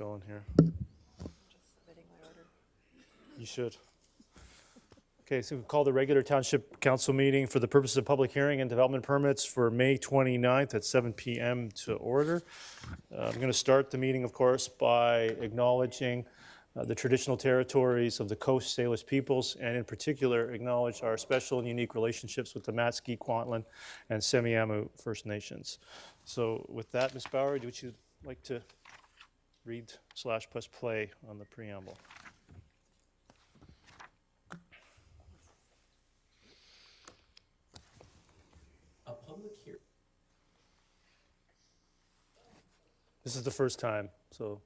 going here. Just submitting my order. You should. Okay, so we call the regular Township Council meeting for the purpose of public hearing and development permits for May 29th at 7 p.m. to order. I'm going to start the meeting, of course, by acknowledging the traditional territories of the Coast Salish peoples, and in particular acknowledge our special and unique relationships with the Matski, Kwantlen, and Semiahmoo First Nations. So with that, Ms. Bauer, would you like to read / press play on the preamble? A public hearing. This is the first time, so.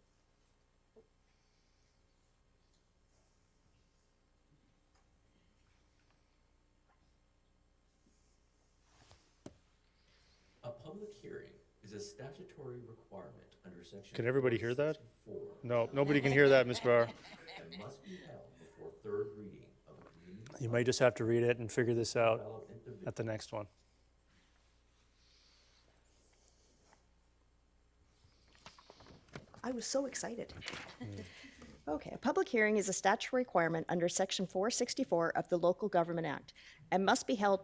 A public hearing is a statutory requirement under section. Can everybody hear that? 464 No, nobody can hear that, Ms. Bauer. and must be held before third reading of a community. You might just have to read it and figure this out Development Division. at the next one. I was so excited. Okay, a public hearing is a statutory requirement under Section 464 of the Local Government Act and must be held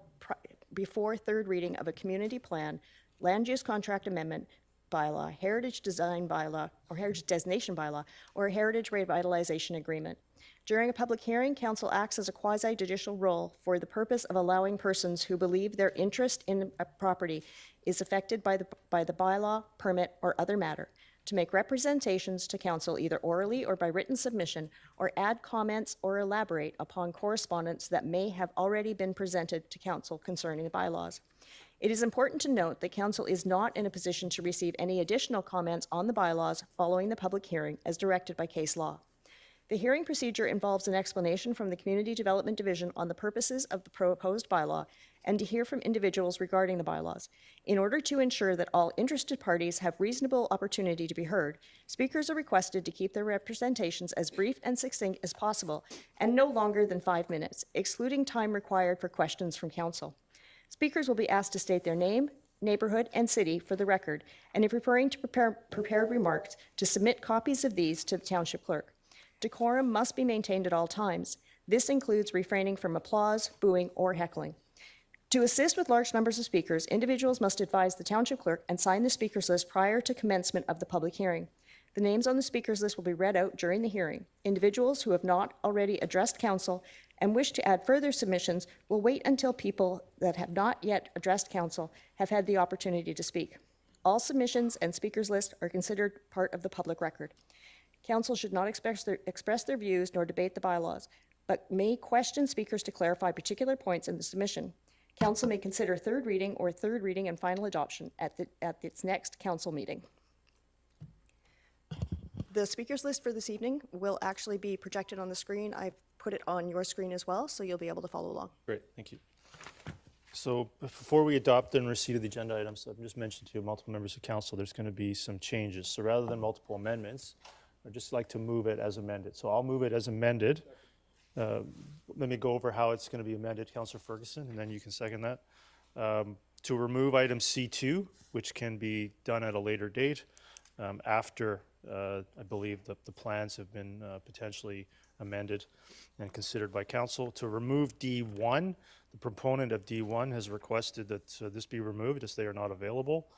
before third reading of a community plan, land use contract amendment bylaw, heritage design bylaw, or heritage designation bylaw, or a heritage revitalization agreement. During a public hearing, council acts as a quasi-judicial role for the purpose of allowing persons who believe their interest in a property is affected by the bylaw, permit, or other matter to make representations to council either orally or by written submission, or add comments or elaborate upon correspondence that may have already been presented to council concerning the bylaws. It is important to note that council is not in a position to receive any additional comments on the bylaws following the public hearing as directed by case law. The hearing procedure involves an explanation from the Community Development Division on the purposes of the proposed bylaw and to hear from individuals regarding the bylaws. In order to ensure that all interested parties have reasonable opportunity to be heard, speakers are requested to keep their representations as brief and succinct as possible and no longer than 5 minutes, excluding time required for questions from council. Speakers will be asked to state their name, neighborhood, and city for the record, and if referring to prepared remarks, to submit copies of these to the township clerk. Decorum must be maintained at all times. This includes refraining from applause, booing, or heckling. To assist with large numbers of speakers, individuals must advise the township clerk and sign the speakers list prior to commencement of the public hearing. The names on the speakers list will be read out during the hearing. Individuals who have not already addressed council and wish to add further submissions will wait until people that have not yet addressed council have had the opportunity to speak. All submissions and speakers list are considered part of the public record. Council should not express their views nor debate the bylaws, but may question speakers to clarify particular points in the submission. Council may consider third reading or third reading and final adoption at its next council meeting. The speakers list for this evening will actually be projected on the screen. I've put it on your screen as well, so you'll be able to follow along. Great, thank you. So before we adopt and receipt of the agenda items, I've just mentioned to multiple members of council, there's going to be some changes. So rather than multiple amendments, I'd just like to move it as amended. So I'll move it as amended. Let me go over how it's going to be amended, Councillor Ferguson, and then you can second that. To remove item C2, which can be done at a later date after I believe the plans have been potentially amended and considered by council. To remove D1, the proponent of D1 has requested that this be removed as they are not available.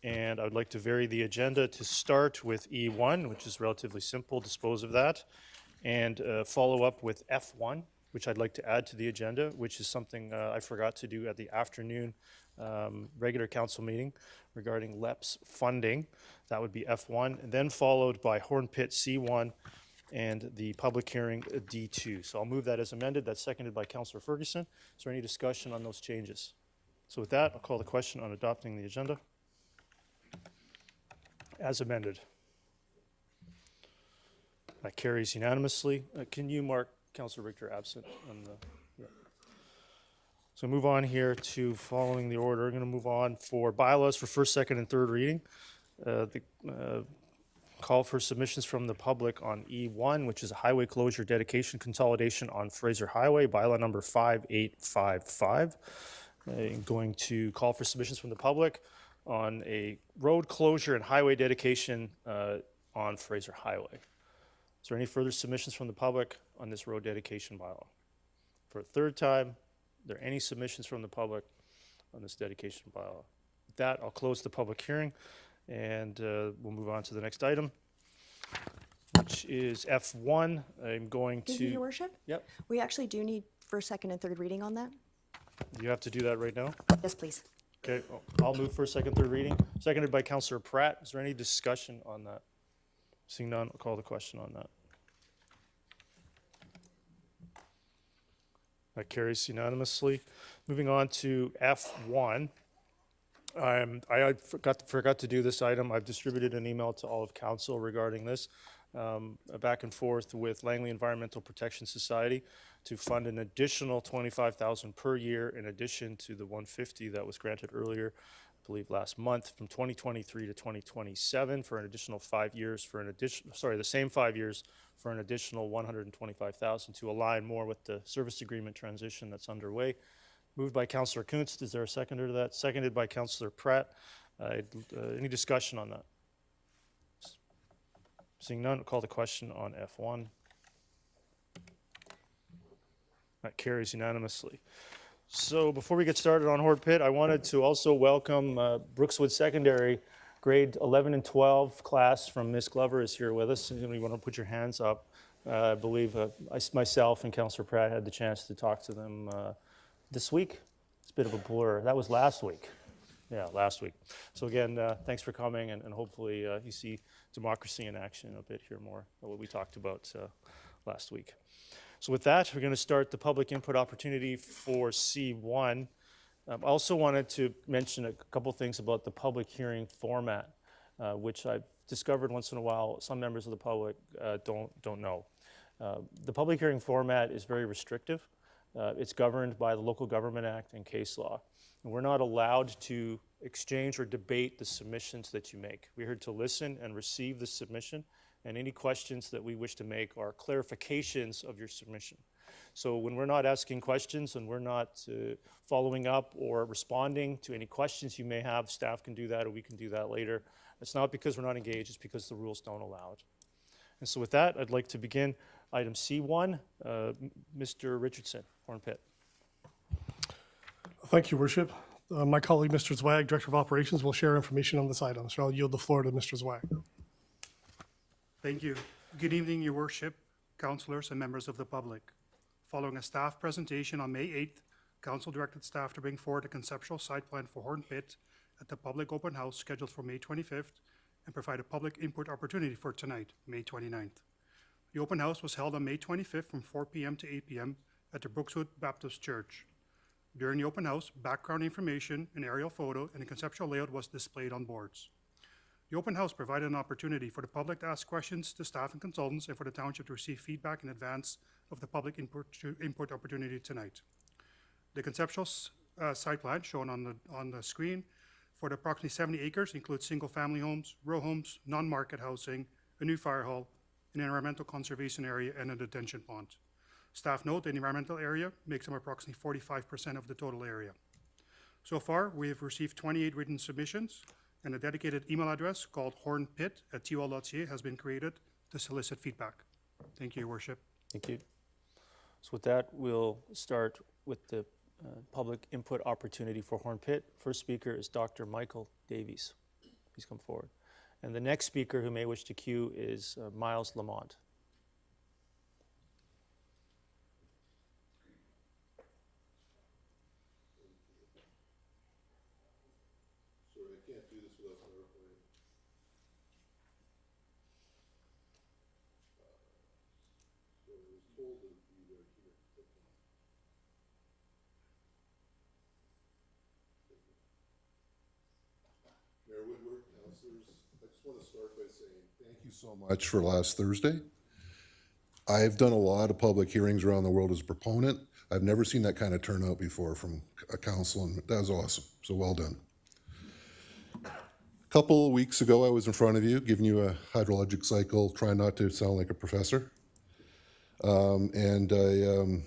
And I would like to vary the agenda to start with E1, which is relatively simple, dispose of that, and follow up with F1, which I'd like to add to the agenda, which is something I forgot to do at the afternoon regular council meeting regarding LEPS funding. That would be F1, and then followed by Horn Pit C1 and the public hearing D2. So I'll move that as amended. That's seconded by Councillor Ferguson. Is there any discussion on those changes? So with that, I'll call the question on adopting the agenda as amended. That carries unanimously. Can you mark Councillor Richter absent on the? Yeah. So move on here to following the order. I'm going to move on for bylaws for first, second, and third reading. Call for submissions from the public on E1, which is a highway closure dedication consolidation on Fraser Highway, bylaw number 5855. I'm going to call for submissions from the public on a road closure and highway dedication on Fraser Highway. Is there any further submissions from the public on this road dedication bylaw? For a third time, are there any submissions from the public on this dedication bylaw? With that, I'll close the public hearing, and we'll move on to the next item, which is F1. I'm going Excuse me, Your to, Worship? yep, We actually do need first, second, and third reading on that. you have to do that right now? Yes, please. Okay, I'll move first, second, third reading. Seconded by Councillor Pratt. Is there any discussion on that? Seeing none, I'll call the question on that. That carries unanimously. Moving on to F1. I forgot to do this item. I've distributed an email to all of council regarding this, back and forth with Langley Environmental Protection Society to fund an additional $25,000 per year in addition to the $150 that was granted earlier, I believe last month, from 2023 to 2027 for an additional 5 years the same 5 years for an additional $125,000 to align more with the service agreement transition that's underway. Moved by Councillor Kunst. Is there a seconder to that? Seconded by Councillor Pratt. Any discussion on that? Seeing none, I'll call the question on F1. That carries unanimously. So before we get started on Horn Pit, I wanted to also welcome Brookswood Secondary grade 11 and 12 class from Miss Glover is here with us. And you want to put your hands up. I believe myself and Councillor Pratt had the chance to talk to them this week. It's a bit of a blur. That was last week. Yeah, last week. So again, thanks for coming, and hopefully you see democracy in action a bit here more than what we talked about last week. So with that, we're going to start the public input opportunity for C1. I also wanted to mention a couple things about the public hearing format, which I've discovered once in a while some members of the public don't know. The public hearing format is very restrictive. It's governed by the Local Government Act and case law. And we're not allowed to exchange or debate the submissions that you make. We're here to listen and receive the submission, and any questions that we wish to make are clarifications of your submission. So when we're not asking questions and we're not following up or responding to any questions you may have, staff can do that or we can do that later. It's not because we're not engaged, it's because the rules don't allow it. And so with that, I'd like to begin item C1. Mr. Richardson, Horn Pit. Thank you, Worship. My colleague, Mr. Zwag, Director of Operations, will share information on this item. So I'll yield the floor to Mr. Zwag. Thank you. Good evening, Your Worship, councillors, and members of the public. Following a staff presentation on May 8th, Council directed staff to bring forward a conceptual site plan for Horn Pit at the public open house scheduled for May 25th and provide a public input opportunity for tonight, May 29th. The open house was held on May 25th from 4 p.m. to 8 p.m. at the Brookswood Baptist Church. During the open house, background information, an aerial photo, and a conceptual layout was displayed on boards. The open house provided an opportunity for the public to ask questions to staff and consultants and for the township to receive feedback in advance of the public input opportunity tonight. The conceptual site plan shown on the screen for the approximately 70 acres includes single-family homes, row homes, non-market housing, a new fire hall, an environmental conservation area, and a detention pond. Staff note the environmental area makes up approximately 45% of the total area. So far, we have received 28 written submissions, and a dedicated email address called hornpit@tol.ca has been created to solicit feedback. Thank you, Your Worship. Thank you. So with that, we'll start with the public input opportunity for Horn Pit. First speaker is Dr. Michael Davies. Please come forward. And the next speaker who may wish to queue is Miles Lamont. Sorry, I can't do this without clarifying. So I was told that it'd be right here. Mayor Woodward, councilors, I just want to start by saying thank you so much for last Thursday. I've done a lot of public hearings around the world as a proponent. I've never seen that kind of turnout before from a council, and that was awesome. So well done. A couple of weeks ago, I was in front of you, giving you a hydrologic cycle, trying not to sound like a professor. And I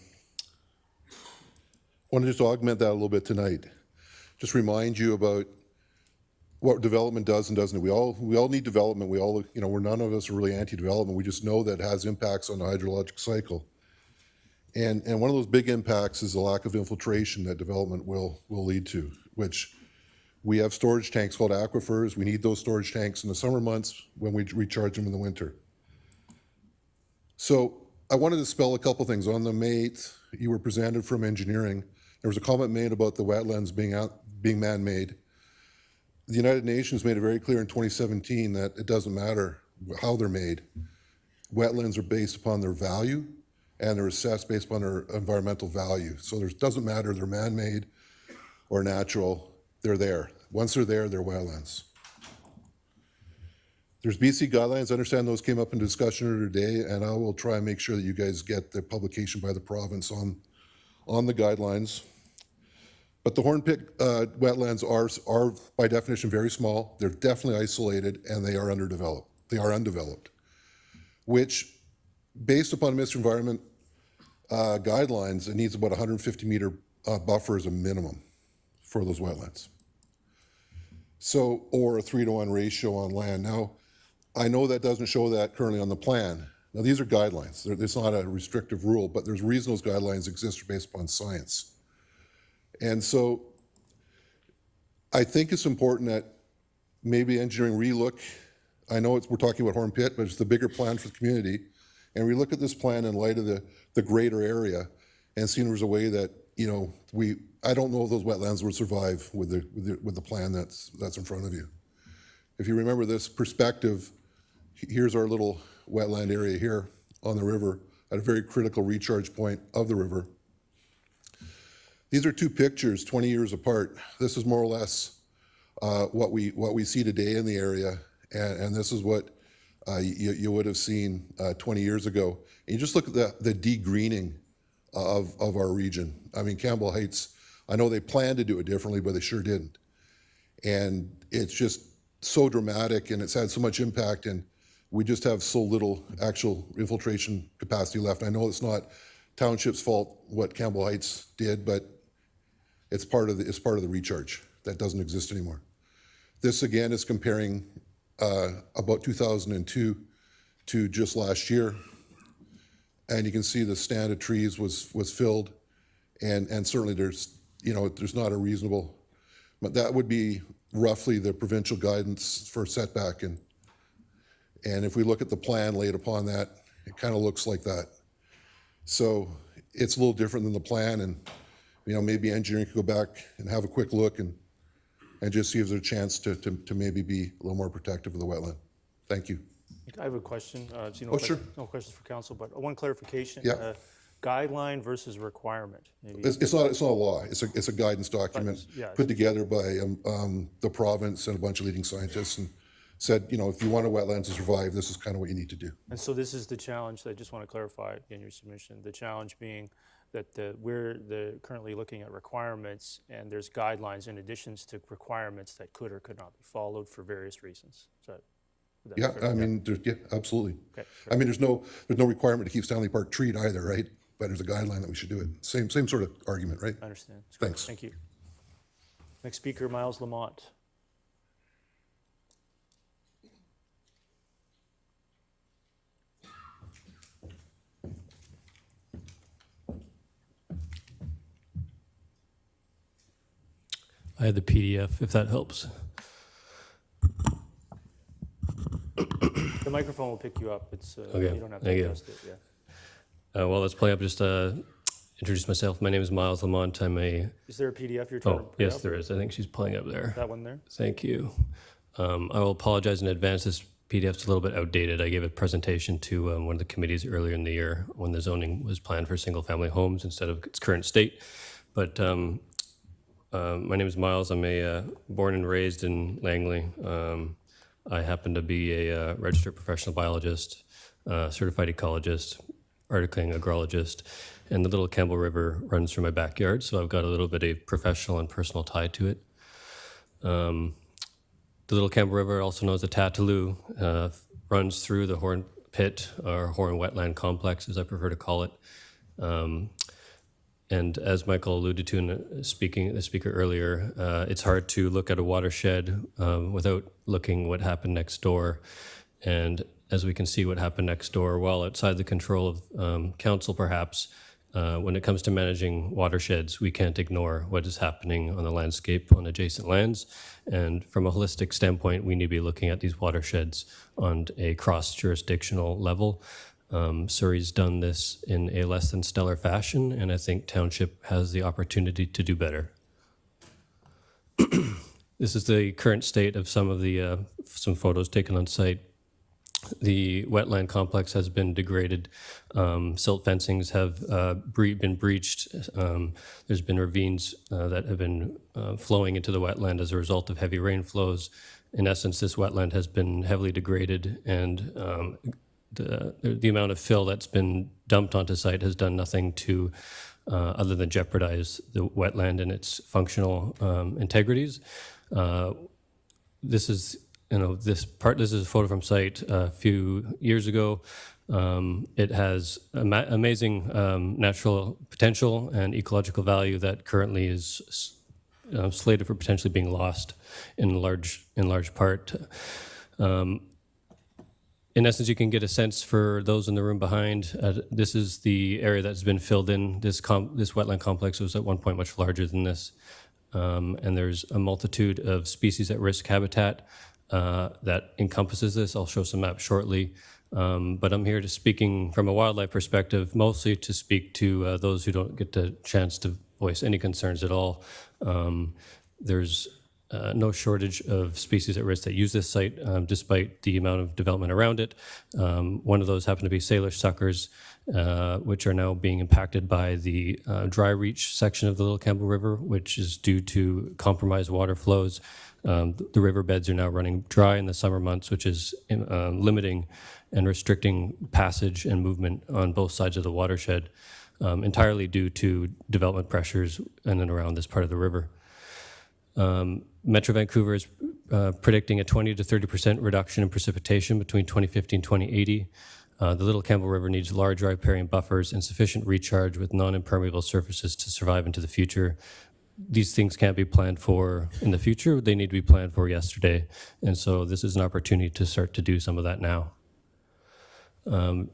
wanted to just augment that a little bit tonight. Just remind you about what development does and doesn't. We all need development. We all, we're none of us are really anti-development. We just know that it has impacts on the hydrologic cycle. And one of those big impacts is the lack of infiltration that development will lead to, which we have storage tanks called aquifers. We need those storage tanks in the summer months when we recharge them in the winter. So I wanted to spell a couple things. On the May 8th, you were presented from engineering. There was a comment made about the wetlands being man-made. The United Nations made it very clear in 2017 that it doesn't matter how they're made. Wetlands are based upon their value, and they're assessed based upon their environmental value. So it doesn't matter if they're man-made or natural, they're there. Once they're there, they're wetlands. There's BC guidelines. I understand those came up in discussion earlier today, and I will try and make sure that you guys get the publication by the province on the guidelines. But the Horn Pit wetlands are by definition very small. They're definitely isolated, and they are underdeveloped. They are undeveloped, which, based upon Mr. Environment guidelines, it needs about 150-meter buffer as a minimum for those wetlands. So, or a 3-to-1 ratio on land. Now, I know that doesn't show that currently on the plan. Now, these are guidelines. It's not a restrictive rule, but there's a reason those guidelines exist based upon science. And so I think it's important that maybe engineering relook. I know we're talking about Horn Pit, but it's the bigger plan for the community. And we look at this plan in light of the greater area and see if there's a way that, I don't know if those wetlands would survive with the plan that's in front of you. If you remember this perspective, here's our little wetland area here on the river at a very critical recharge point of the river. These are two pictures 20 years apart. This is more or less what we see today in the area, and this is what you would have seen 20 years ago. And you just look at the degreening of our region. I mean, Campbell Heights, I know they planned to do it differently, but they sure didn't. And it's just so dramatic, and it's had so much impact, and we just have so little actual infiltration capacity left. I know it's not Township's fault what Campbell Heights did, but it's part of the recharge that doesn't exist anymore. This again is comparing about 2002 to just last year, and you can see the stand of trees was filled, and certainly there's not a reasonable, but that would be roughly the provincial guidance for setback, and if we look at the plan laid upon that, it kind of looks like that. So it's a little different than the plan, and maybe engineering could go back and have a quick look and just see if there's a chance to maybe be a little more protective of the wetland. Thank you. I have a question. Sure. No questions for council, but one clarification. Yeah. Guideline versus requirement. Maybe. It's not a law. It's a guidance document put together by the province and a bunch of leading scientists, and said, if you want a wetland to survive, this is kind of what you need to do. And so this is the challenge. I just want to clarify in your submission. The challenge being that we're currently looking at requirements, and there's guidelines in addition to requirements that could or could not be followed for various reasons. Yeah, I mean, absolutely. Okay, I mean, there's no requirement to keep Stanley Park treed either, right? But there's a guideline that we should do it. Same sort of argument, right? I understand. That's great. Thanks. Thank you. Next speaker, Miles Lamont. I had the PDF, if that helps. The microphone will pick you up. It's Okay, you don't have to thank you. adjust it. Yeah. Well, let's play up. Just introduce myself. My name is Miles Lamont. I'm a. Is there a PDF you're trying to put Yes, up? there is. I think she's playing up there. That one there? Thank you. I will apologize in advance. This PDF's a little bit outdated. I gave a presentation to one of the committees earlier in the year when the zoning was planned for single-family homes instead of its current state. But my name is Miles. I'm born and raised in Langley. I happen to be a registered professional biologist, certified ecologist, articling agrologist, and the Little Campbell River runs through my backyard, so I've got a little bit of professional and personal tie to it. The Little Campbell River, also known as the Tataloo, runs through the Horn Pit, or Horn Wetland Complex, as I prefer to call it. And And as Michael alluded to in the speaker earlier, it's hard to look at a watershed without looking what happened next door. And as we can see what happened next door, while outside the control of council perhaps, when it comes to managing watersheds, we can't ignore what is happening on the landscape on adjacent lands. And from a holistic standpoint, we need to be looking at these watersheds on a cross-jurisdictional level. Surrey's done this in a less than stellar fashion, and I think Township has the opportunity to do better. This is the current state of some of the some photos taken on site. The wetland complex has been degraded. Silt fencings have been breached. There's been ravines that have been flowing into the wetland as a result of heavy rainflows. In essence, this wetland has been heavily degraded, and the amount of fill that's been dumped onto site has done nothing to other than jeopardize the wetland and its functional integrities. This is this is a photo from site a few years ago. It has amazing natural potential and ecological value that currently is slated for potentially being lost in large part. In essence, you can get a sense for those in the room behind. This is the area that's been filled in. This wetland complex was at one point much larger than this. And there's a multitude of species at risk habitat that encompasses this. I'll show some maps shortly. But I'm here to speaking from a wildlife perspective, mostly to speak to those who don't get the chance to voice any concerns at all. There's no shortage of species at risk that use this site, despite the amount of development around it. One of those happen to be Salish suckers, which are now being impacted by the dry reach section of the Little Campbell River, which is due to compromised water flows. The riverbeds are now running dry in the summer months, which is limiting and restricting passage and movement on both sides of the watershed, entirely due to development pressures in and around this part of the river. Metro Vancouver is predicting a 20 to 30% reduction in precipitation between 2050 and 2080. The Little Campbell River needs large riparian buffers and sufficient recharge with non-impermeable surfaces to survive into the future. These things can't be planned for in the future. They need to be planned for yesterday. And so this is an opportunity to start to do some of that now. An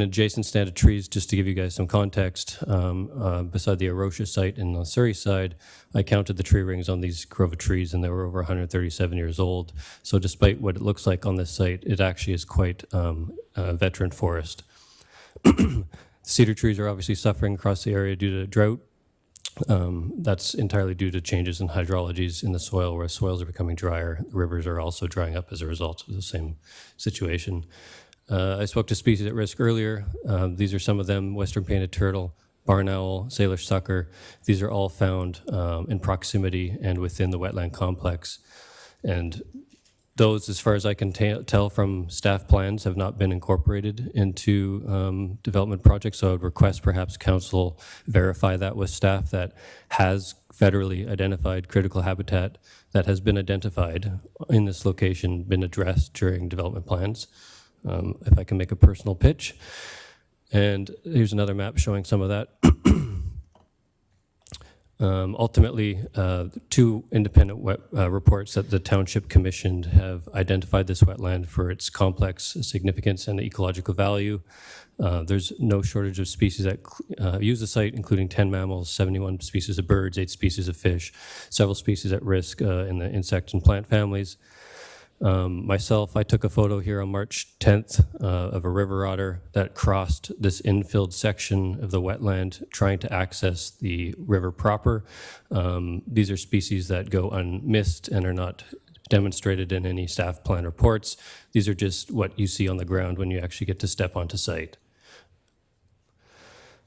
adjacent stand of trees, just to give you guys some context, beside the Arosha site in the Surrey side, I counted the tree rings on these grove of trees, and they were over 137 years old. So despite what it looks like on this site, it actually is quite a veteran forest. Cedar trees are obviously suffering across the area due to drought. That's entirely due to changes in hydrologies in the soil, where soils are becoming drier. The rivers are also drying up as a result of the same situation. I spoke to species at risk earlier. These are some of them: western painted turtle, barn owl, Salish sucker. These are all found in proximity and within the wetland complex. And those, as far as I can tell from staff plans, have not been incorporated into development projects. So I would request perhaps council verify that with staff that has federally identified critical habitat that has been identified in this location, been addressed during development plans. If I can make a personal pitch. And here's another map showing some of that. Ultimately, two independent reports that the Township commissioned have identified this wetland for its complex significance and ecological value. There's no shortage of species that use the site, including 10 mammals, 71 species of birds, 8 species of fish, several species at risk in the insect and plant families. Myself, I took a photo here on March 10th of a river otter that crossed this infilled section of the wetland trying to access the river proper. These are species that go unmissed and are not demonstrated in any staff plan reports. These are just what you see on the ground when you actually get to step onto site.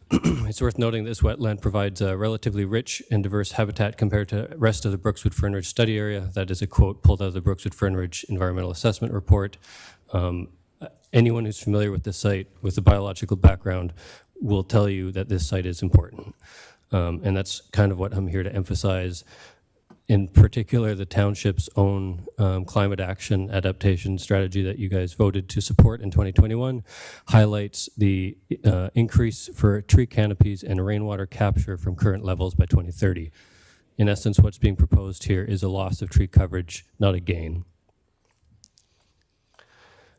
It's worth noting this wetland provides a relatively rich and diverse habitat compared to the rest of the Brookswood Fern Ridge study area. That is a quote pulled out of the Brookswood Fern Ridge Environmental Assessment Report. Anyone who's familiar with this site with a biological background will tell you that this site is important. And that's kind of what I'm here to emphasize. in particular, the township's own climate action adaptation strategy that you guys voted to support in 2021 highlights the increase for tree canopies and rainwater capture from current levels by 2030. In essence, what's being proposed here is a loss of tree coverage, not a gain.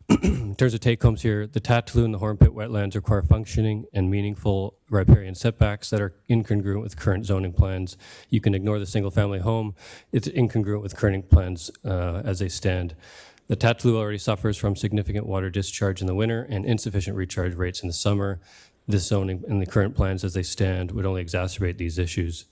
In terms of take-homes here, the Tattoo and the Hornpit wetlands require functioning and meaningful riparian setbacks that are incongruent with current zoning plans. You can ignore the single-family home. It's incongruent with current plans as they stand. The Tattoo already suffers from significant water discharge in the winter and insufficient recharge rates in the summer. This zoning and the current plans as they stand would only exacerbate these issues.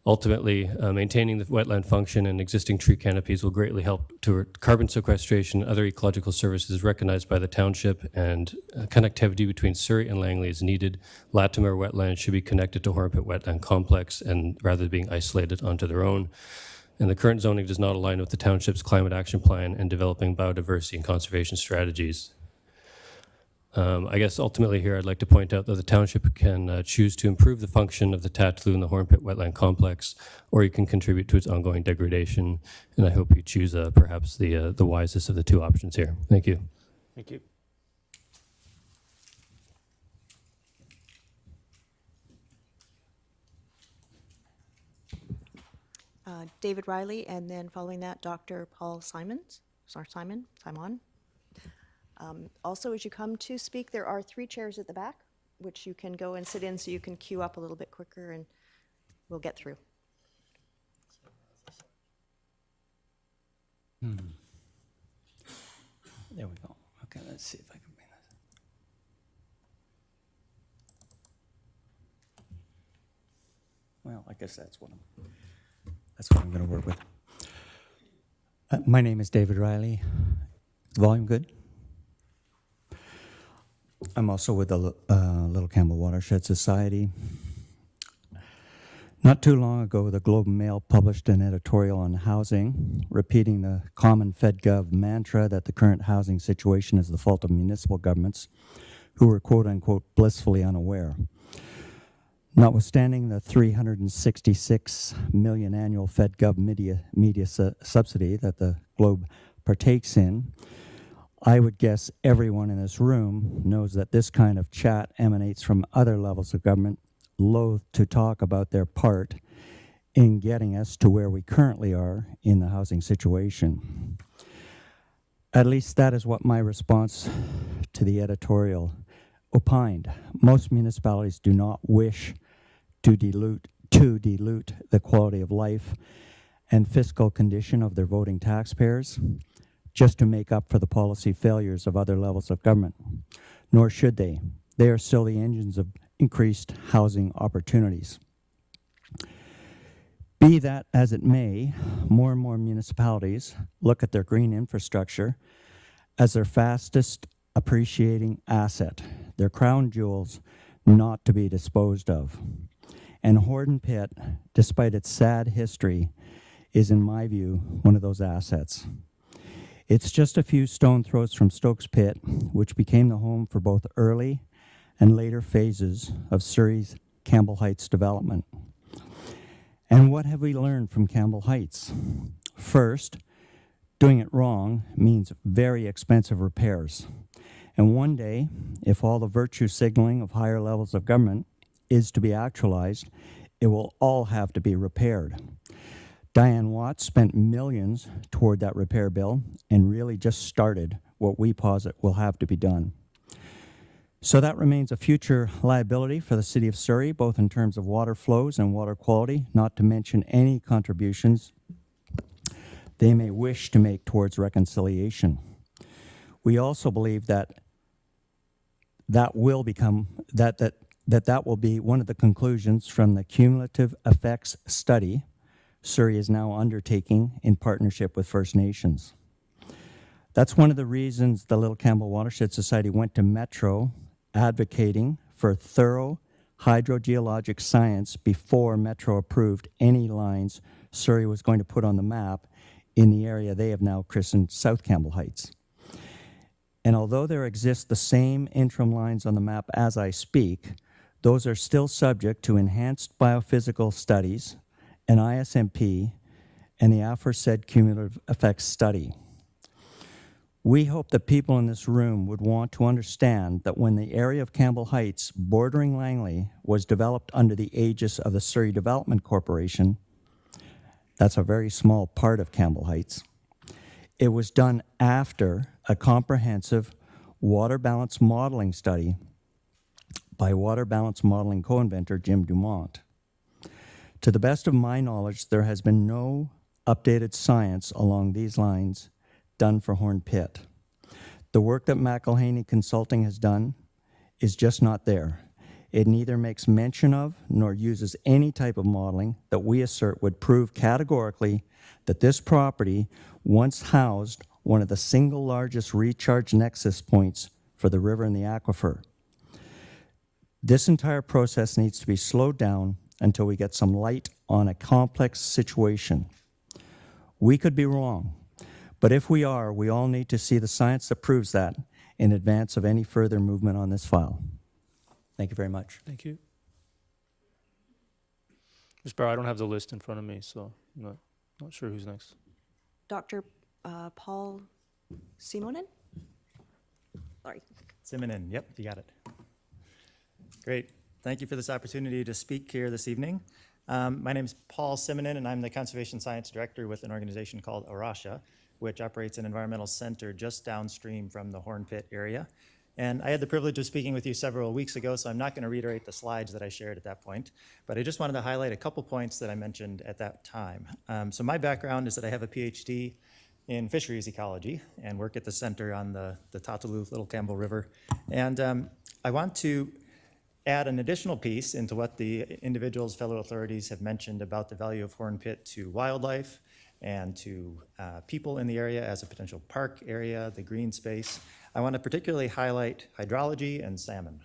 Ultimately, maintaining the wetland function and existing tree canopies will greatly help to carbon sequestration and other ecological services recognized by the township, and connectivity between Surrey and Langley is needed. Latimer wetlands should be connected to Hornpit Wetland Complex and rather than being isolated onto their own. And the current zoning does not align with the township's climate action plan and developing biodiversity and conservation strategies. I guess ultimately here I'd like to point out that the township can choose to improve the function of the Tattoo and the Hornpit Wetland Complex, or you can contribute to its ongoing degradation. And I hope you choose perhaps the wisest of the two options here. Thank you. Thank you. David Riley, and then following that, Dr. Paul Simon. Also, as you come to speak, there are 3 chairs at the back, which you can go and sit in so you can queue up a little bit quicker and we'll get through. There we go. Okay, let's see if I can bring this. Well, I guess that's what I'm going to work with. My name is David Riley. Volume good? I'm also with the Little Campbell Watershed Society. Not too long ago, the Globe and Mail published an editorial on housing, repeating the common FedGov mantra that the current housing situation is the fault of municipal governments, who were quote-unquote blissfully unaware. Notwithstanding the $366 million annual FedGov media subsidy that the Globe partakes in, I would guess everyone in this room knows that this kind of chat emanates from other levels of government, loath to talk about their part in getting us to where we currently are in the housing situation. At least that is what my response to the editorial opined. Most municipalities do not wish to dilute the quality of life and fiscal condition of their voting taxpayers just to make up for the policy failures of other levels of government, nor should they. They are still the engines of increased housing opportunities. Be that as it may, more and more municipalities look at their green infrastructure as their fastest appreciating asset, their crown jewels not to be disposed of. And Hornpit, despite its sad history, is in my view one of those assets. It's just a few stone throws from Stokes Pit, which became the home for both early and later phases of Surrey's Campbell Heights development. And what have we learned from Campbell Heights? First, doing it wrong means very expensive repairs. And one day, if all the virtue signaling of higher levels of government is to be actualized, it will all have to be repaired. Diane Watts spent millions toward that repair bill and really just started what we posit will have to be done. So that remains a future liability for the City of Surrey, both in terms of water flows and water quality, not to mention any contributions they may wish to make towards reconciliation. We also believe that will be one of the conclusions from the cumulative effects study Surrey is now undertaking in partnership with First Nations. That's one of the reasons the Little Campbell Watershed Society went to Metro advocating for thorough hydrogeologic science before Metro approved any lines Surrey was going to put on the map in the area they have now christened South Campbell Heights. And although there exist the same interim lines on the map as I speak, those are still subject to enhanced biophysical studies, an ISMP, and the aforesaid cumulative effects study. We hope that people in this room would want to understand that when the area of Campbell Heights bordering Langley was developed under the aegis of the Surrey Development Corporation, that's a very small part of Campbell Heights, it was done after a comprehensive water balance modeling study by water balance modeling co-inventor Jim Dumont. To the best of my knowledge, there has been no updated science along these lines done for Horn Pit. The work that McElhaney Consulting has done is just not there. It neither makes mention of nor uses any type of modeling that we assert would prove categorically that this property once housed one of the single largest recharge nexus points for the river and the aquifer. This entire process needs to be slowed down until we get some light on a complex situation. We could be wrong, but if we are, we all need to see the science that proves that in advance of any further movement on this file. Thank you very much. Thank you. Ms. Barr, I don't have the list in front of me, so I'm not sure who's next. Dr. Paul Simonin? Sorry. Simonin, yep, you got it. Great. Thank you for this opportunity to speak here this evening. My name is Paul Simonin, and I'm the Conservation Science Director with an organization called Arasha, which operates an environmental center just downstream from the Horn Pit area. And I had the privilege of speaking with you several weeks ago, so I'm not going to reiterate the slides that I shared at that point, but I just wanted to highlight a couple points that I mentioned at that time. So my background is that I have a PhD in fisheries ecology and work at the center on the Tataloo Little Campbell River. And I want to add an additional piece into what the individuals, fellow authorities have mentioned about the value of Horn Pit to wildlife and to people in the area as a potential park area, the green space. I want to particularly highlight hydrology and salmon.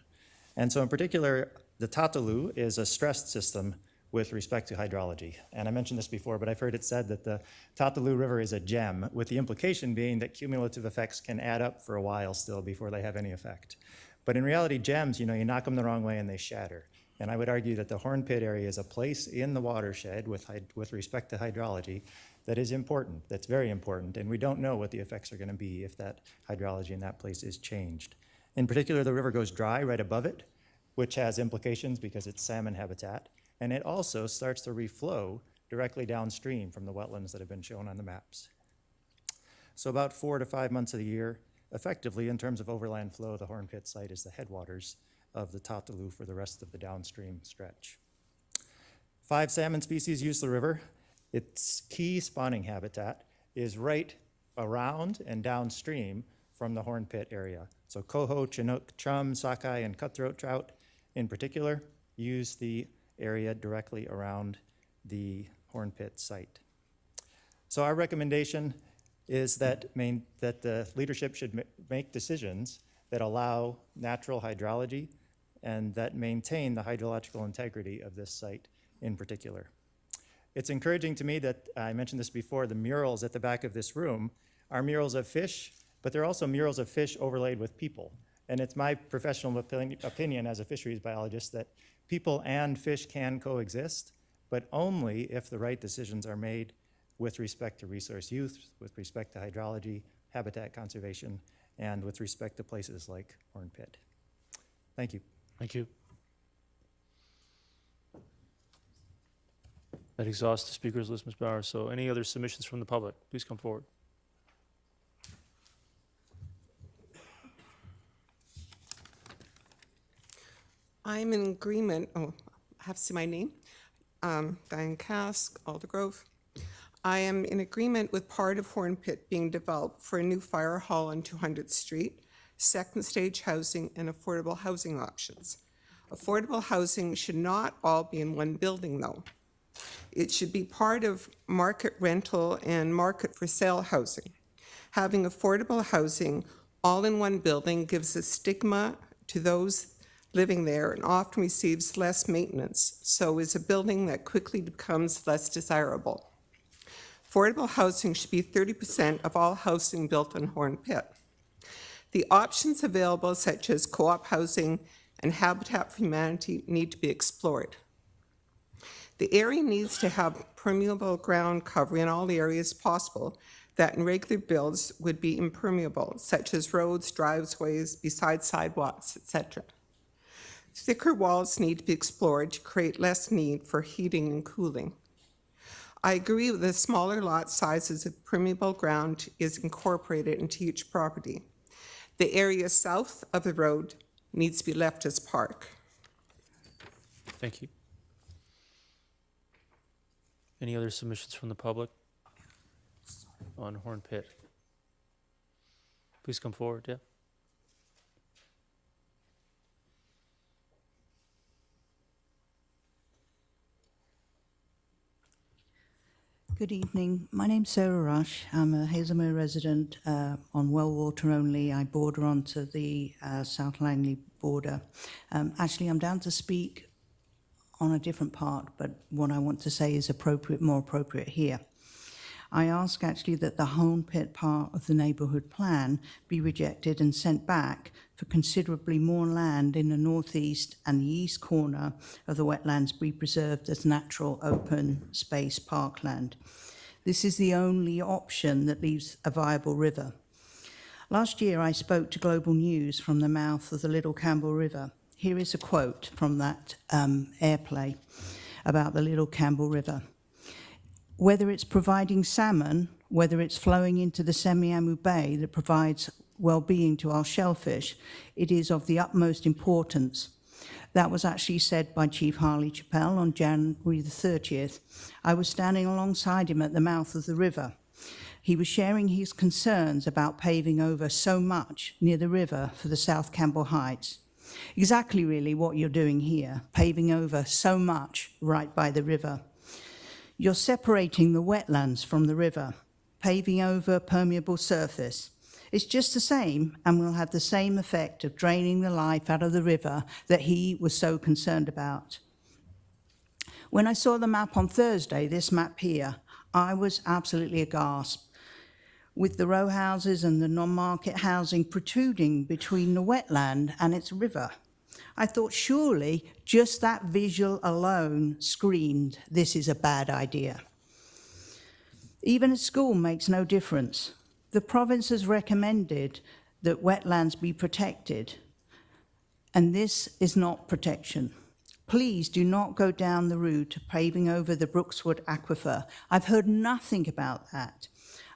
And so in particular, the Tataloo is a stressed system with respect to hydrology. And I mentioned this before, but I've heard it said that the Tataloo River is a gem, with the implication being that cumulative effects can add up for a while still before they have any effect. But in reality, gems, you knock them the wrong way and they shatter. And I would argue that the Horn Pit area is a place in the watershed with respect to hydrology that is important, that's very important, and we don't know what the effects are going to be if that hydrology in that place is changed. In particular, the river goes dry right above it, which has implications because it's salmon habitat, and it also starts to reflow directly downstream from the wetlands that have been shown on the maps. So about 4 to 5 months of the year, effectively, in terms of overland flow, the Horn Pit site is the headwaters of the Tataloo for the rest of the downstream stretch. 5 salmon species use the river. Its key spawning habitat is right around and downstream from the Horn Pit area. So coho, chinook, chum, sockeye, and cutthroat trout in particular use the area directly around the Horn Pit site. So our recommendation is that the leadership should make decisions that allow natural hydrology and that maintain the hydrological integrity of this site in particular. It's encouraging to me that, I mentioned this before, the murals at the back of this room are murals of fish, but they're also murals of fish overlaid with people. And it's my professional opinion as a fisheries biologist that people and fish can coexist, but only if the right decisions are made with respect to resource use, with respect to hydrology, habitat conservation, and with respect to places like Horn Pit. Thank you. Thank you. That exhausts the speakers list, Ms. Bauer. So any other submissions from the public, please come forward. I'm in agreement, I have to say my name, Diane Cask, Aldergrove. I am in agreement with part of Horn Pit being developed for a new fire hall on 200th Street, second stage housing, and affordable housing options. Affordable housing should not all be in one building, though. It should be part of market rental and market for sale housing. Having affordable housing all in one building gives a stigma to those living there and often receives less maintenance, so is a building that quickly becomes less desirable. Affordable housing should be 30% of all housing built on Horn Pit. The options available, such as co-op housing and Habitat for Humanity, need to be explored. The area needs to have permeable ground covering all areas possible that in regular builds would be impermeable, such as roads, driveways, beside sidewalks, etc. Thicker walls need to be explored to create less need for heating and cooling. I agree with the smaller lot sizes of permeable ground is incorporated into each property. The area south of the road needs to be left as park. Thank you. Any other submissions from the public on Horn Pit? Please come forward, yeah. Good evening. My name's Sarah Rush. I'm a Hazelmere resident on well water only. I border onto the South Langley border. Actually, I'm down to speak on a different part, but what I want to say is more appropriate here. I ask actually that the Horn Pit part of the neighbourhood plan be rejected and sent back for considerably more land in the northeast and the east corner of the wetlands be preserved as natural open space parkland. This is the only option that leaves a viable river. Last year I spoke to Global News from the mouth of the Little Campbell River. Here is a quote from that airplay about the Little Campbell River. Whether it's providing salmon, whether it's flowing into the Semiahmoo Bay that provides well-being to our shellfish, it is of the utmost importance. That was actually said by Chief Harley Chappell on January the 30th. I was standing alongside him at the mouth of the river. He was sharing his concerns about paving over so much near the river for the South Campbell Heights. Exactly really what you're doing here, paving over so much right by the river. You're separating the wetlands from the river, paving over permeable surface. It's just the same and will have the same effect of draining the life out of the river that he was so concerned about. When I saw the map on Thursday, this map here, I was absolutely aghast, with the row houses and the non-market housing protruding between the wetland and its river. I thought surely just that visual alone screamed, this is a bad idea. Even at school makes no difference. The province has recommended that wetlands be protected, and this is not protection. Please do not go down the route of paving over the Brookswood Aquifer. I've heard nothing about that.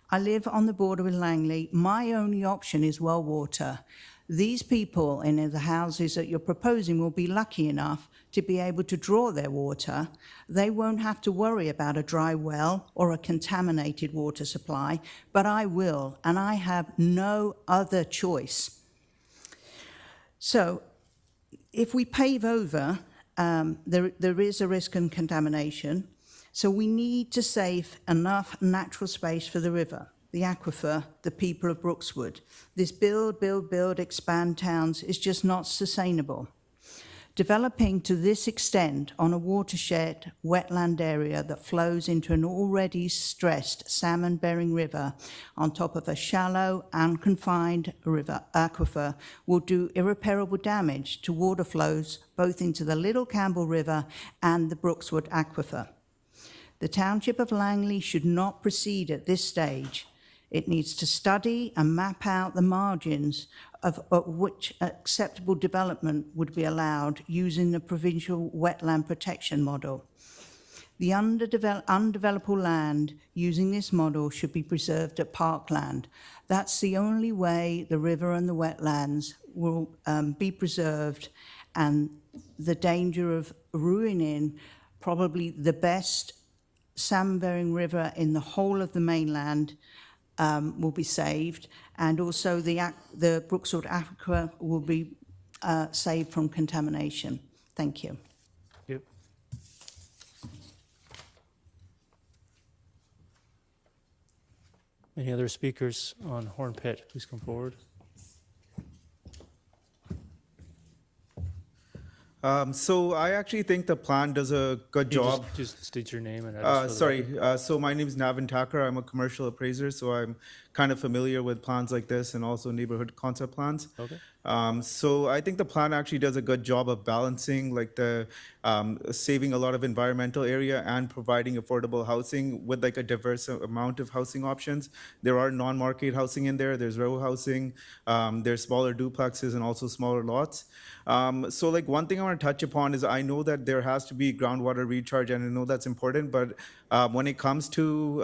I live on the border with Langley. My only option is well water. These people in the houses that you're proposing will be lucky enough to be able to draw their water. They won't have to worry about a dry well or a contaminated water supply, but I will, and I have no other choice. So if we pave over, there is a risk of contamination, so we need to save enough natural space for the river, the aquifer, the people of Brookswood. This build, expand towns is just not sustainable. Developing to this extent on a watershed wetland area that flows into an already stressed salmon-bearing river on top of a shallow and confined river aquifer will do irreparable damage to water flows both into the Little Campbell River and the Brookswood Aquifer. The Township of Langley should not proceed at this stage. It needs to study and map out the margins of which acceptable development would be allowed using the provincial wetland protection model. The undevelopable land using this model should be preserved at parkland. That's the only way the river and the wetlands will be preserved, and the danger of ruining probably the best salmon-bearing river in the whole of the mainland will be saved, and also the Brookswood Aquifer will be saved from contamination. Thank you. Yep. Any other speakers on Horn Pit? Please come forward. So I actually think the plan does a good job. Just state your name and address. So my name is Navin Thakur. I'm a commercial appraiser, so I'm kind of familiar with plans like this and also neighborhood concept plans. Okay. So I think the plan actually does a good job of balancing like the saving a lot of environmental area and providing affordable housing with like a diverse amount of housing options. There are non-market housing in there. There's row housing. There's smaller duplexes and also smaller lots. So like one thing I want to touch upon is I know that there has to be groundwater recharge, and I know that's important, but when it comes to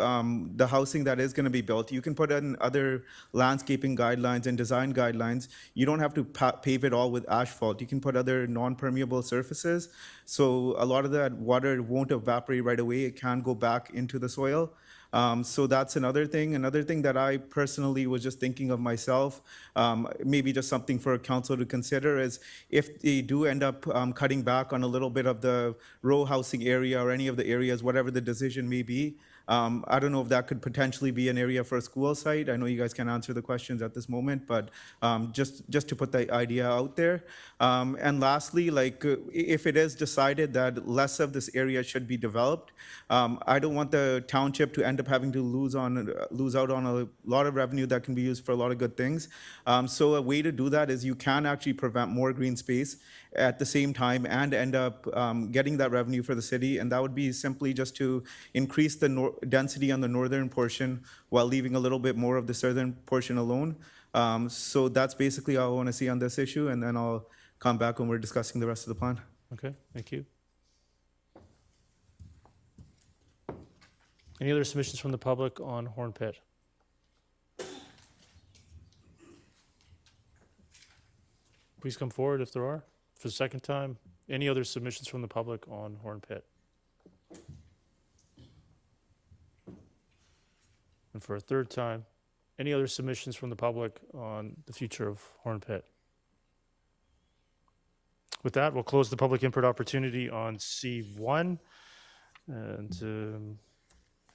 the housing that is going to be built, you can put in other landscaping guidelines and design guidelines. You don't have to pave it all with asphalt. You can put other non-permeable surfaces. So a lot of that water won't evaporate right away. It can go back into the soil. So that's another thing. Another thing that I personally was just thinking of myself, maybe just something for council to consider is if they do end up cutting back on a little bit of the row housing area or any of the areas, whatever the decision may be, I don't know if that could potentially be an area for a school site. I know you guys can't answer the questions at this moment, but just to put the idea out there. And lastly, like if it is decided that less of this area should be developed, I don't want the township to end up having to lose out on a lot of revenue that can be used for a lot of good things. So a way to do that is you can actually prevent more green space at the same time and end up getting that revenue for the city. And that would be simply just to increase the density on the northern portion while leaving a little bit more of the southern portion alone. So that's basically all I want to see on this issue, and then I'll come back when we're discussing the rest of the plan. Okay, thank you. Any other submissions from the public on Horn Pit? Please come forward if there are. For the second time, any other submissions from the public on Horn Pit? And for a third time, any other submissions from the public on the future of Horn Pit? With that, we'll close the public input opportunity on C1, and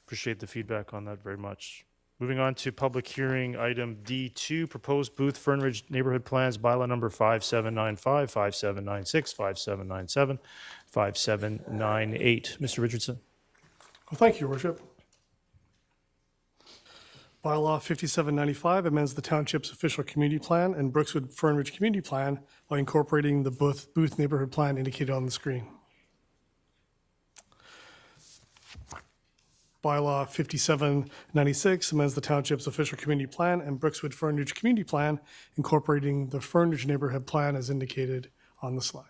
appreciate the feedback on that very much. Moving on to public hearing item D2, proposed Booth Fernridge neighborhood plans, bylaw number 5795, 5796, 5797, 5798. Mr. Richardson. Well, thank you, Your Worship. Bylaw 5795 amends the township's official community plan and Brookswood Fernridge community plan by incorporating the Booth neighborhood plan indicated on the screen. Bylaw 5796 amends the township's official community plan and Brookswood Fernridge community plan, incorporating the Fernridge neighborhood plan as indicated on the slide.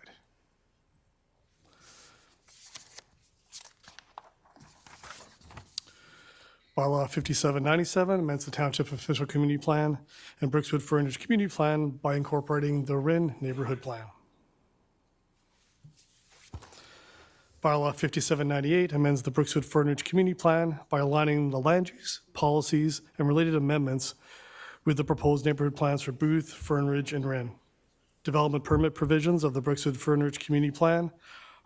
Bylaw 5797 amends the township's official community plan and Brookswood Fernridge community plan by incorporating the Wren neighborhood plan. Bylaw 5798 amends the Brookswood Fernridge community plan by aligning the land use, policies, and related amendments with the proposed neighborhood plans for Booth, Fernridge, and Wren. Development permit provisions of the Brookswood Fernridge community plan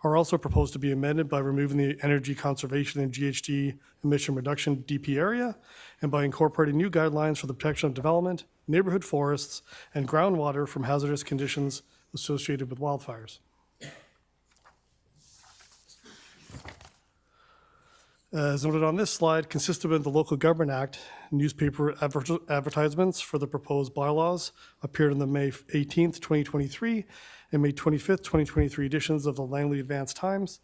are also proposed to be amended by removing the energy conservation and GHG emission reduction DP area and by incorporating new guidelines for the protection of development, neighborhood forests, and groundwater from hazardous conditions associated with wildfires. As noted on this slide, consistent with the Local Government Act, newspaper advertisements for the proposed bylaws appeared in the May 18th, 2023 and May 25th, 2023 editions of the Langley Advance Times.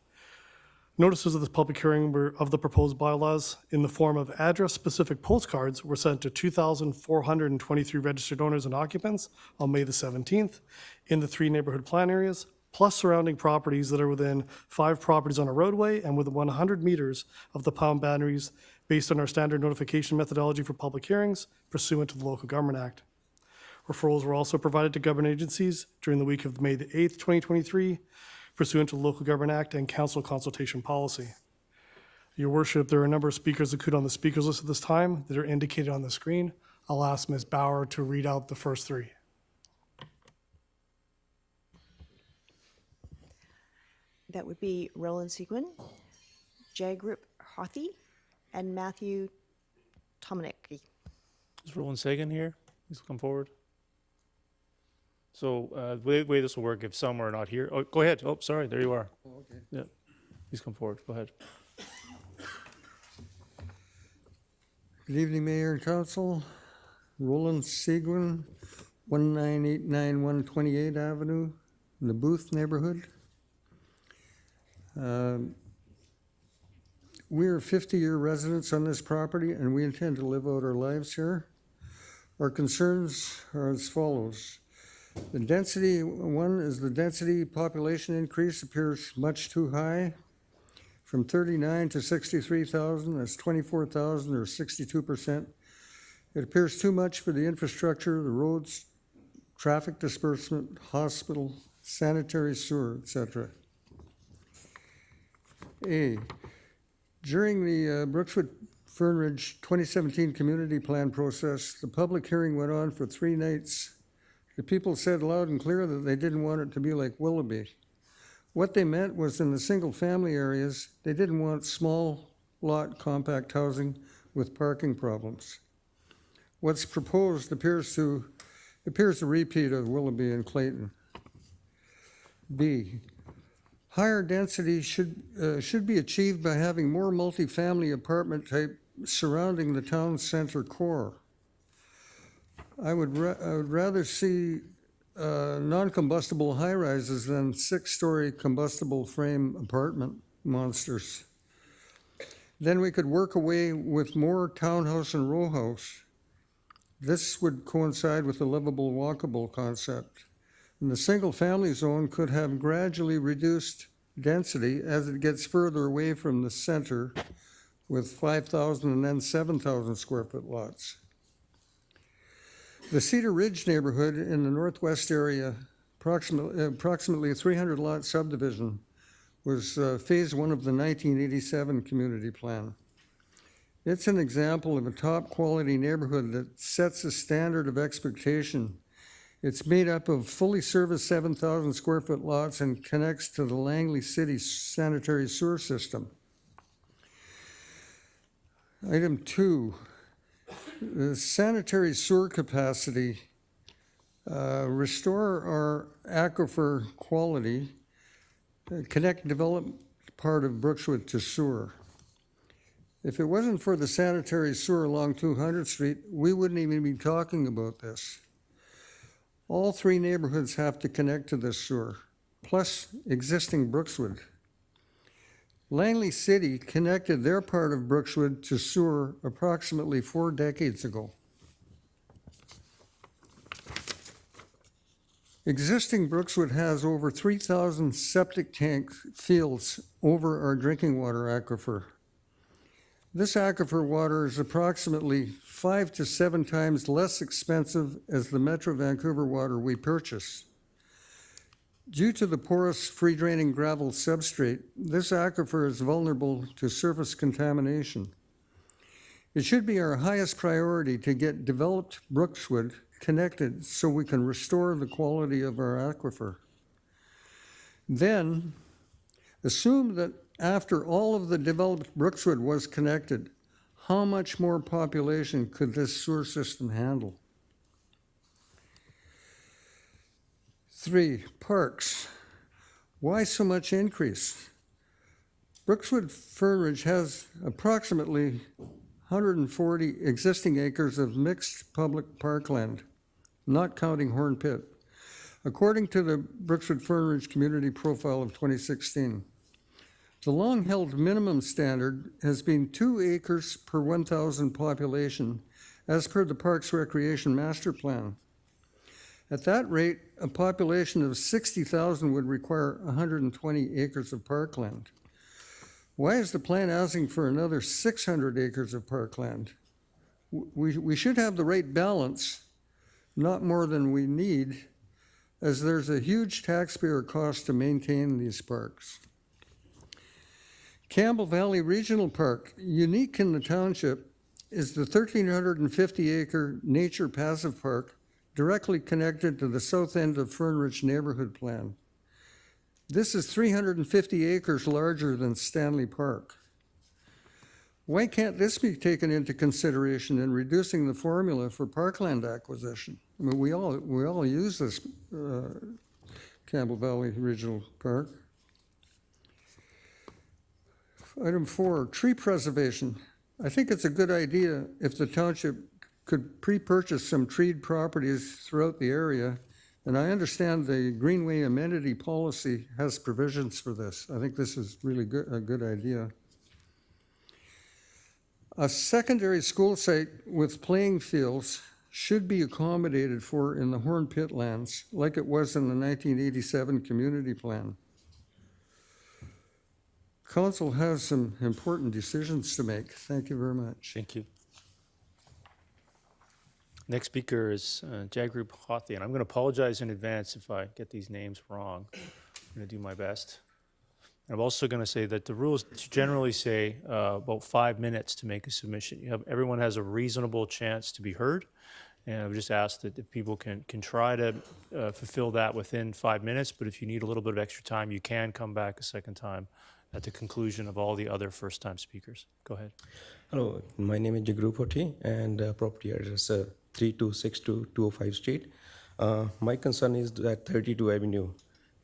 Notices of this public hearing of the proposed bylaws in the form of address-specific postcards were sent to 2,423 registered owners and occupants on May the 17th in the 3 neighborhood plan areas, plus surrounding properties that are within 5 properties on a roadway and within 100 meters of the pound boundaries based on our standard notification methodology for public hearings pursuant to the Local Government Act. Referrals were also provided to government agencies during the week of May the 8th, 2023, pursuant to the Local Government Act and Council consultation policy. Your Worship, there are a number of speakers included on the speakers list at this time that are indicated on the screen. I'll ask Ms. Bauer to read out the first 3. That would be Roland Seguin, Jagrup Hothy, and Matthew Tomanicki. Is Roland Sagan here? Please come forward. So the way this will work, if some are not here, oh, go ahead. Oh, sorry, there you are. Oh, okay. Yeah, please come forward. Go ahead. Good evening, Mayor and Council. Roland Seguin, 1989 128 Avenue, in the Booth neighborhood. We are 50-year residents on this property, and we intend to live out our lives here. Our concerns are as follows. The density, one is the density population increase appears much too high. From 39 to 63,000, that's 24,000 or 62%. It appears too much for the infrastructure, the roads, traffic disbursement, hospital, sanitary sewer, etc. A, during the Brookswood Fern Ridge 2017 community plan process, the public hearing went on for 3 nights. The people said loud and clear that they didn't want it to be like Willoughby. What they meant was in the single family areas, they didn't want small lot compact housing with parking problems. What's proposed appears a repeat of Willoughby and Clayton. B, higher density should be achieved by having more multifamily apartment type surrounding the town center core. I would rather see non-combustible high-rises than 6-story combustible frame apartment monsters. Then we could work away with more townhouse and row house. This would coincide with the livable, walkable concept. And the single-family zone could have gradually reduced density as it gets further away from the center with 5,000 and then 7,000 square foot lots. The Cedar Ridge neighborhood in the northwest area, approximately a 300 lot subdivision, was phase 1 of the 1987 community plan. It's an example of a top quality neighborhood that sets a standard of expectation. It's made up of fully serviced 7,000 square foot lots and connects to the Langley City sanitary sewer system. Item 2, the sanitary sewer capacity, restore our aquifer quality, connect development part of Brookswood to sewer. If it wasn't for the sanitary sewer along 200th Street, we wouldn't even be talking about this. All 3 neighborhoods have to connect to this sewer, plus existing Brookswood. Langley City connected their part of Brookswood to sewer approximately 4 decades ago. Existing Brookswood has over 3,000 septic tank fields over our drinking water aquifer. This aquifer water is approximately 5 to 7 times less expensive as the Metro Vancouver water we purchase. Due to the porous, free-draining gravel substrate, this aquifer is vulnerable to surface contamination. It should be our highest priority to get developed Brookswood connected so we can restore the quality of our aquifer. Then, assume that after all of the developed Brookswood was connected, how much more population could this sewer system handle? 3, parks. Why so much increase? Brookswood Fern Ridge has approximately 140 existing acres of mixed public parkland, not counting Horn Pit, according to the Brookswood Fern Ridge Community Profile of 2016. The long-held minimum standard has been 2 acres per 1,000 population as per the Parks Recreation Master Plan. At that rate, a population of 60,000 would require 120 acres of parkland. Why is the plan asking for another 600 acres of parkland? We should have the right balance, not more than we need, as there's a huge taxpayer cost to maintain these parks. Campbell Valley Regional Park, unique in the township, is the 1,350-acre nature passive park directly connected to the south end of Fern Ridge Neighborhood Plan. This is 350 acres larger than Stanley Park. Why can't this be taken into consideration in reducing the formula for parkland acquisition? I mean, we all use this Campbell Valley Regional Park. Item 4, tree preservation. I think it's a good idea if the township could pre-purchase some treed properties throughout the area. And I understand the Greenway amenity policy has provisions for this. I think this is really a good idea. A secondary school site with playing fields should be accommodated for in the Horn Pit lands, like it was in the 1987 community plan. Council has some important decisions to make. Thank you very much. Thank you. Next speaker is Jagrup Hathi, and I'm going to apologize in advance if I get these names wrong. I'm going to do my best. I'm also going to say that the rules generally say about 5 minutes to make a submission. Everyone has a reasonable chance to be heard, and I would just ask that if people can try to fulfill that within 5 minutes, but if you need a little bit of extra time, you can come back a second time at the conclusion of all the other first-time speakers. Go ahead. Hello, my name is Jagrup Hathi, and property address 3262 205 Street. My concern is that 32 Avenue,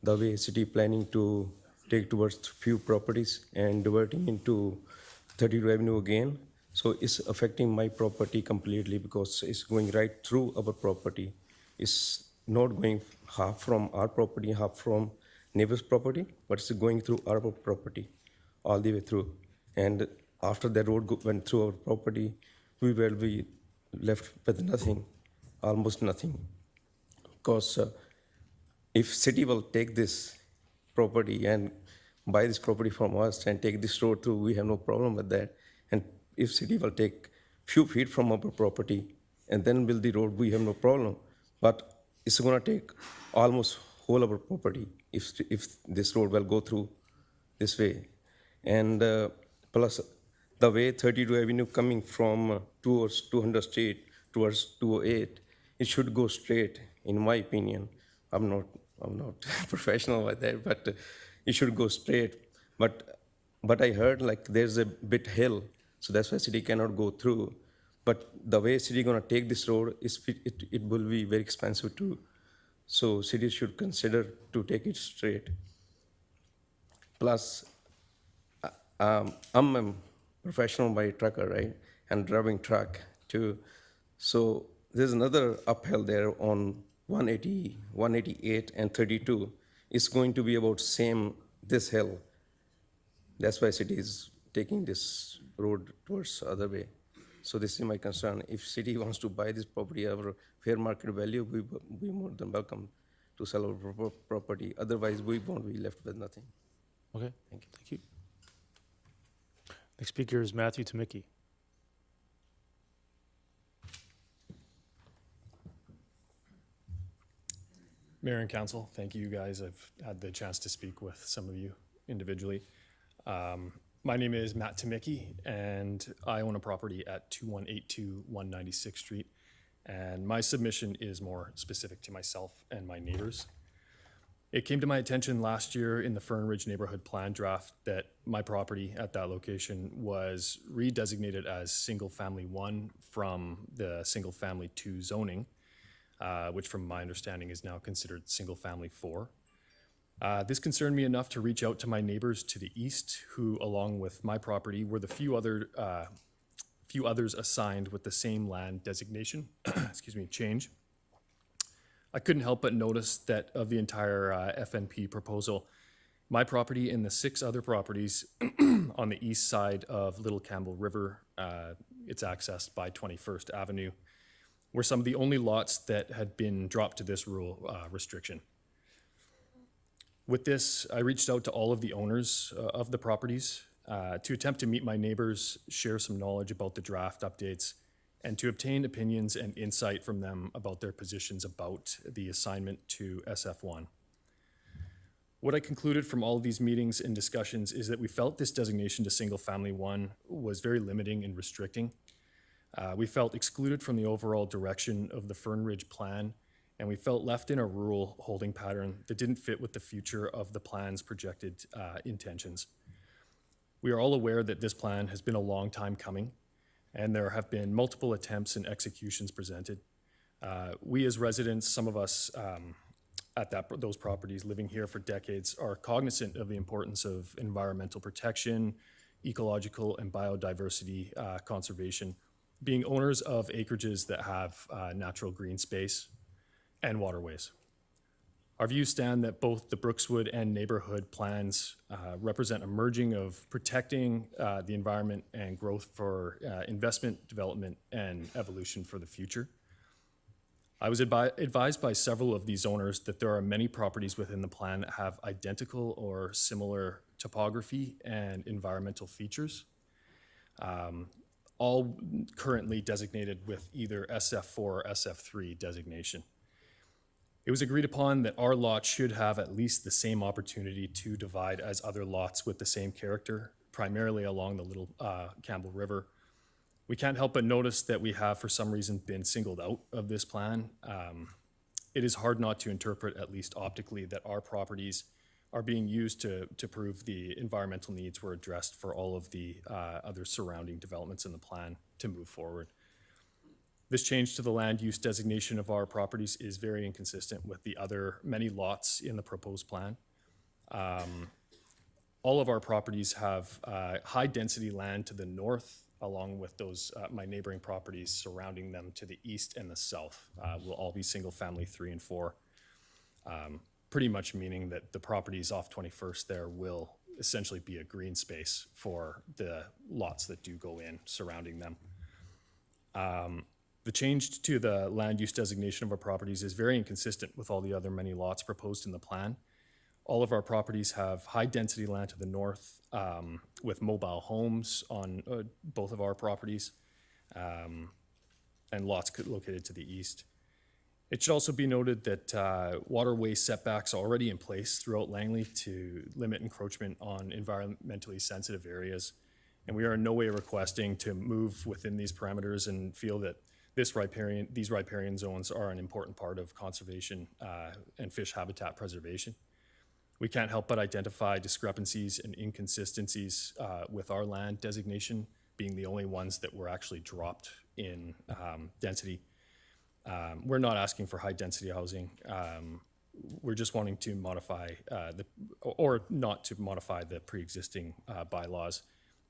the way city planning to take towards few properties and diverting into 32 Avenue again. So it's affecting my property completely because it's going right through our property. It's not going half from our property, half from neighbor's property, but it's going through our property all the way through. And after the road went through our property, we will be left with nothing, almost nothing. Because if city will take this property and buy this property from us and take this road through, we have no problem with that. And if city will take few feet from our property and then build the road, we have no problem. But it's going to take almost whole of our property if this road will go through this way. And plus the way 32 Avenue coming from towards 200 Street towards 208, it should go straight, in my opinion. I'm not professional with that, but it should go straight. But I heard like there's a bit hill, so that's why city cannot go through. But the way city gonna take this road, it will be very expensive too. So city should consider to take it straight. Plus, I'm a professional by trucker, right? And driving truck too. So there's another uphill there on 180, 188 and 32. It's going to be about same this hill. That's why city is taking this road towards other way. So this is my concern. If city wants to buy this property at a fair market value, we will be more than welcome to sell our property. Otherwise, we won't be left with nothing. Okay, thank you. Thank you. Next speaker is Matthew Tamicki. Mayor and Council, thank you guys. I've had the chance to speak with some of you individually. My name is Matt Tamicki, and I own a property at 2182 196th Street. And my submission is more specific to myself and my neighbors. It came to my attention last year in the Fern Ridge Neighborhood Plan draft that my property at that location was redesignated as Single Family 1 from the Single Family 2 zoning, which from my understanding is now considered Single Family 4. This concerned me enough to reach out to my neighbors to the east, who, along with my property, were the few others assigned with the same land designation, change. I couldn't help but notice that of the entire FNP proposal, my property and the 6 other properties on the east side of Little Campbell River, it's accessed by 21st Avenue, were some of the only lots that had been dropped to this rule restriction. With this, I reached out to all of the owners of the properties to attempt to meet my neighbors, share some knowledge about the draft updates, and to obtain opinions and insight from them about their positions about the assignment to SF1. What I concluded from all of these meetings and discussions is that we felt this designation to Single Family 1 was very limiting and restricting. We felt excluded from the overall direction of the Fern Ridge plan, and we felt left in a rural holding pattern that didn't fit with the future of the plan's projected intentions. We are all aware that this plan has been a long time coming, and there have been multiple attempts and executions presented. We as residents, some of us at those properties living here for decades, are cognizant of the importance of environmental protection, ecological and biodiversity conservation, being owners of acreages that have natural green space and waterways. Our views stand that both the Brookswood and neighborhood plans represent a merging of protecting the environment and growth for investment, development, and evolution for the future. I was advised by several of these owners that there are many properties within the plan that have identical or similar topography and environmental features, all currently designated with either SF4 or SF3 designation. It was agreed upon that our lot should have at least the same opportunity to divide as other lots with the same character, primarily along the Little Campbell River. We can't help but notice that we have, for some reason, been singled out of this plan. It is hard not to interpret, at least optically, that our properties are being used to prove the environmental needs were addressed for all of the other surrounding developments in the plan to move forward. This change to the land use designation of our properties is very inconsistent with the other many lots in the proposed plan. All of our properties have high density land to the north, along with those my neighboring properties surrounding them to the east and the south will all be single family 3 and 4. Pretty much meaning that the properties off 21st there will essentially be a green space for the lots that do go in surrounding them. The change to the land use designation of our properties is very inconsistent with all the other many lots proposed in the plan. All of our properties have high density land to the north with mobile homes on both of our properties and lots located to the east. It should also be noted that waterway setbacks are already in place throughout Langley to limit encroachment on environmentally sensitive areas. And we are in no way requesting to move within these parameters and feel that these riparian zones are an important part of conservation and fish habitat preservation. We can't help but identify discrepancies and inconsistencies with our land designation being the only ones that were actually dropped in density. We're not asking for high density housing. We're just wanting to modify or not to modify the pre-existing bylaws.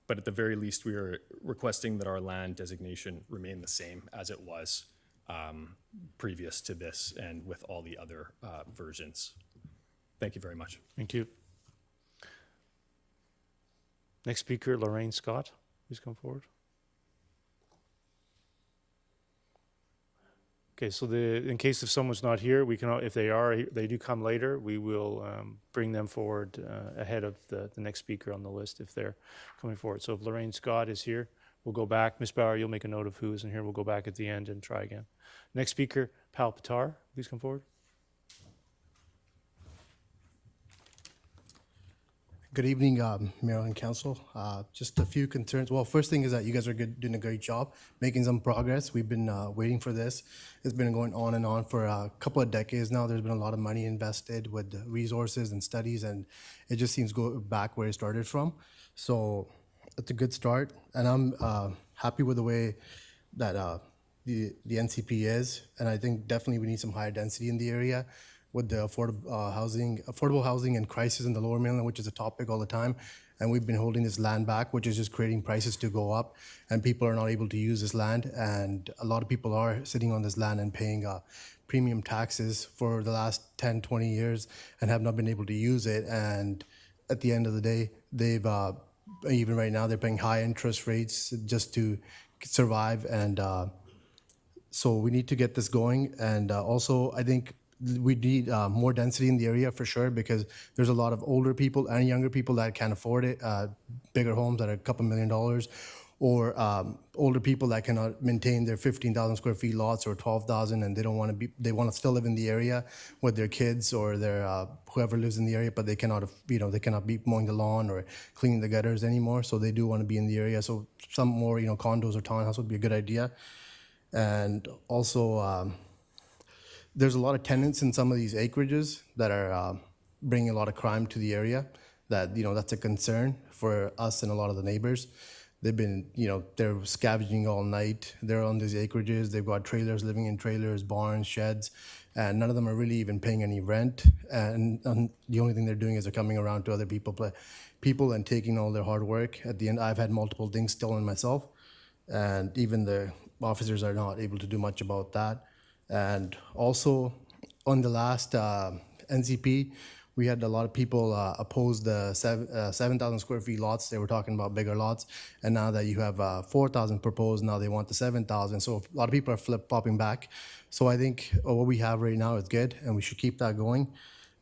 But at the very least, we are requesting that our land designation remain the same as it was previous to this and with all the other versions. Thank you very much. Thank you. Next speaker, Lorraine Scott, please come forward. Okay, so in case if someone's not here, we can, if they do come later, we will bring them forward ahead of the next speaker on the list if they're coming forward. So if Lorraine Scott is here, we'll go back. Ms. Bauer, you'll make a note of who is in here. We'll go back at the end and try again. Next speaker, Pal Patar, please come forward. Good evening, Mayor and Council. Just a few concerns. Well, first thing is that you guys are doing a great job, making some progress. We've been waiting for this. It's been going on and on for a couple of decades now. There's been a lot of money invested with resources and studies, and it just seems to go back where it started from. So it's a good start, and I'm happy with the way that the NCP is, and I think definitely we need some higher density in the area with the affordable housing and crisis in the Lower Mainland, which is a topic all the time. And we've been holding this land back, which is just creating prices to go up, and people are not able to use this land. And a lot of people are sitting on this land and paying premium taxes for the last 10, 20 years and have not been able to use it. And at the end of the day, they've, even right now, they're paying high interest rates just to survive. And so we need to get this going. And also, I think we need more density in the area for sure, because there's a lot of older people and younger people that can't afford it, bigger homes that are a couple $1 million, or older people that cannot maintain their 15,000 square feet lots or 12,000, and they want to still live in the area with their kids or their whoever lives in the area, but they cannot, they cannot be mowing the lawn or cleaning the gutters anymore. So they do want to be in the area. So some more, condos or townhouses would be a good idea. And also, there's a lot of tenants in some of these acreages that are bringing a lot of crime to the area. That's a concern for us and a lot of the neighbors. They've been, they're scavenging all night. They're on these acreages. They've got trailers, living in trailers, barns, sheds, and none of them are really even paying any rent. And the only thing they're doing is they're coming around to other people and taking all their hard work. At the end, I've had multiple things stolen myself. and even the officers are not able to do much about that. And also, on the last NCP, we had a lot of people oppose the 7,000 square feet lots. They were talking about bigger lots. And now that you have 4,000 proposed, now they want the 7,000. So a lot of people are flip-flopping back. So I think what we have right now is good, and we should keep that going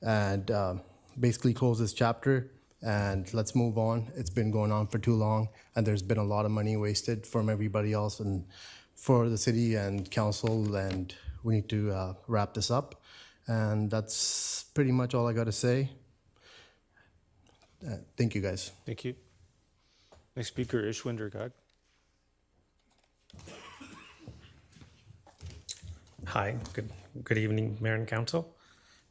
and basically close this chapter and let's move on. It's been going on for too long, and there's been a lot of money wasted from everybody else and for the city and council, and we need to wrap this up. And that's pretty much all I got to say. Thank you, guys. Thank you. Next speaker, Ishwinder Gag. Hi, good evening, Mayor and Council.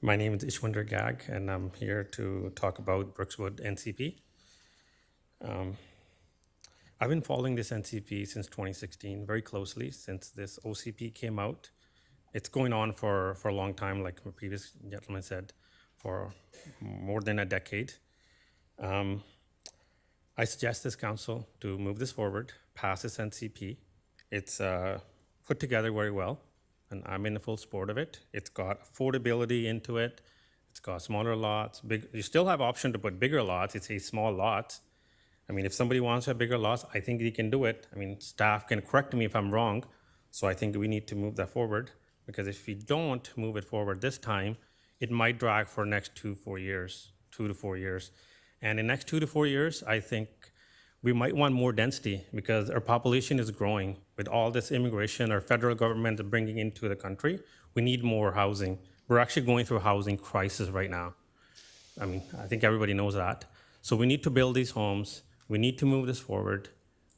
My name is Ishwinder Gag, and I'm here to talk about Brookswood NCP. I've been following this NCP since 2016 very closely, since this OCP came out. It's going on for a long time, like my previous gentleman said, for more than a decade. I suggest this council to move this forward, pass this NCP. It's put together very well, and I'm in the full support of it. It's got affordability into it. It's got smaller lots. You still have option to put bigger lots. It's a small lot. I mean, if somebody wants to have bigger lots, I think they can do it. I mean, staff can correct me if I'm wrong. So I think we need to move that forward, because if we don't move it forward this time, it might drag for the next 2 to 4 years. And in the next 2 to 4 years, I think we might want more density, because our population is growing. With all this immigration our federal government is bringing into the country, we need more housing. We're actually going through a housing crisis right now. I mean, I think everybody knows that. So we need to build these homes. We need to move this forward.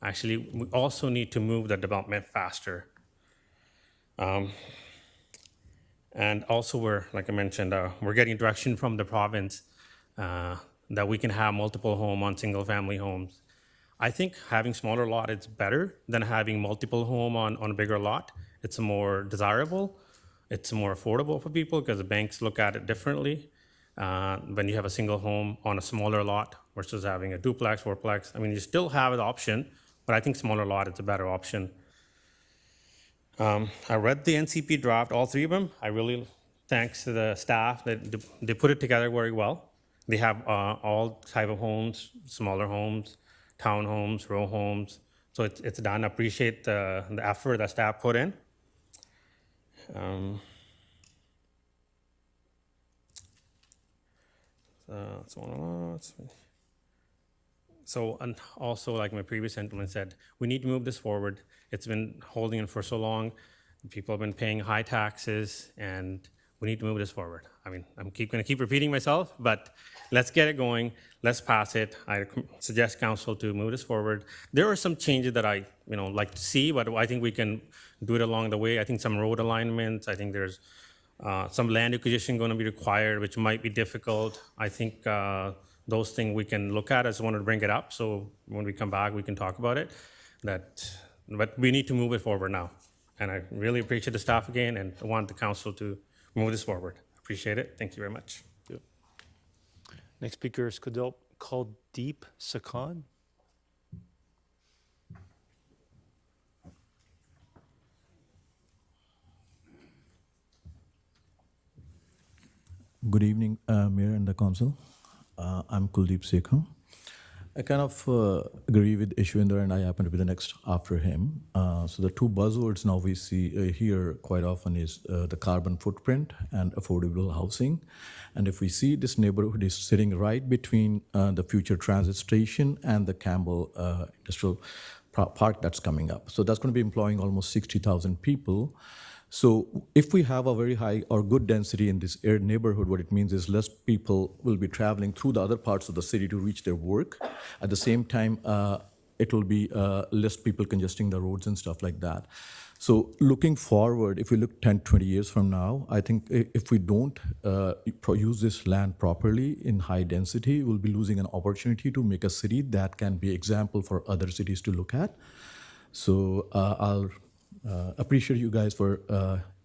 Actually, we also need to move the development faster. And also, like I mentioned, we're getting direction from the province that we can have multiple home on single-family homes. I think having smaller lot is better than having multiple home on a bigger lot. It's more desirable. It's more affordable for people, because the banks look at it differently when you have a single home on a smaller lot versus having a duplex, fourplex. I mean, you still have the option, but I think smaller lot is a better option. I read the NCP draft, all 3 of them. I really thanks to the staff that they put it together very well. They have all type of homes, smaller homes, townhomes, row homes. So it's done. I appreciate the effort that staff put in. So, and also, like my previous gentleman said, we need to move this forward. It's been holding it for so long. People have been paying high taxes, and we need to move this forward. I mean, I'm going to keep repeating myself, but let's get it going. Let's pass it. I suggest council to move this forward. There are some changes that I, like to see, but I think we can do it along the way. I think some road alignments. I think there's some land acquisition going to be required, which might be difficult. I think those things we can look at. I just wanted to bring it up, so when we come back, we can talk about it. But we need to move it forward now. And I really appreciate the staff again, and I want the council to move this forward. Appreciate it. Thank you very much. Next speaker is Kuldeep Sakhan. Good evening, Mayor and the Council. I'm Kuldeep Sekhar. I kind of agree with Ishwinder, and I happen to be the next after him. So the 2 buzzwords now we see here quite often is the carbon footprint and affordable housing. And if we see this neighborhood is sitting right between the future transit station and the Campbell Industrial Park that's coming up. So that's going to be employing almost 60,000 people. So if we have a very high or good density in this neighborhood, what it means is less people will be traveling through the other parts of the city to reach their work. At the same time, it will be less people congesting the roads and stuff like that. So looking forward, if we look 10, 20 years from now, I think if we don't use this land properly in high density, we'll be losing an opportunity to make a city that can be example for other cities to look at. So I'll appreciate you guys for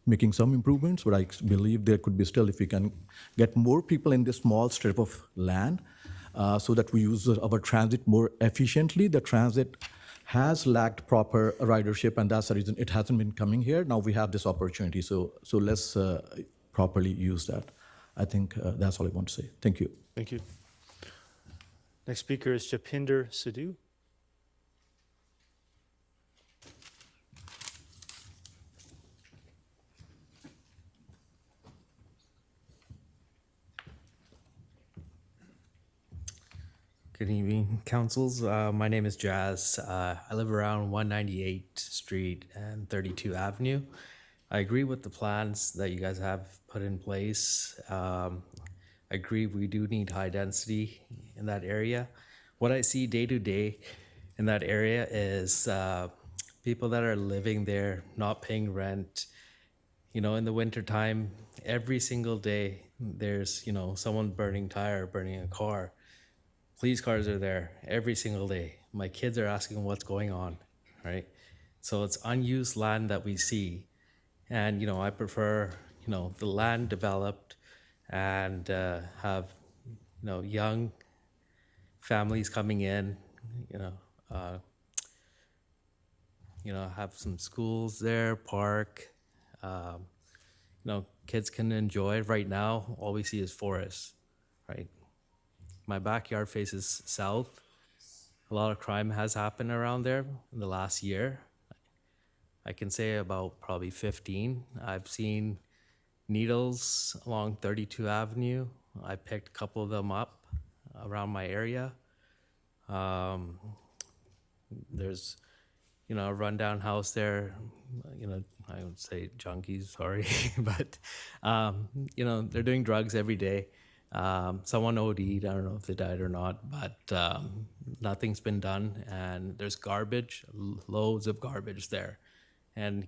making some improvements, but I believe there could be still, if we can get more people in this small strip of land so that we use our transit more efficiently. The transit has lacked proper ridership, and that's the reason it hasn't been coming here. Now we have this opportunity, so let's properly use that. I think that's all I want to say. Thank you. Thank you. Next speaker is Japinder Sidhu. Good evening, councils. My name is Jazz. I live around 198 Street and 32 Avenue. I agree with the plans that you guys have put in place. I agree we do need high density in that area. What I see day to day in that area is people that are living there, not paying rent. You know, in the wintertime, every single day, there's, someone burning tire, burning a car. Police cars are there every single day. My kids are asking what's going on, right? So it's unused land that we see. And, I prefer, the land developed and have, young families coming in, have some schools there, park, kids can enjoy it. Right now, all we see is forest, right? My backyard faces south. A lot of crime has happened around there in the last year. I can say about probably 15. I've seen needles along 32 Avenue. I picked a couple of them up around my area. There's, a rundown house there. I would say junkies, sorry, but, they're doing drugs every day. Someone OD'd, I don't know if they died or not, but nothing's been done, and there's garbage, loads of garbage there. And,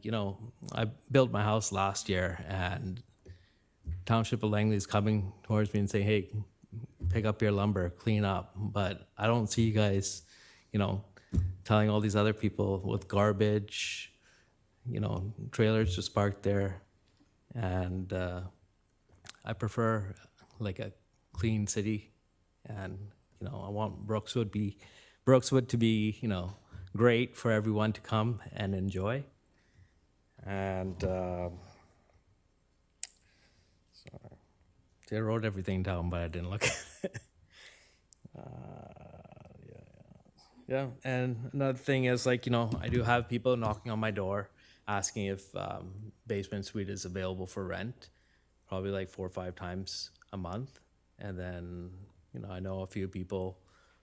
I built my house last year, and Township of Langley is coming towards me and saying, hey, pick up your lumber, clean up. But I don't see you guys, telling all these other people with garbage, trailers just parked there. And I prefer like a clean city, and I want Brookswood to be great for everyone to come and enjoy. And sorry, I wrote everything down, but I didn't look at it. Yeah. And another thing is, I do have people knocking on my door asking if basement suite is available for rent, probably like 4 or 5 times a month. And then, I know a few people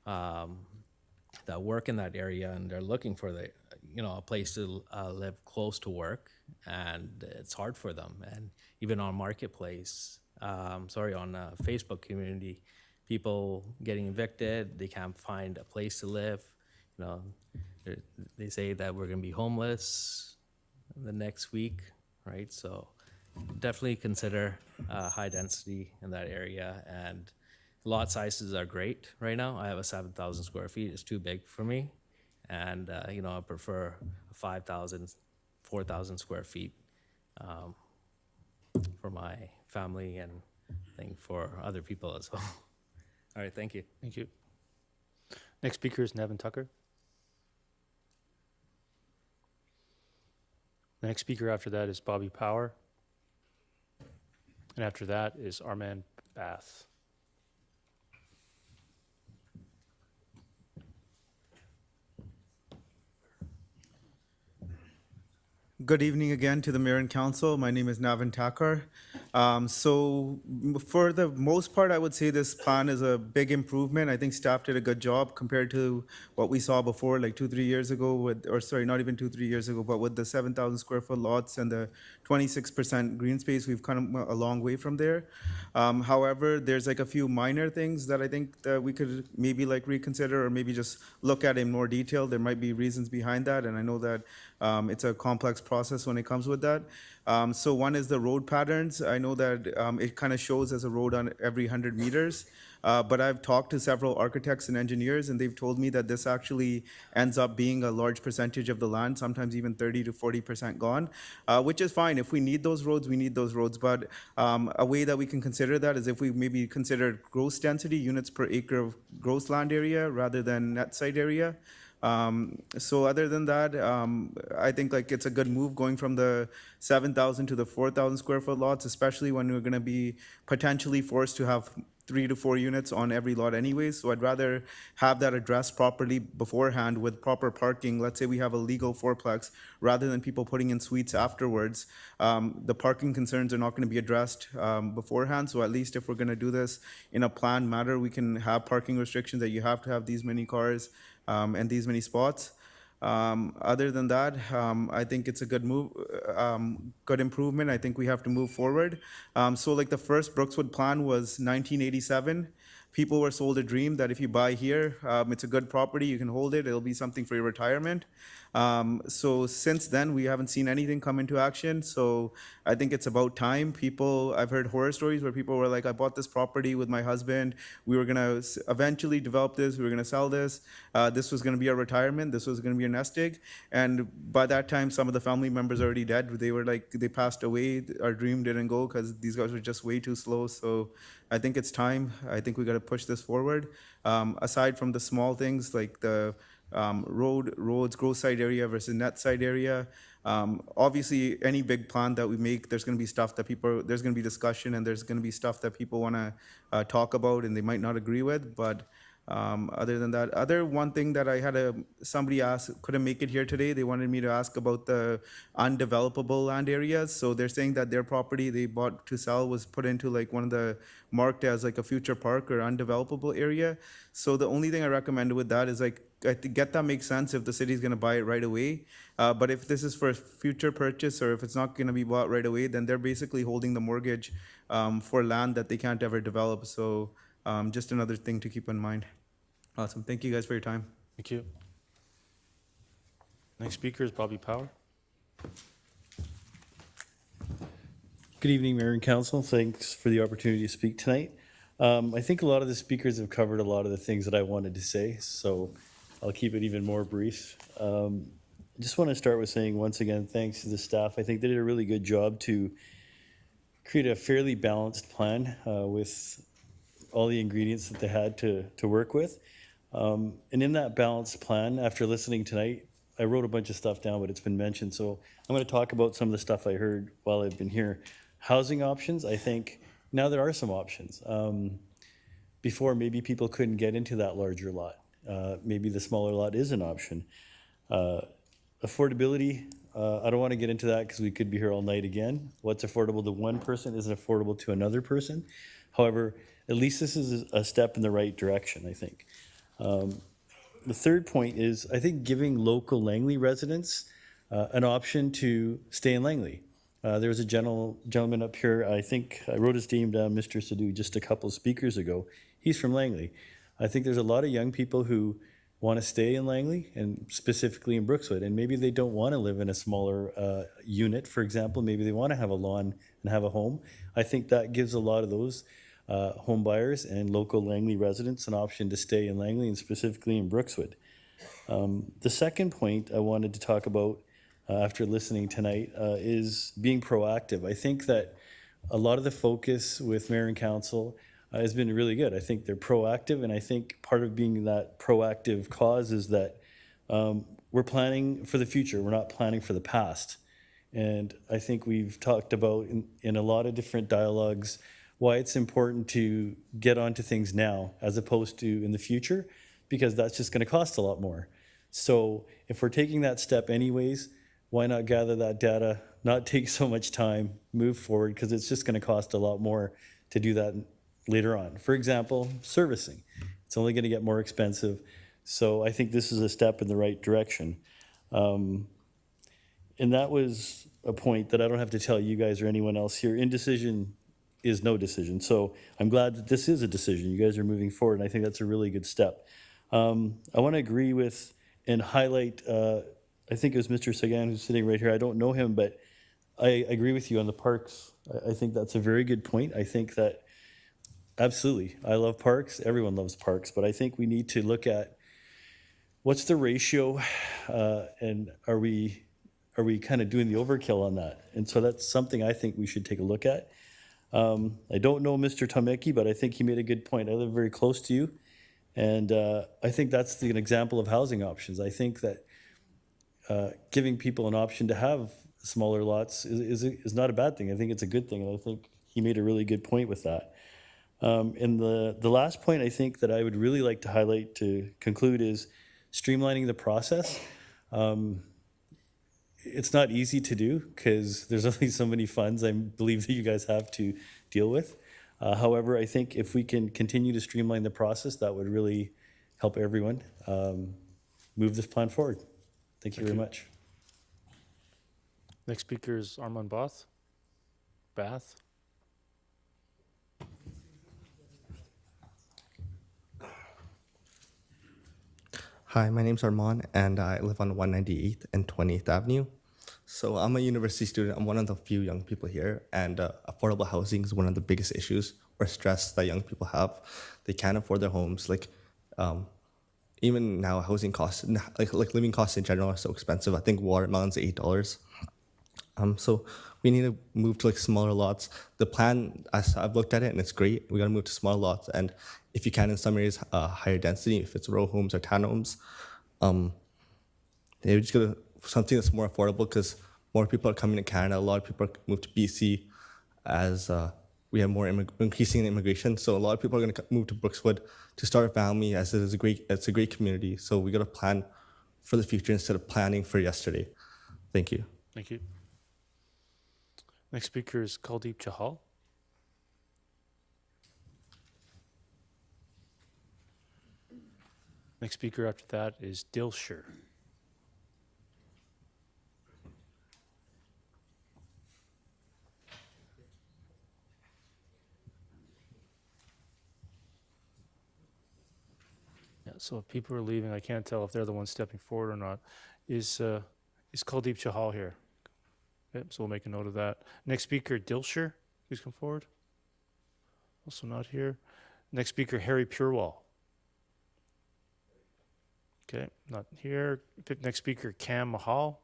that work in that area, and they're looking for a place to live close to work, and it's hard for them. And even on Marketplace, on Facebook community, people getting evicted, they can't find a place to live. They say that we're gonna be homeless the next week, right? So definitely consider high density in that area, and lot sizes are great right now. I have a 7,000 square feet. It's too big for me, and I prefer 5,000, 4,000 square feet for my family, and I think for other people as well. All right, thank you. Thank you. Next speaker is Nevin Tucker. The next speaker after that is Bobby Power. And after that is Armand Bath. Good evening again to the Mayor and Council. My name is Navin Thakkar. So for the most part, I would say this plan is a big improvement. I think staff did a good job compared to what we saw before, like 2-3 years ago, not even 2-3 years ago, but with the 7,000 square foot lots and the 26% green space, we've come a long way from there. However, there's like a few minor things that I think that we could maybe like reconsider, or maybe just look at in more detail. There might be reasons behind that, and I know that it's a complex process when it comes with that. So one is the road patterns. I know that it kind of shows as a road on every 100 meters, but I've talked to several architects and engineers, and they've told me that this actually ends up being a large percentage of the land, sometimes even 30 to 40% gone, which is fine. If we need those roads, we need those roads. But a way that we can consider that is if we maybe consider gross density, units per acre of gross land area rather than net site area. So other than that, I think like it's a good move going from the 7,000 to the 4,000 square foot lots, especially when we're going to be potentially forced to have 3 to 4 units on every lot anyways. So I'd rather have that addressed properly beforehand with proper parking. Let's say we have a legal fourplex, rather than people putting in suites afterwards. The parking concerns are not going to be addressed beforehand. So at least if we're going to do this in a planned manner, we can have parking restrictions that you have to have these many cars and these many spots. Other than that, I think it's a good move, good improvement. I think we have to move forward. So like the first Brookswood plan was 1987. People were sold a dream that if you buy here, it's a good property, you can hold it, it'll be something for your retirement. So since then, we haven't seen anything come into action. So I think it's about time. I've heard horror stories where people were like, I bought this property with my husband. We were gonna eventually develop this. We were gonna sell this. This was gonna be our retirement. This was gonna be a nest egg. And by that time, some of the family members are already dead. They were like, they passed away. Our dream didn't go because these guys were just way too slow. So I think it's time. I think we got to push this forward. Aside from the small things like the roads, growth side area versus net side area. Obviously, any big plan that we make, there's going to be stuff that there's going to be discussion, and there's going to be stuff that people want to talk about and they might not agree with. But other than that, one thing that I had somebody ask, couldn't make it here today. They wanted me to ask about the undevelopable land areas. So they're saying that their property they bought to sell was put into like one of the marked as like a future park or undevelopable area. So the only thing I recommend with that is like, I get that makes sense if the city's going to buy it right away. But if this is for future purchase or if it's not going to be bought right away, then they're basically holding the mortgage for land that they can't ever develop. So just another thing to keep in mind. Awesome. Thank you guys for your time. Thank you. Next speaker is Bobby Power. Good evening, Mayor and Council. Thanks for the opportunity to speak tonight. I think a lot of the speakers have covered a lot of the things that I wanted to say, so I'll keep it even more brief. I just want to start with saying once again, thanks to the staff. I think they did a really good job to create a fairly balanced plan with all the ingredients that they had to work with. And in that balanced plan, after listening tonight, I wrote a bunch of stuff down, but it's been mentioned. So I'm going to talk about some of the stuff I heard while I've been here. Housing options, I think now there are some options. Before, maybe people couldn't get into that larger lot. Maybe the smaller lot is an option. Affordability, I don't want to get into that because we could be here all night again. What's affordable to one person isn't affordable to another person. However, at least this is a step in the right direction, I think. The third point is, I think giving local Langley residents an option to stay in Langley. There was a gentleman up here, I think I wrote his name down, Mr. Sadhu, just a couple of speakers ago. He's from Langley. I think there's a lot of young people who want to stay in Langley and specifically in Brookswood, and maybe they don't want to live in a smaller unit, for example. Maybe they want to have a lawn and have a home. I think that gives a lot of those home buyers and local Langley residents an option to stay in Langley and specifically in Brookswood. The second point I wanted to talk about after listening tonight is being proactive. I think that a lot of the focus with Mayor and Council has been really good. I think they're proactive, and I think part of being that proactive cause is that we're planning for the future. We're not planning for the past. And I think we've talked about in a lot of different dialogues why it's important to get onto things now as opposed to in the future, because that's just going to cost a lot more. So if we're taking that step anyways, why not gather that data, not take so much time, move forward, because it's just going to cost a lot more to do that later on. For example, servicing. It's only going to get more expensive. So I think this is a step in the right direction. And that was a point that I don't have to tell you guys or anyone else here. Indecision is no decision. So I'm glad that this is a decision. You guys are moving forward, and I think that's a really good step. I want to agree with and highlight, I think it was Mr. Sagan who's sitting right here. I don't know him, but I agree with you on the parks. I think that's a very good point. I think that absolutely, I love parks. Everyone loves parks, but I think we need to look at what's the ratio, and are we kind of doing the overkill on that? And so that's something I think we should take a look at. I don't know Mr. Tomecki, but I think he made a good point. I live very close to you, And I think that's an example of housing options. I think that giving people an option to have smaller lots is not a bad thing. I think it's a good thing, and I think he made a really good point with that. And the last point I think that I would really like to highlight to conclude is streamlining the process. It's not easy to do because there's only so many funds I believe that you guys have to deal with. However, I think if we can continue to streamline the process, that would really help everyone move this plan forward. Thank you very much. Next speaker is Armand Bath. Hi, my name's Armand, and I live on 198th and 20th Avenue. So I'm a university student. I'm one of the few young people here, and affordable housing is one of the biggest issues or stress that young people have. They can't afford their homes. Even now, housing costs, like living costs in general, are so expensive. I think watermelon's $8. So we need to move to smaller lots. The plan, I've looked at it, and it's great. We got to move to smaller lots, and if you can, in some areas, higher density. If it's row homes or townhomes, they just go to something that's more affordable because more people are coming to Canada. A lot of people move to BC as we have more increasing immigration. So a lot of people are going to move to Brookswood to start a family, as it's a great community. So we got to plan for the future instead of planning for yesterday. Thank you. Thank you. Next speaker is Kuldeep Chahal. Next speaker after that is Dilsher. Yeah, so if people are leaving, I can't tell if they're the ones stepping forward or not. Is Kuldeep Chahal here? Yep, so we'll make a note of that. Next speaker, Dilsher, please come forward. Also not here. Next speaker, Harry Purewall. Okay, not here. Next speaker, Cam Mahal.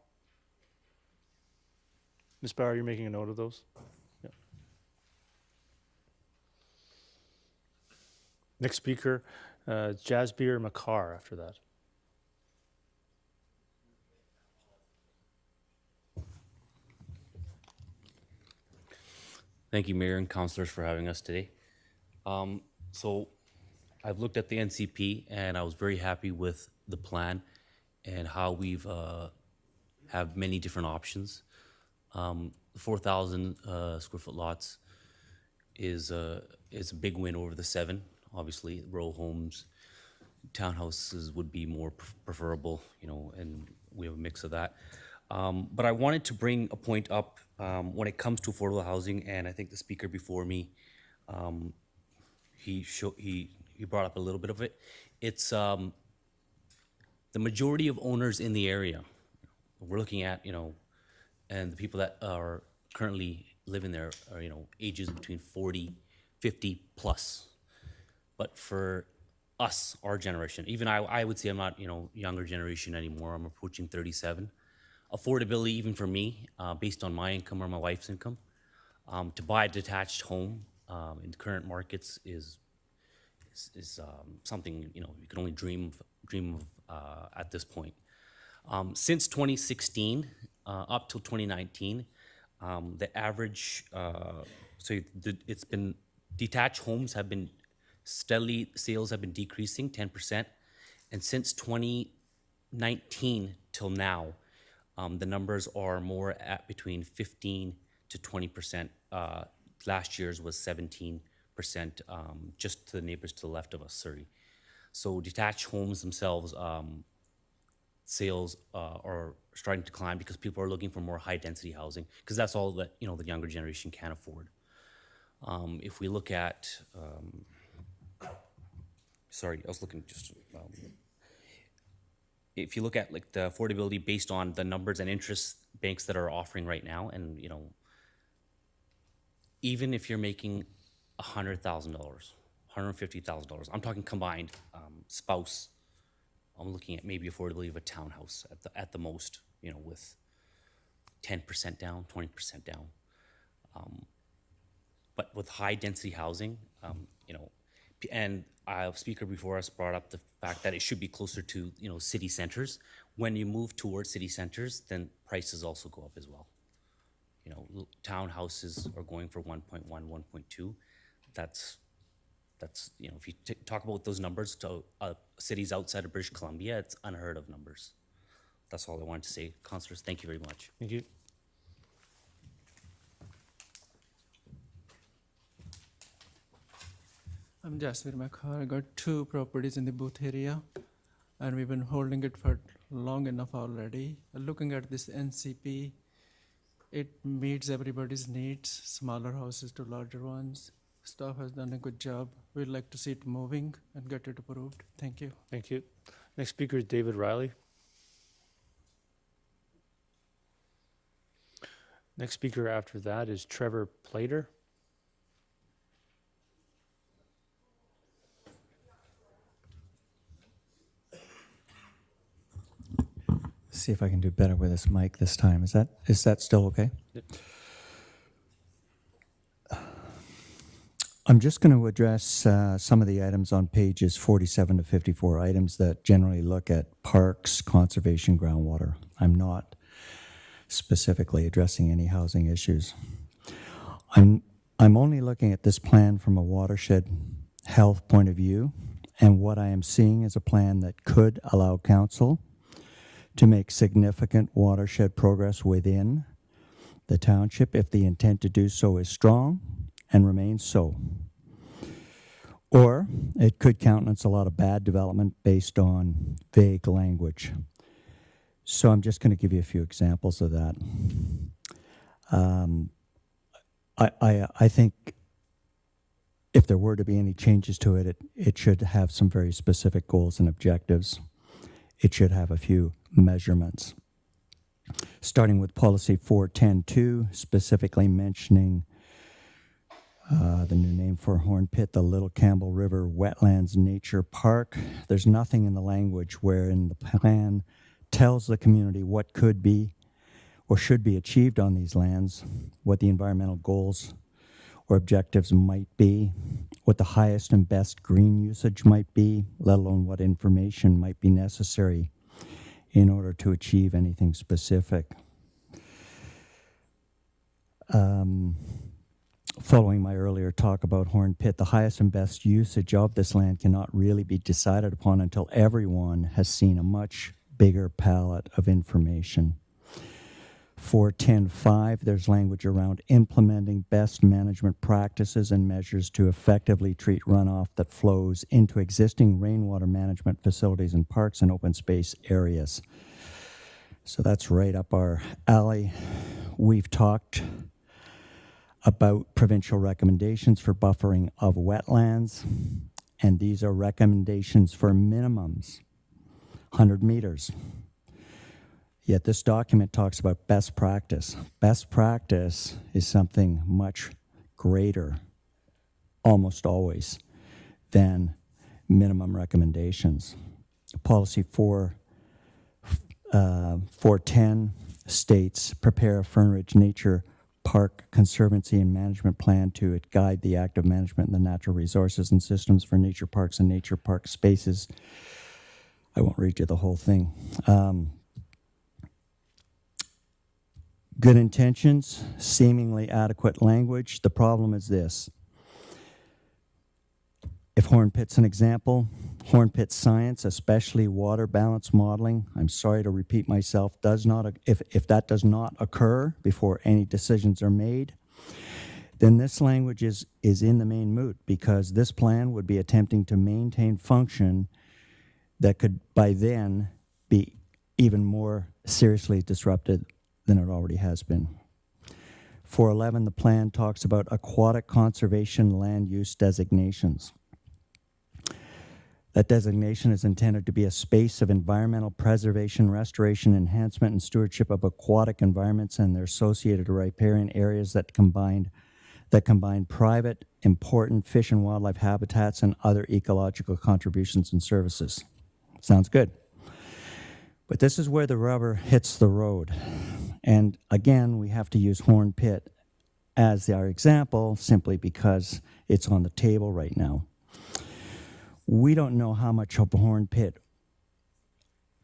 Ms. Bauer, you're making a note of those? Yeah. Next speaker, Jasbir Makar after that. Thank you, Mayor and councilors, for having us today. So I've looked at the NCP and I was very happy with the plan and how we've have many different options. 4,000 square foot lots is a big win over the 7. Obviously, row homes, townhouses would be more preferable, and we have a mix of that. But I wanted to bring a point up when it comes to affordable housing, and I think the speaker before me, he brought up a little bit of it. It's the majority of owners in the area. We're looking at, and the people that are currently living there are, ages between 40, 50 plus. But for us, our generation, even I would say I'm not, younger generation anymore. I'm approaching 37. Affordability, even for me, based on my income or my wife's income, to buy a detached home in current markets is something you can only dream of at this point. Since 2016 up till 2019, the average it's been detached homes have been steadily, sales have been decreasing 10%, and since 2019 till now, the numbers are more at between 15 to 20%. Last year's was 17%, just to the neighbors to the left of us, 30. So detached homes themselves, sales are starting to climb because people are looking for more high density housing because that's all that the younger generation can afford. If we look at, sorry, I was looking just. If you look at the affordability based on the numbers and interest banks that are offering right now, and even if you're making $100,000, $150,000, I'm talking combined spouse. I'm looking at maybe affordability of a townhouse at the most, with 10% down, 20% down. But with high density housing, and a speaker before us brought up the fact that it should be closer to, city centers. When you move towards city centers, then prices also go up as well. Townhouses are going for 1.1, 1.2. That's if you talk about those numbers to cities outside of British Columbia, it's unheard of numbers. That's all I wanted to say. Councillors, thank you very much. Thank you. I'm Jasmine Makhar. I got 2 properties in the Booth area, and we've been holding it for long enough already. Looking at this NCP, it meets everybody's needs, smaller houses to larger ones. Staff has done a good job. We'd like to see it moving and get it approved. Thank you. Thank you. Next speaker is David Riley. Next speaker after that is Trevor Plater. See if I can do better with this mic this time. Is that still okay? Yep. I'm just going to address some of the items on pages 47 to 54, items that generally look at parks, conservation, groundwater. I'm not specifically addressing any housing issues. I'm only looking at this plan from a watershed health point of view, and what I am seeing is a plan that could allow council to make significant watershed progress within the township if the intent to do so is strong and remains so. Or it could countenance a lot of bad development based on vague language. So I'm just going to give you a few examples of that. I think if there were to be any changes to it, it should have some very specific goals and objectives. It should have a few measurements. Starting with policy 410.2, specifically mentioning the new name for Horn Pit, the Little Campbell River Wetlands Nature Park. There's nothing in the language wherein the plan tells the community what could be or should be achieved on these lands, what the environmental goals or objectives might be, what the highest and best green usage might be, let alone what information might be necessary in order to achieve anything specific. Following my earlier talk about Horn Pit, the highest and best usage of this land cannot really be decided upon until everyone has seen a much bigger palette of information. 410.5, there's language around implementing best management practices and measures to effectively treat runoff that flows into existing rainwater management facilities and parks and open space areas. So that's right up our alley. We've talked about provincial recommendations for buffering of wetlands, and these are recommendations for minimums, 100 meters. Yet this document talks about best practice. Best practice is something much greater, almost always, than minimum recommendations. Policy 410 states, prepare a Fernridge Nature Park Conservancy and Management Plan to guide the active management of the natural resources and systems for nature parks and nature park spaces. I won't read you the whole thing. Good intentions, seemingly adequate language. The problem is this. If Horn Pit's an example, Horn Pit science, especially water balance modeling, I'm sorry to repeat myself, if that does not occur before any decisions are made, then this language is in the main moot, because this plan would be attempting to maintain function that could by then be even more seriously disrupted than it already has been. 411, the plan talks about aquatic conservation land use designations. That designation is intended to be a space of environmental preservation, restoration, enhancement, and stewardship of aquatic environments and their associated riparian areas that combine private, important fish and wildlife habitats and other ecological contributions and services. Sounds good. But this is where the rubber hits the road. And again, we have to use Horn Pit as our example simply because it's on the table right now. We don't know how much of Horn Pit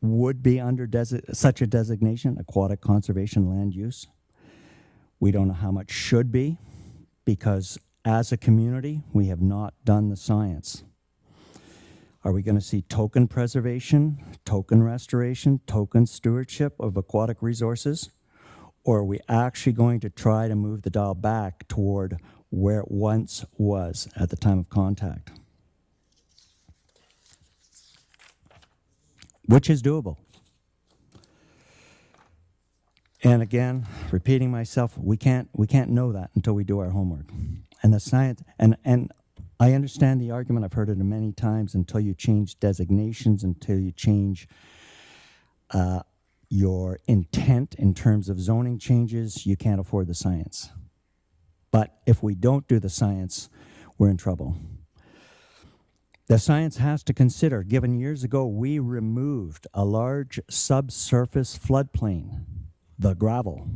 would be under such a designation, aquatic conservation land use. We don't know how much should be, because as a community, we have not done the science. Are we going to see token preservation, token restoration, token stewardship of aquatic resources? Or are we actually going to try to move the dial back toward where it once was at the time of contact? Which is doable. And again, repeating myself, we can't know that until we do our homework. And the science, and I understand the argument, I've heard it many times, until you change designations, until you change your intent in terms of zoning changes, you can't afford the science. But if we don't do the science, we're in trouble. The science has to consider, given years ago we removed a large subsurface floodplain, the gravel.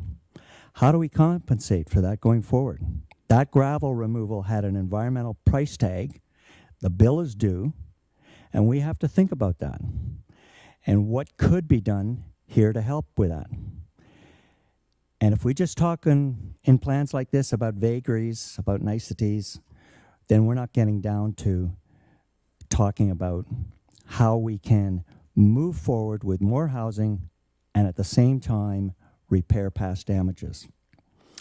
How do we compensate for that going forward? That gravel removal had an environmental price tag. The bill is due, and we have to think about that. And what could be done here to help with that? And if we just talk in plans like this about vagaries, about niceties, then we're not getting down to talking about how we can move forward with more housing and at the same time repair past damages.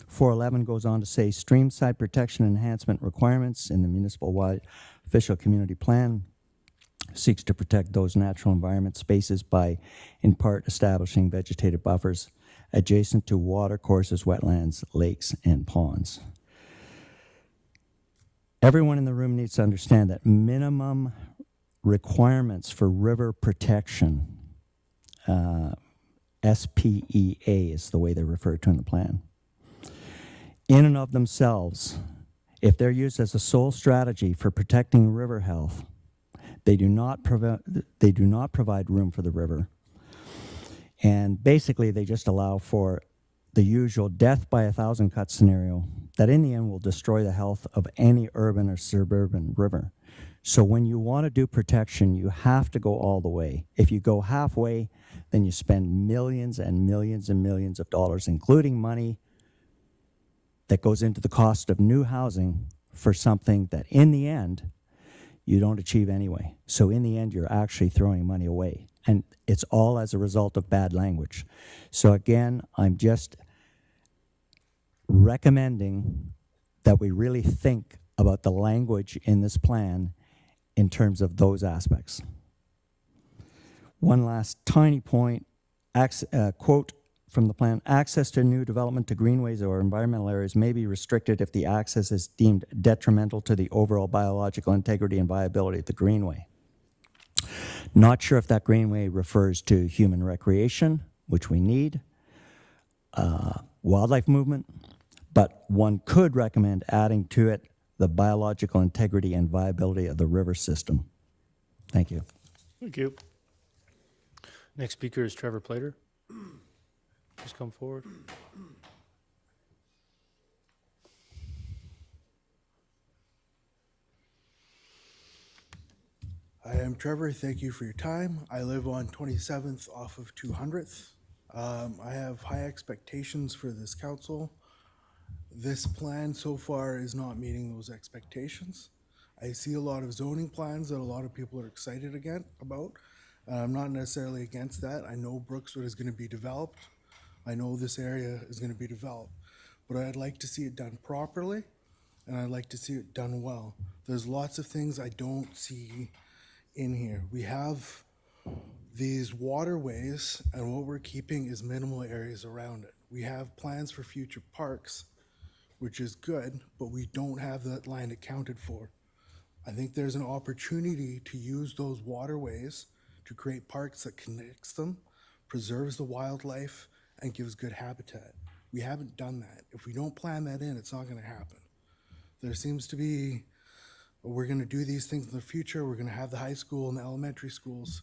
411 goes on to say streamside protection enhancement requirements in the municipal-wide official community plan seeks to protect those natural environment spaces by, in part, establishing vegetative buffers adjacent to water courses, wetlands, lakes, and ponds. Everyone in the room needs to understand that minimum requirements for river protection, SPEA is the way they're referred to in the plan, in and of themselves, if they're used as a sole strategy for protecting river health, they do not provide room for the river. And basically, they just allow for the usual death by 1,000 cut scenario that in the end will destroy the health of any urban or suburban river. So when you want to do protection, you have to go all the way. If you go halfway, then you spend millions and millions and millions of dollars, including money that goes into the cost of new housing for something that in the end, you don't achieve anyway. So in the end, you're actually throwing money away. And it's all as a result of bad language. So again, I'm just recommending that we really think about the language in this plan in terms of those aspects. One last tiny point, quote from the plan, access to new development to greenways or environmental areas may be restricted if the access is deemed detrimental to the overall biological integrity and viability of the greenway. Not sure if that greenway refers to human recreation, which we need, wildlife movement, but one could recommend adding to it the biological integrity and viability of the river system. Thank you. Thank you. Next speaker is Trevor Plater. Please come forward. I am Trevor. Thank you for your time. I live on 27th off of 200th. I have high expectations for this council. This plan so far is not meeting those expectations. I see a lot of zoning plans that a lot of people are excited again about. I'm not necessarily against that. I know Brookswood is going to be developed. I know this area is going to be developed, but I'd like to see it done properly, and I'd like to see it done well. There's lots of things I don't see in here. We have these waterways, and what we're keeping is minimal areas around it. We have plans for future parks, which is good, but we don't have that land accounted for. I think there's an opportunity to use those waterways to create parks that connects them, preserves the wildlife, and gives good habitat. We haven't done that. If we don't plan that in, it's not going to happen. There seems to be, we're going to do these things in the future. We're going to have the high school and the elementary schools,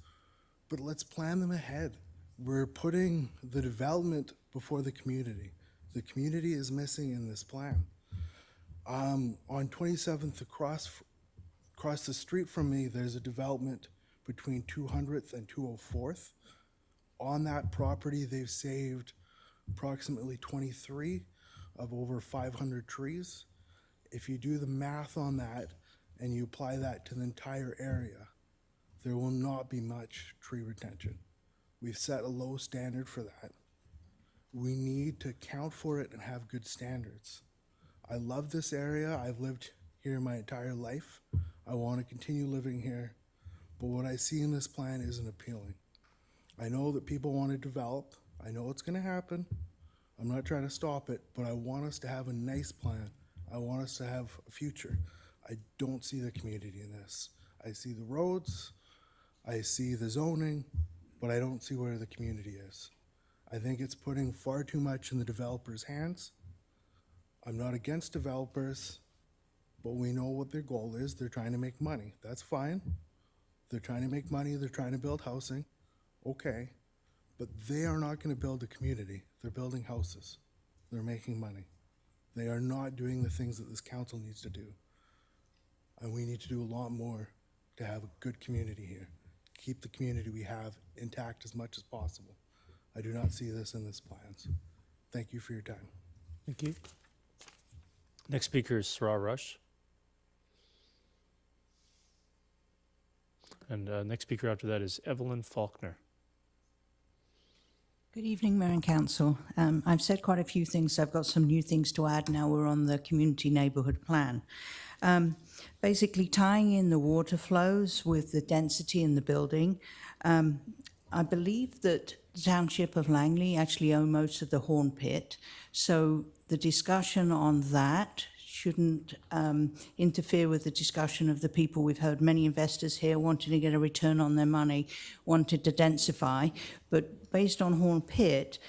but let's plan them ahead. We're putting the development before the community. The community is missing in this plan. On 27th across Across the street from me, there's a development between 200th and 204th. On that property, they've saved approximately 23 of over 500 trees. If you do the math on that and you apply that to the entire area, there will not be much tree retention. We've set a low standard for that. We need to account for it and have good standards. I love this area. I've lived here my entire life. I want to continue living here, but what I see in this plan isn't appealing. I know that people want to develop. I know it's going to happen. I'm not trying to stop it, but I want us to have a nice plan. I want us to have a future. I don't see the community in this. I see the roads, I see the zoning, but I don't see where the community is. I think it's putting far too much in the developers' hands. I'm not against developers, but we know what their goal is. They're trying to make money. That's fine. They're trying to make money. They're trying to build housing. Okay. But they are not going to build a community. They're building houses. They're making money. They are not doing the things that this council needs to do. And we need to do a lot more to have a good community here. Keep the community we have intact as much as possible. I do not see this in this plans. Thank you for your time. Thank you. Next speaker is Sarah Rush. And next speaker after that is Evelyn Faulkner. Good evening, Mayor and Council. I've said quite a few things, so I've got some new things to add now we're on the community neighbourhood plan. Basically tying in the water flows with the density in the building. I believe that the Township of Langley actually own most of the Horn Pit, so the discussion on that shouldn't interfere with the discussion of the people. We've heard many investors here wanting to get a return on their money, wanted to densify, but based on Horn Pit,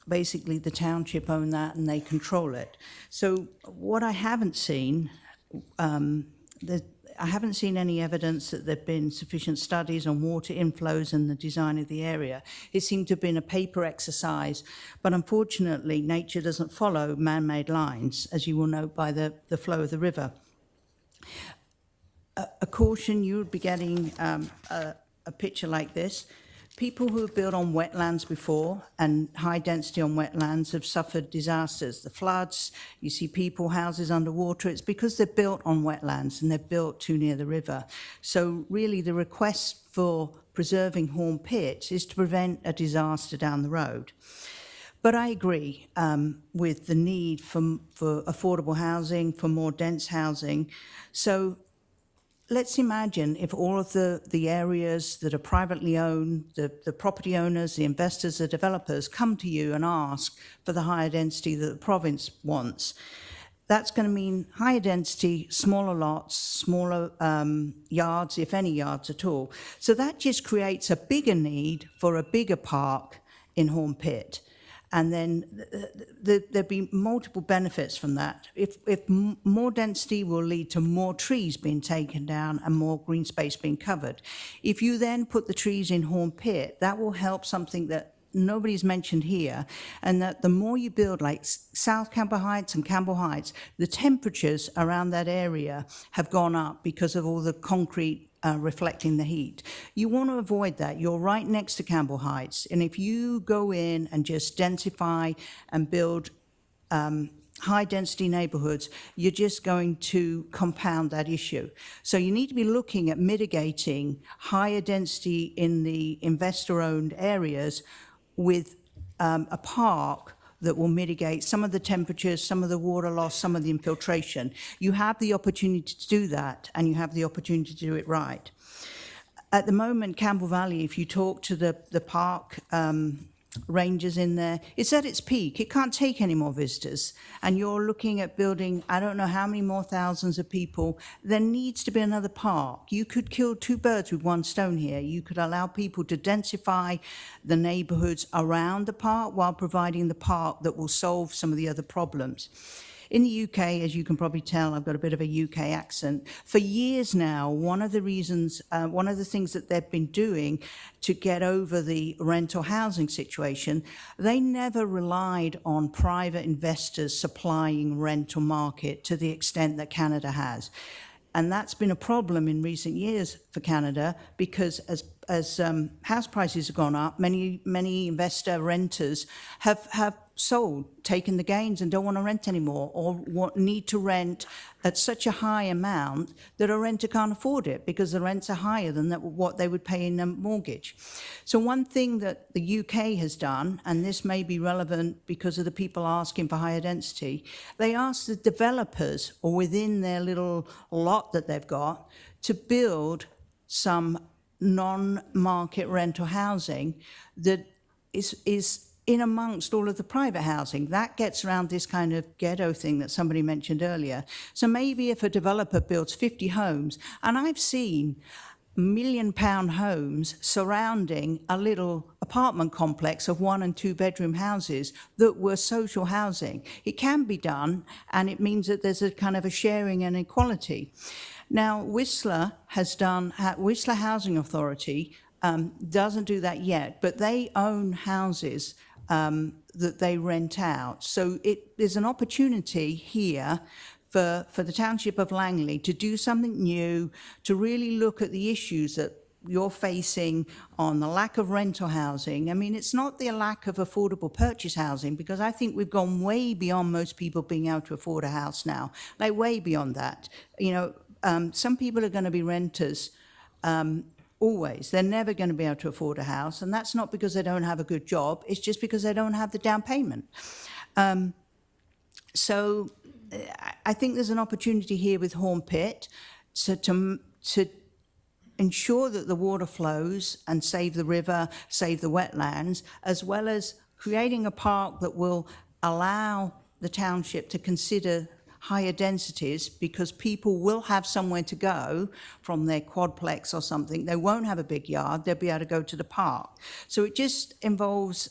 basically the township own that and they control it. So what I haven't seen, I haven't seen any evidence that there have been sufficient studies on water inflows and the design of the area. It seemed to have been a paper exercise, but unfortunately nature doesn't follow man-made lines, as you will note by the flow of the river. A caution, you would be getting a picture like this. People who have built on wetlands before and high density on wetlands have suffered disasters. The floods, you see people, houses underwater. It's because they're built on wetlands and they're built too near the river. So really the request for preserving Horn Pit is to prevent a disaster down the road. But I agree with the need for affordable housing, for more dense housing. So let's imagine if all of the areas that are privately owned, the property owners, the investors, the developers come to you and ask for the higher density that the province wants. That's going to mean higher density, smaller lots, smaller yards, if any yards at all. So that just creates a bigger need for a bigger park in Horn Pit. And then there'd be multiple benefits from that. If more density will lead to more trees being taken down and more green space being covered. If you then put the trees in Horn Pit, that will help something that nobody's mentioned here, and that the more you build like South Campbell Heights and Campbell Heights, the temperatures around that area have gone up because of all the concrete reflecting the heat. You want to avoid that. You're right next to Campbell Heights, and if you go in and just densify and build high density neighborhoods, you're just going to compound that issue. So you need to be looking at mitigating higher density in the investor-owned areas with a park that will mitigate some of the temperatures, some of the water loss, some of the infiltration. You have the opportunity to do that, and you have the opportunity to do it right. At the moment, Campbell Valley, if you talk to the park rangers in there, it's at its peak. It can't take any more visitors. And you're looking at building, I don't know how many more thousands of people. There needs to be another park. You could kill two birds with one stone here. You could allow people to densify the neighborhoods around the park while providing the park that will solve some of the other problems. In the UK, as you can probably tell, I've got a bit of a UK accent. For years now, one of the things that they've been doing to get over the rental housing situation, they never relied on private investors supplying rental market to the extent that Canada has. And that's been a problem in recent years for Canada because as house prices have gone up, many investor renters have sold, taken the gains and don't want to rent anymore, or need to rent at such a high amount that a renter can't afford it because the rents are higher than what they would pay in a mortgage. So one thing that the UK has done, and this may be relevant because of the people asking for higher density, they ask the developers, or within their little lot that they've got, to build some non-market rental housing that is in amongst all of the private housing. That gets around this kind of ghetto thing that somebody mentioned earlier. So maybe if a developer builds 50 homes, and I've seen £1 million homes surrounding a little apartment complex of 1 and 2 bedroom houses that were social housing. It can be done, and it means that there's a kind of a sharing and equality. Now, Whistler Housing Authority doesn't do that yet, but they own houses that they rent out. So there's an opportunity here for the Township of Langley to do something new, to really look at the issues that you're facing on the lack of rental housing. I mean, it's not the lack of affordable purchase housing, because I think we've gone way beyond most people being able to afford a house now, like way beyond that. You know, some people are going to be renters always. They're never going to be able to afford a house, and that's not because they don't have a good job. It's just because they don't have the down payment. So I think there's an opportunity here with Horn Pit to ensure that the water flows and save the river, save the wetlands, as well as creating a park that will allow the township to consider higher densities, because people will have somewhere to go from their quadplex or something. They won't have a big yard. They'll be able to go to the park. So it just involves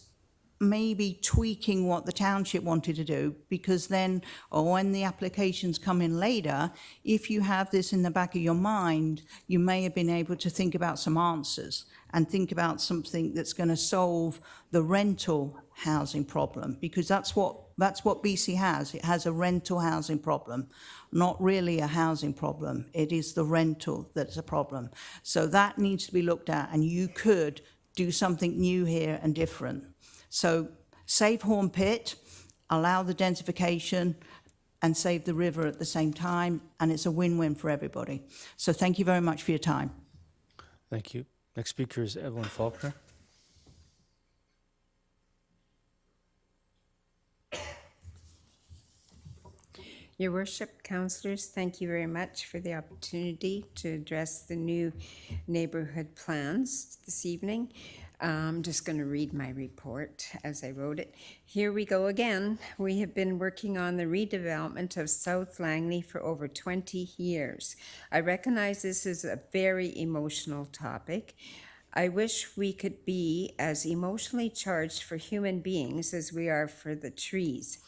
maybe tweaking what the township wanted to do, because then, or when the applications come in later, if you have this in the back of your mind, you may have been able to think about some answers and think about something that's going to solve the rental housing problem, because that's what BC has. It has a rental housing problem, not really a housing problem. It is the rental that's a problem. So that needs to be looked at, and you could do something new here and different. So save Horn Pit, allow the densification, and save the river at the same time, and it's a win-win for everybody. So thank you very much for your time. Thank you. Next speaker is Evelyn Faulkner. Your Worship, Councillors, thank you very much for the opportunity to address the new neighbourhood plans this evening. I'm just going to read my report as I wrote it. Here we go again. We have been working on the redevelopment of South Langley for over 20 years. I recognize this is a very emotional topic. I wish we could be as emotionally charged for human beings as we are for the trees.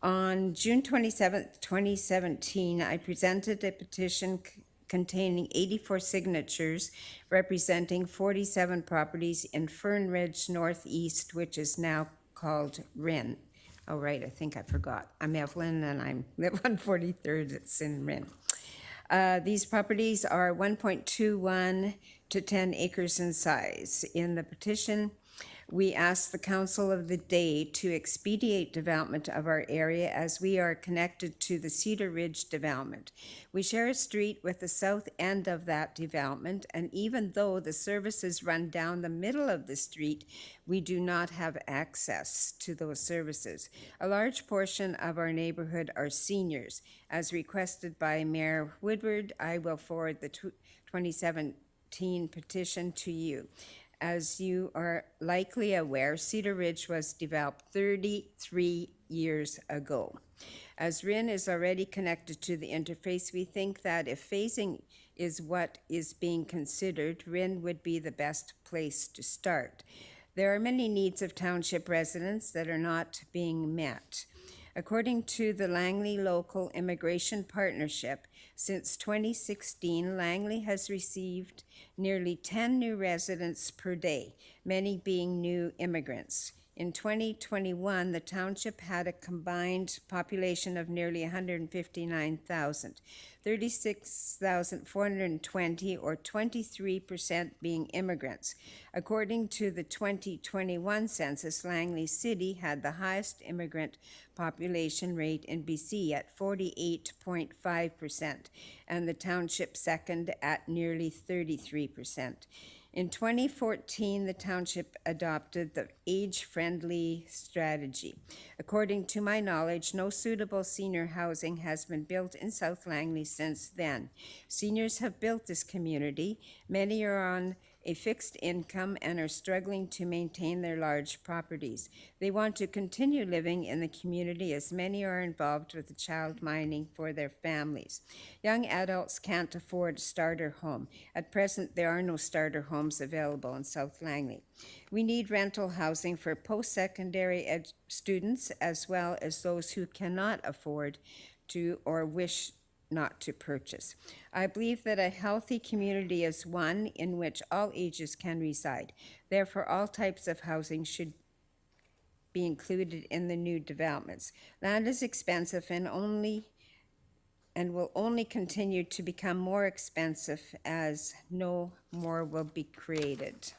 On June 27, 2017, I presented a petition containing 84 signatures representing 47 properties in Fern Ridge Northeast, which is now called Rin. Oh, right, I think I forgot. I'm Evelyn, and I live on 43rd. It's in Rin. These properties are 1.21 to 10 acres in size. In the petition, we ask the Council of the Day to expedite development of our area as we are connected to the Cedar Ridge development. We share a street with the south end of that development, and even though the services run down the middle of the street, we do not have access to those services. A large portion of our neighborhood are seniors. As requested by Mayor Woodward, I will forward the 2017 petition to you. As you are likely aware, Cedar Ridge was developed 33 years ago. As Rin is already connected to the interface, we think that if phasing is what is being considered, Rin would be the best place to start. There are many needs of township residents that are not being met. According to the Langley Local Immigration Partnership, since 2016, Langley has received nearly 10 new residents per day, many being new immigrants. In 2021, the township had a combined population of nearly 159,000, 36,420 or 23% being immigrants. According to the 2021 census, Langley City had the highest immigrant population rate in BC at 48.5%, and the township second at nearly 33%. In 2014, the township adopted the age-friendly strategy. According to my knowledge, no suitable senior housing has been built in South Langley since then. Seniors have built this community. Many are on a fixed income and are struggling to maintain their large properties. They want to continue living in the community as many are involved with the child minding for their families. Young adults can't afford a starter home. At present, there are no starter homes available in South Langley. We need rental housing for post-secondary students as well as those who cannot afford to or wish not to purchase. I believe that a healthy community is one in which all ages can reside. Therefore, all types of housing should be included in the new developments. Land is expensive and will only continue to become more expensive as no more will be created.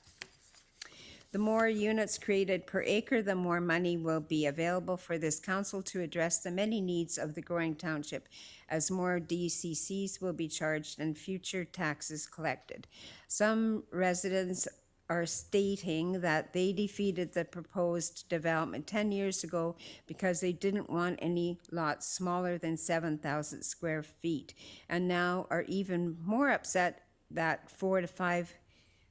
The more units created per acre, the more money will be available for this council to address the many needs of the growing township, as more DCCs will be charged and future taxes collected. Some residents are stating that they defeated the proposed development 10 years ago because they didn't want any lots smaller than 7,000 square feet, and now are even more upset that 4,000 to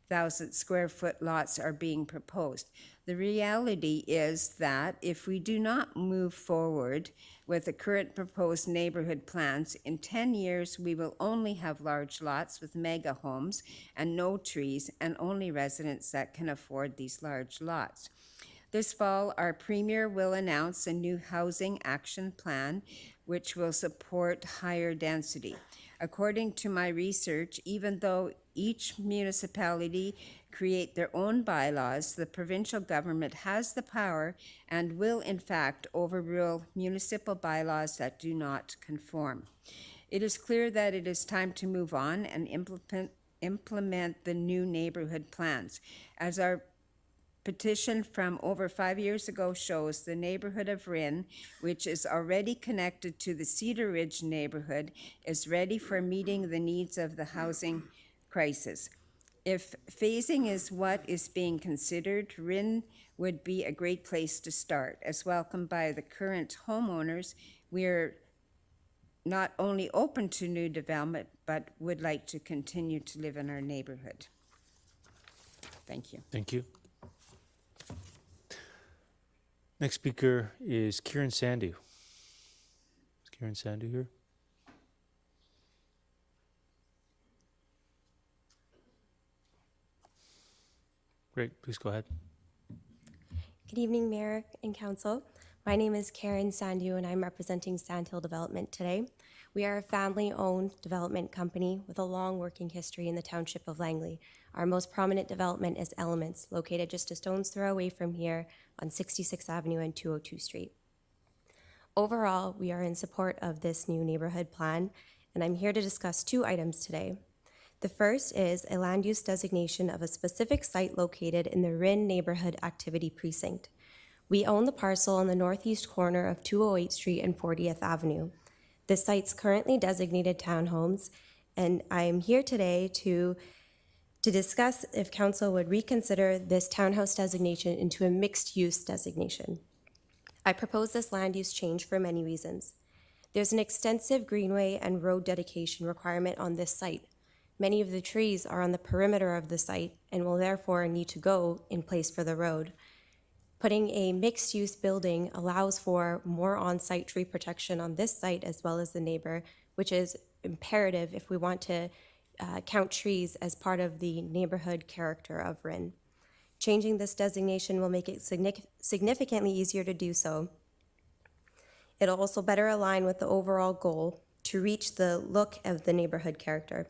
5,000 square foot lots are being proposed. The reality is that if we do not move forward with the current proposed neighborhood plans, in 10 years we will only have large lots with mega homes and no trees and only residents that can afford these large lots. This fall, our Premier will announce a new housing action plan which will support higher density. According to my research, even though each municipality create their own bylaws, the provincial government has the power and will in fact overrule municipal bylaws that do not conform. It is clear that it is time to move on and implement the new neighborhood plans. As our petition from over 5 years ago shows, the neighborhood of Rinn, which is already connected to the Cedar Ridge neighborhood, is ready for meeting the needs of the housing crisis. If phasing is what is being considered, Rinn would be a great place to start. As welcomed by the current homeowners, we are not only open to new development, but would like to continue to live in our neighborhood. Thank you. Thank you. Next speaker is Kieran Sandu. Is Kieran Sandu here? Great, please go ahead. Good evening, Mayor and Council. My name is Karen Sandu, and I'm representing Sandhill Development today. We are a family-owned development company with a long working history in the Township of Langley. Our most prominent development is Elements, located just a stone's throw away from here on 66th Avenue and 202 Street. Overall, we are in support of this new neighborhood plan, and I'm here to discuss 2 items today. The first is a land use designation of a specific site located in the Rinn Neighborhood Activity Precinct. We own the parcel on the northeast corner of 208 Street and 40th Avenue. The site's currently designated townhomes, and I am here today to discuss if council would reconsider this townhouse designation into a mixed-use designation. I propose this land use change for many reasons. There's an extensive greenway and road dedication requirement on this site. Many of the trees are on the perimeter of the site and will therefore need to go in place for the road. Putting a mixed-use building allows for more on-site tree protection on this site as well as the neighbor, which is imperative if we want to count trees as part of the neighborhood character of Rinn. Changing this designation will make it significantly easier to do so. It'll also better align with the overall goal to reach the look of the neighborhood character.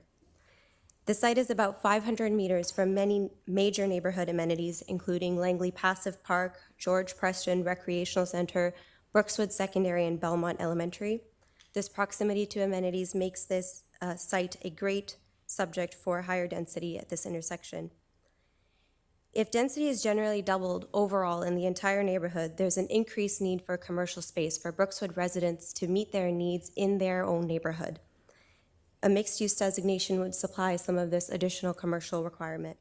The site is about 500 meters from many major neighborhood amenities, including Langley Passive Park, George Preston Recreational Center, Brookswood Secondary, and Belmont Elementary. This proximity to amenities makes this site a great subject for higher density at this intersection. If density is generally doubled overall in the entire neighborhood, there's an increased need for commercial space for Brookswood residents to meet their needs in their own neighborhood. A mixed-use designation would supply some of this additional commercial requirement.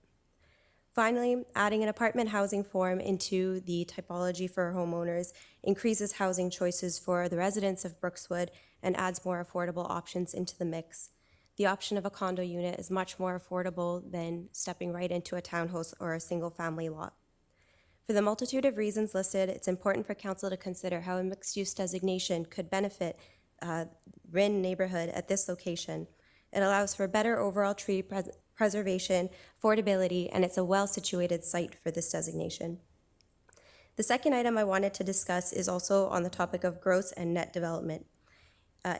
Finally, adding an apartment housing form into the typology for homeowners increases housing choices for the residents of Brookswood and adds more affordable options into the mix. The option of a condo unit is much more affordable than stepping right into a townhouse or a single-family lot. For the multitude of reasons listed, it's important for Council to consider how a mixed-use designation could benefit Rin neighborhood at this location. It allows for better overall tree preservation, affordability, and it's a well-situated site for this designation. The second item I wanted to discuss is also on the topic of gross and net development.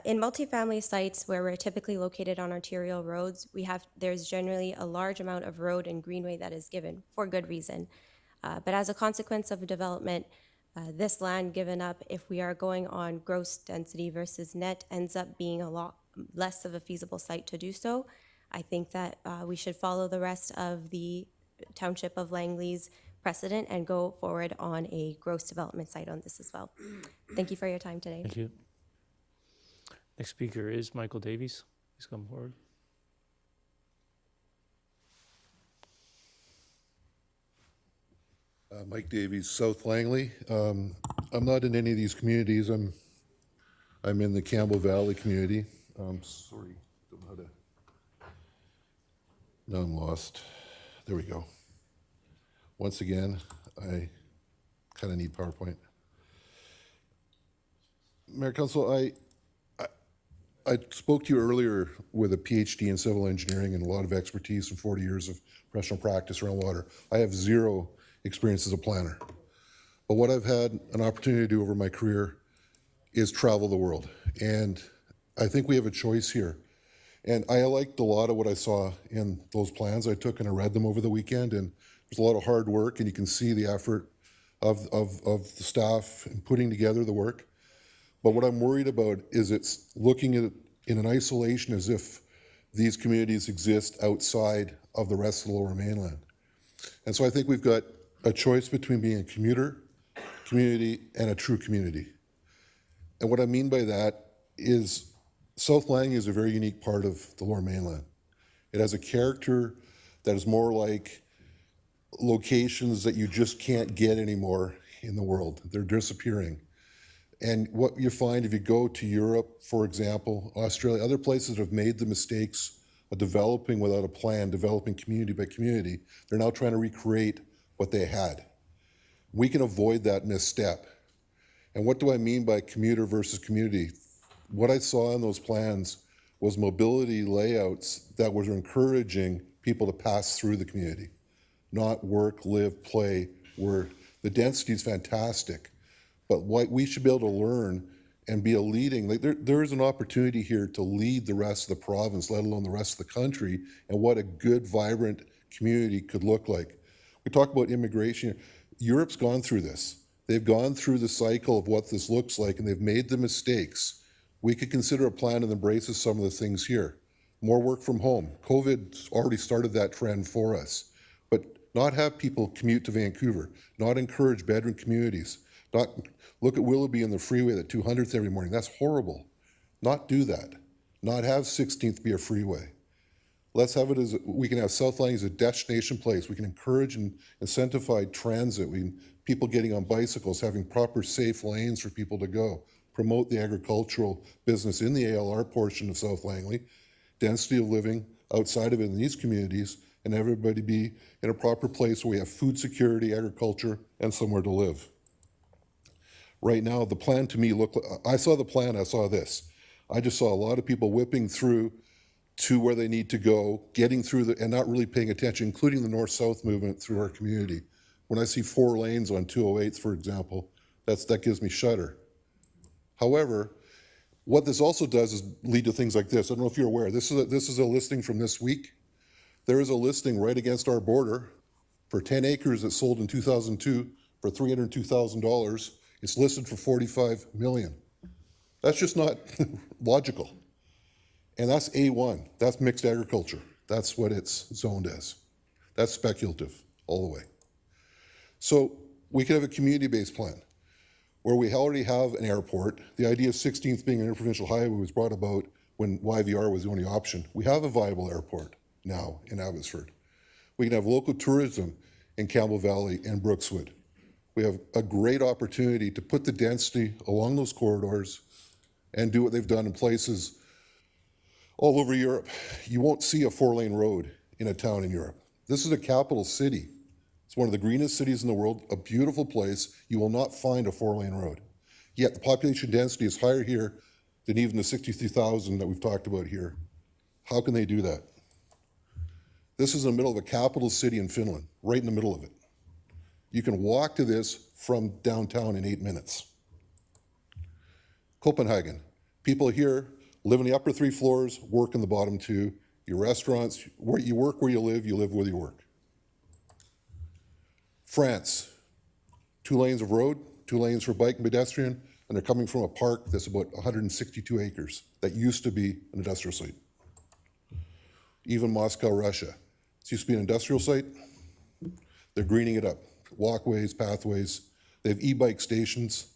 In multifamily sites where we're typically located on arterial roads, there's generally a large amount of road and greenway that is given for good reason. But as a consequence of development, this land given up, if we are going on gross density versus net, ends up being a lot less of a feasible site to do so. I think that we should follow the rest of the Township of Langley's precedent and go forward on a gross development site on this as well. Thank you for your time today. Thank you. Next speaker is Michael Davies. Please come forward. Mike Davies, South Langley. I'm not in any of these communities. I'm in the Campbell Valley community. Sorry, don't know how to. Now I'm lost. There we go. Once again, I kind of need PowerPoint. Mayor Council, I spoke to you earlier with a PhD in civil engineering and a lot of expertise and 40 years of professional practice around water. I have zero experience as a planner. But what I've had an opportunity to do over my career is travel the world. And I think we have a choice here. And I liked a lot of what I saw in those plans I took and I read them over the weekend. And there's a lot of hard work and you can see the effort of the staff in putting together the work. But what I'm worried about is it's looking at it in an isolation as if these communities exist outside of the rest of the Lower Mainland. And so I think we've got a choice between being a community, and a true community. And what I mean by that is South Langley is a very unique part of the Lower Mainland. It has a character that is more like locations that you just can't get anymore in the world. They're disappearing. And what you find if you go to Europe, for example, Australia, other places that have made the mistakes of developing without a plan, developing community by community, they're now trying to recreate what they had. We can avoid that misstep. And what do I mean by commuter versus community? What I saw in those plans was mobility layouts that were encouraging people to pass through the community, not work, live, play, where the density is fantastic. But what we should be able to learn and be a leading, like there is an opportunity here to lead the rest of the province, let alone the rest of the country, and what a good, vibrant community could look like. We talk about immigration. Europe's gone through this. They've gone through the cycle of what this looks like, and they've made the mistakes. We could consider a plan that embraces some of the things here. More work from home. COVID already started that trend for us. But not have people commute to Vancouver, not encourage bedroom communities, not look at Willoughby and the freeway at 200th every morning. That's horrible. Not do that. Not have 16th be a freeway. Let's have it as, we can have South Langley as a destination place. We can encourage and incentivize transit. People getting on bicycles, having proper safe lanes for people to go. Promote the agricultural business in the ALR portion of South Langley. Density of living outside of it in these communities, and everybody be in a proper place where we have food security, agriculture, and somewhere to live. Right now, the plan to me I saw the plan, I saw this. I just saw a lot of people whipping through to where they need to go, getting through and not really paying attention, including the north-south movement through our community. When I see 4 lanes on 208, for example, that gives me shudder. However, what this also does is lead to things like this. I don't know if you're aware. This is a listing from this week. There is a listing right against our border for 10 acres that sold in 2002 for $302,000. It's listed for $45 million. That's just not logical. And that's A1. That's mixed agriculture. That's what it's zoned as. That's speculative all the way. So we could have a community-based plan where we already have an airport. The idea of 16th being an interprovincial highway was brought about when YVR was the only option. We have a viable airport now in Abbotsford. We can have local tourism in Campbell Valley and Brookswood. We have a great opportunity to put the density along those corridors and do what they've done in places all over Europe. You won't see a 4-lane road in a town in Europe. This is a capital city. It's one of the greenest cities in the world, a beautiful place. You will not find a 4-lane road. Yet the population density is higher here than even the 63,000 that we've talked about here. How can they do that? This is in the middle of a capital city in Finland, right in the middle of it. You can walk to this from downtown in 8 minutes. Copenhagen, people here live in the upper 3 floors, work in the bottom 2. Your restaurants, where you work where you live where you work. France, 2 lanes of road, 2 lanes for bike and pedestrian, and they're coming from a park that's about 162 acres that used to be an industrial site. Even Moscow, Russia. It used to be an industrial site. They're greening it up. Walkways, pathways. They have e-bike stations.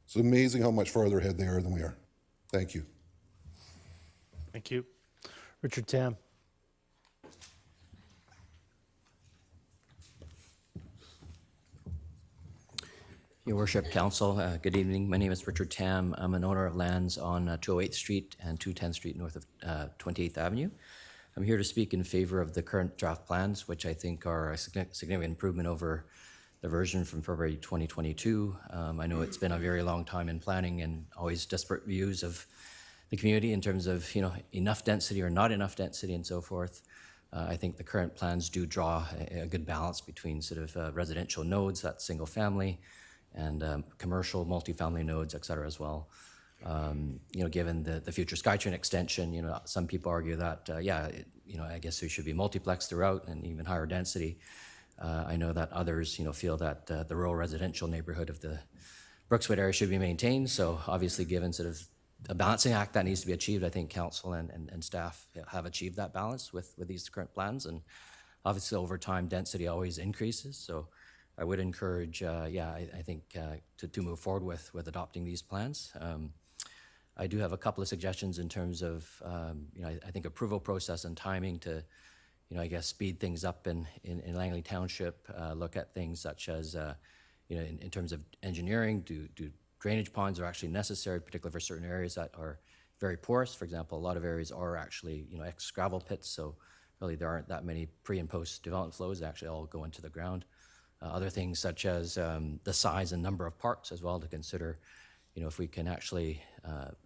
It's amazing how much farther ahead they are than we are. Thank you. Thank you. Richard Tam. Your Worship, Council, good evening. My name is Richard Tam. I'm an owner of lands on 208th Street and 210th Street north of 28th Avenue. I'm here to speak in favor of the current draft plans, which I think are a significant improvement over the version from February 2022. I know it's been a very long time in planning and always disparate views of the community in terms of, enough density or not enough density and so forth. I think the current plans do draw a good balance between sort of residential nodes, that's single family, and commercial multifamily nodes, et cetera, as well. Given the future SkyTrain extension, some people argue that, I guess there should be multiplex throughout and even higher density. I know that others, feel that the rural residential neighborhood of the Brookswood area should be maintained. So obviously, given sort of a balancing act that needs to be achieved, I think council and staff have achieved that balance with these current plans. And obviously, over time, density always increases. So I would encourage, I think, to move forward with adopting these plans. I do have a couple of suggestions in terms of, I think approval process and timing to, I guess, speed things up in Langley Township, look at things such as, in terms of engineering, do drainage ponds are actually necessary, particularly for certain areas that are very porous. For example, a lot of areas are actually, ex-gravel pits, so really there aren't that many pre and post development flows that actually all go into the ground. Other things such as the size and number of parks as well to consider, if we can actually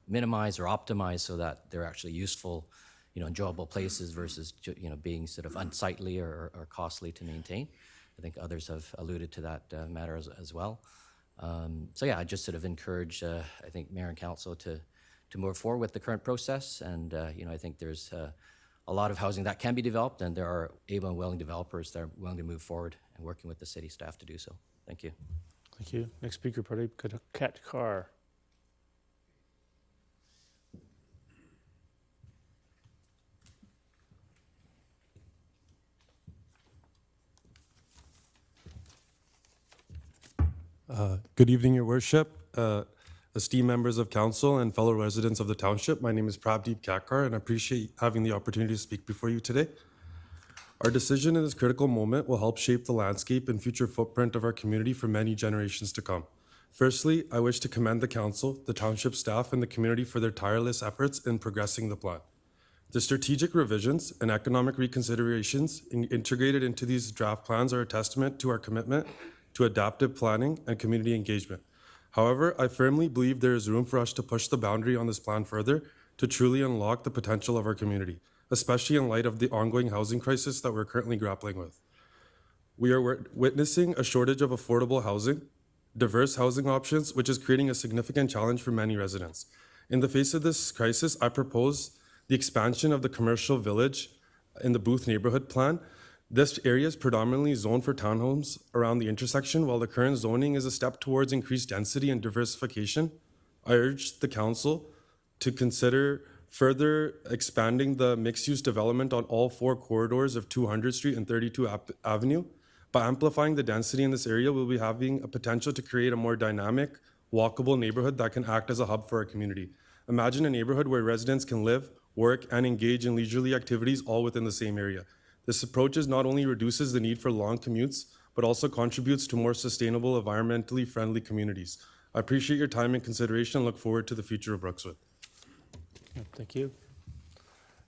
minimize or optimize so that they're actually useful, enjoyable places versus, being sort of unsightly or costly to maintain. I think others have alluded to that matter as well. I just sort of encourage, I think, Mayor and Council to move forward with the current process. And, I think there's a lot of housing that can be developed, and there are able and willing developers that are willing to move forward and working with the city staff to do so. Thank you. Thank you. Next speaker, Pradeep Katkar. Good evening, Your Worship, esteemed members of council and fellow residents of the township. My name is Prabdeep Katkar, and I appreciate having the opportunity to speak before you today. Our decision in this critical moment will help shape the landscape and future footprint of our community for many generations to come. Firstly, I wish to commend the council, the township staff, and the community for their tireless efforts in progressing the plan. The strategic revisions and economic reconsiderations integrated into these draft plans are a testament to our commitment to adaptive planning and community engagement. However, I firmly believe there is room for us to push the boundary on this plan further to truly unlock the potential of our community, especially in light of the ongoing housing crisis that we're currently grappling with. We are witnessing a shortage of affordable housing, diverse housing options, which is creating a significant challenge for many residents. In the face of this crisis, I propose the expansion of the commercial village in the Booth neighborhood plan. This area is predominantly zoned for townhomes around the intersection, while the current zoning is a step towards increased density and diversification. I urge the council to consider further expanding the mixed-use development on all four corridors of 200th Street and 32 Avenue. By amplifying the density in this area, we'll be having a potential to create a more dynamic, walkable neighborhood that can act as a hub for our community. Imagine a neighborhood where residents can live, work, and engage in leisurely activities all within the same area. This approach not only reduces the need for long commutes, but also contributes to more sustainable, environmentally friendly communities. I appreciate your time and consideration and look forward to the future of Brookswood. Thank you.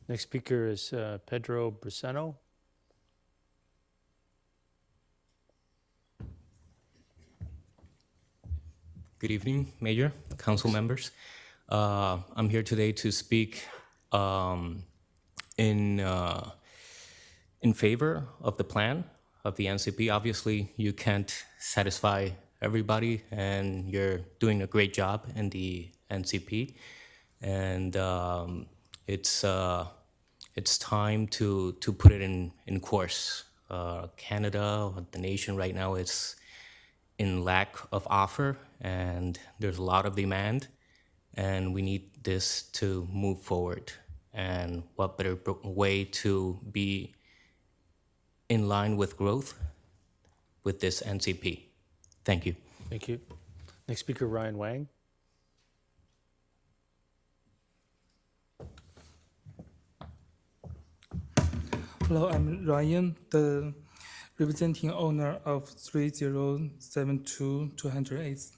Next speaker is Pedro Briseno. Good evening, Mayor, council members. I'm here today to speak in favor of the plan of the NCP. Obviously, you can't satisfy everybody, and you're doing a great job in the NCP. And it's time to put it in course. Canada, the nation right now, is in lack of offer, and there's a lot of demand, and we need this to move forward. And what better way to be in line with growth with this NCP? Thank you. Thank you. Next speaker, Ryan Wang. Hello, I'm Ryan, the representing owner of 3072-208.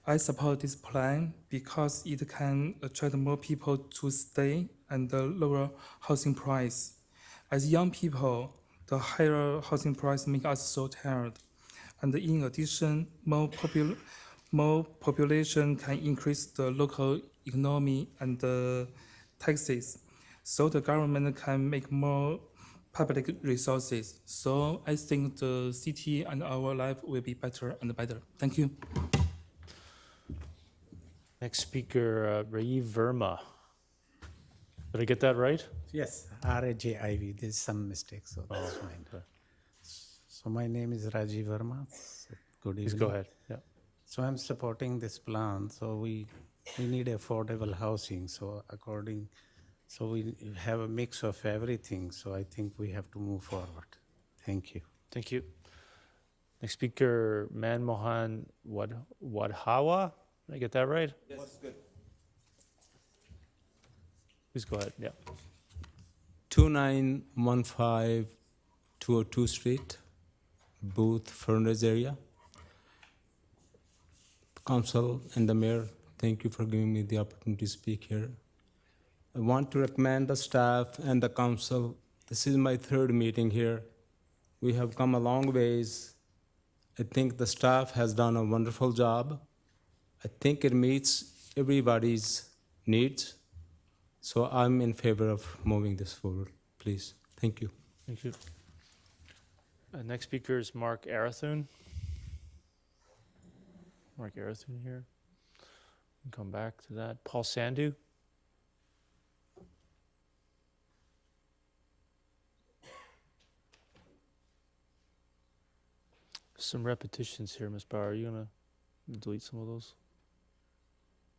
I support this plan because it can attract more people to stay and lower housing price. As young people, the higher housing price make us so tired. And in addition, more population can increase the local economy and the taxes. So the government can make more public resources. So I think the city and our life will be better and better. Thank you. Next speaker, Rajiv Verma. Did I get that right? Yes, R-A-J-I-V. There's some mistake, so that's fine. Okay. So my name is Rajiv Verma. Good evening. Please go ahead. Yeah. So I'm supporting this plan. So we need affordable housing. So we have a mix of everything. So I think we have to move forward. Thank you. Thank you. Next speaker, Manmohan Wadhawa. Did I get that right? Yes, good. Please go ahead. Yeah. 2915 202 Street, Booth, Fernandez area. Council and the mayor, thank you for giving me the opportunity to speak here. I want to recommend the staff and the council. This is my third meeting here. We have come a long ways. I think the staff has done a wonderful job. I think it meets everybody's needs. So I'm in favor of moving this forward, please. Thank you. Thank you. Next speaker is Mark Arathun. Mark Arathun here. We'll come back to that. Paul Sandu. Some repetitions here, Ms. Bauer. Are you going to delete some of those?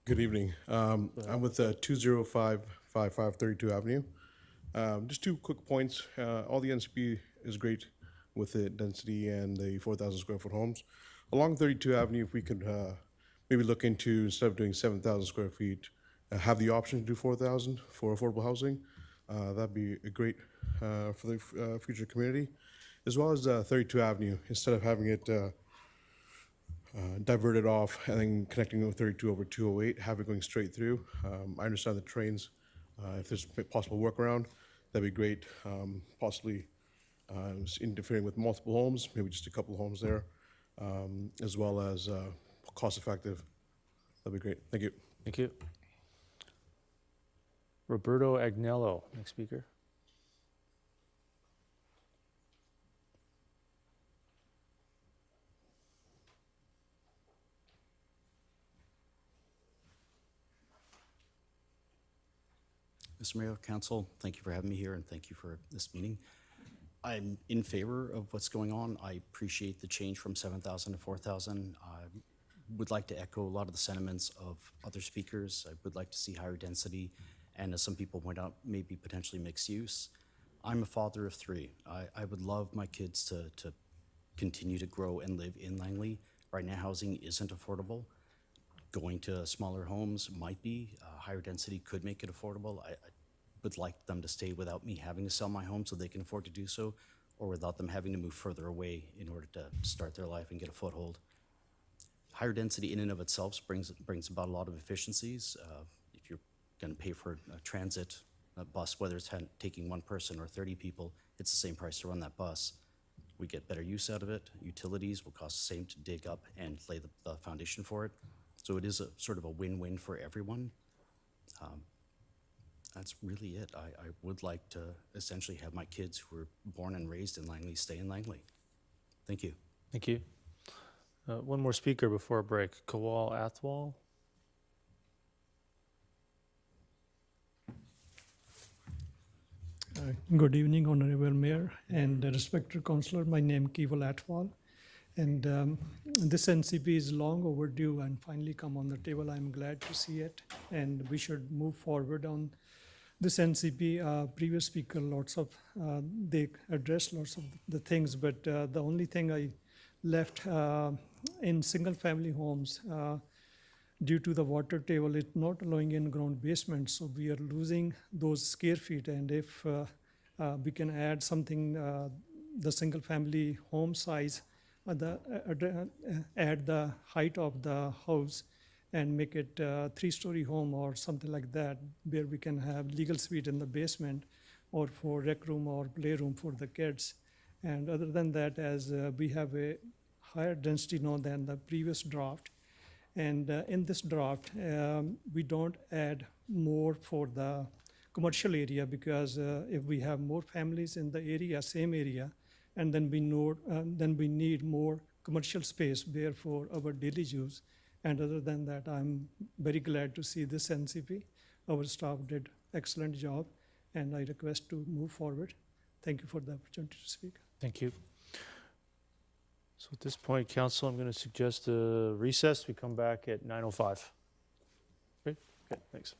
Good evening. I'm with 20555 32 Avenue. Just two quick points. All the NCP is great with the density and the 4,000 square foot homes. Along 32 Avenue, if we could maybe look into, instead of doing 7,000 square feet, have the option to do 4,000 for affordable housing. That'd be great for the future community. As well as 32 Avenue, instead of having it diverted off and then connecting with 32 over 208, have it going straight through. I understand the trains, if there's a possible workaround, that'd be great. Possibly interfering with multiple homes, maybe just a couple of homes there, as well as cost effective. That'd be great. Thank you. Thank you. Roberto Agnello, next speaker. Mr. Mayor, Council, thank you for having me here and thank you for this meeting. I'm in favor of what's going on. I appreciate the change from 7,000 to 4,000. I would like to echo a lot of the sentiments of other speakers. I would like to see higher density and, as some people point out, maybe potentially mixed use. I'm a father of 3. I would love my kids to continue to grow and live in Langley. Right now, housing isn't affordable. Going to smaller homes might be. Higher density could make it affordable. I would like them to stay without me having to sell my home so they can afford to do so, or without them having to move further away in order to start their life and get a foothold. Higher density in and of itself brings about a lot of efficiencies. If you're going to pay for a transit bus, whether it's taking 1 person or 30 people, it's the same price to run that bus. We get better use out of it. Utilities will cost the same to dig up and lay the foundation for it. So it is a sort of a win-win for everyone. That's really it. I would like to essentially have my kids who were born and raised in Langley stay in Langley. Thank you. Thank you. One more speaker before a break. Kawal Athwal. Good evening, Honorable Mayor and respected Councillor. My name is Kewal Atwal, and this NCP is long overdue and finally come on the table. I'm glad to see it, and we should move forward on this NCP. Previous speaker, they addressed lots of the things, but the only thing I left in single-family homes, due to the water table, it's not allowing in-ground basement, so we are losing those square feet. And if we can add something, the single-family home size, add the height of the house and make it a 3-story home or something like that, where we can have legal suite in the basement or for rec room or playroom for the kids. And other than that, as we have a higher density now than the previous draft, and in this draft, we don't add more for the commercial area, because if we have more families in the area, same area, and then we need more commercial space there for our daily use. And other than that, I'm very glad to see this NCP. Our staff did excellent job, and I request to move forward. Thank you for the opportunity to speak. Thank you. So at this point, Council, I'm going to suggest a recess. We come back at 9:05. Great. Okay, thanks.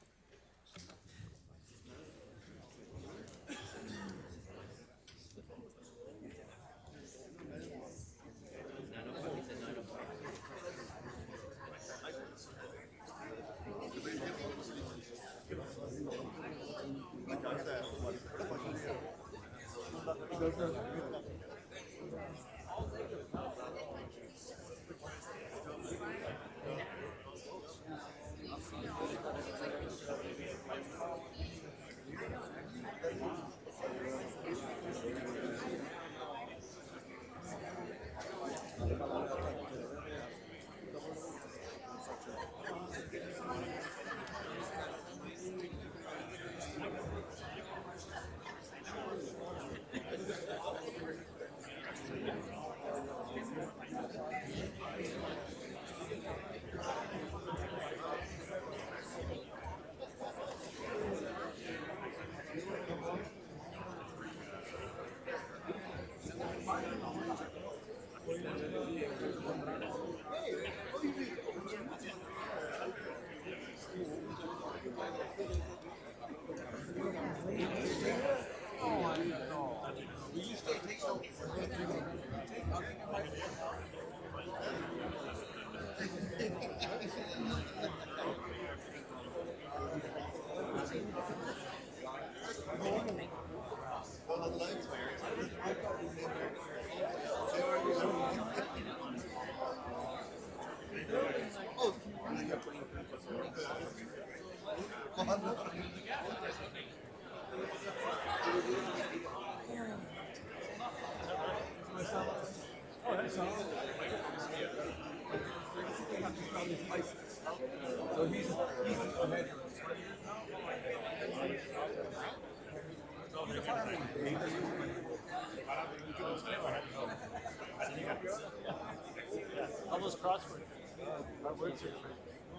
Almost crossword.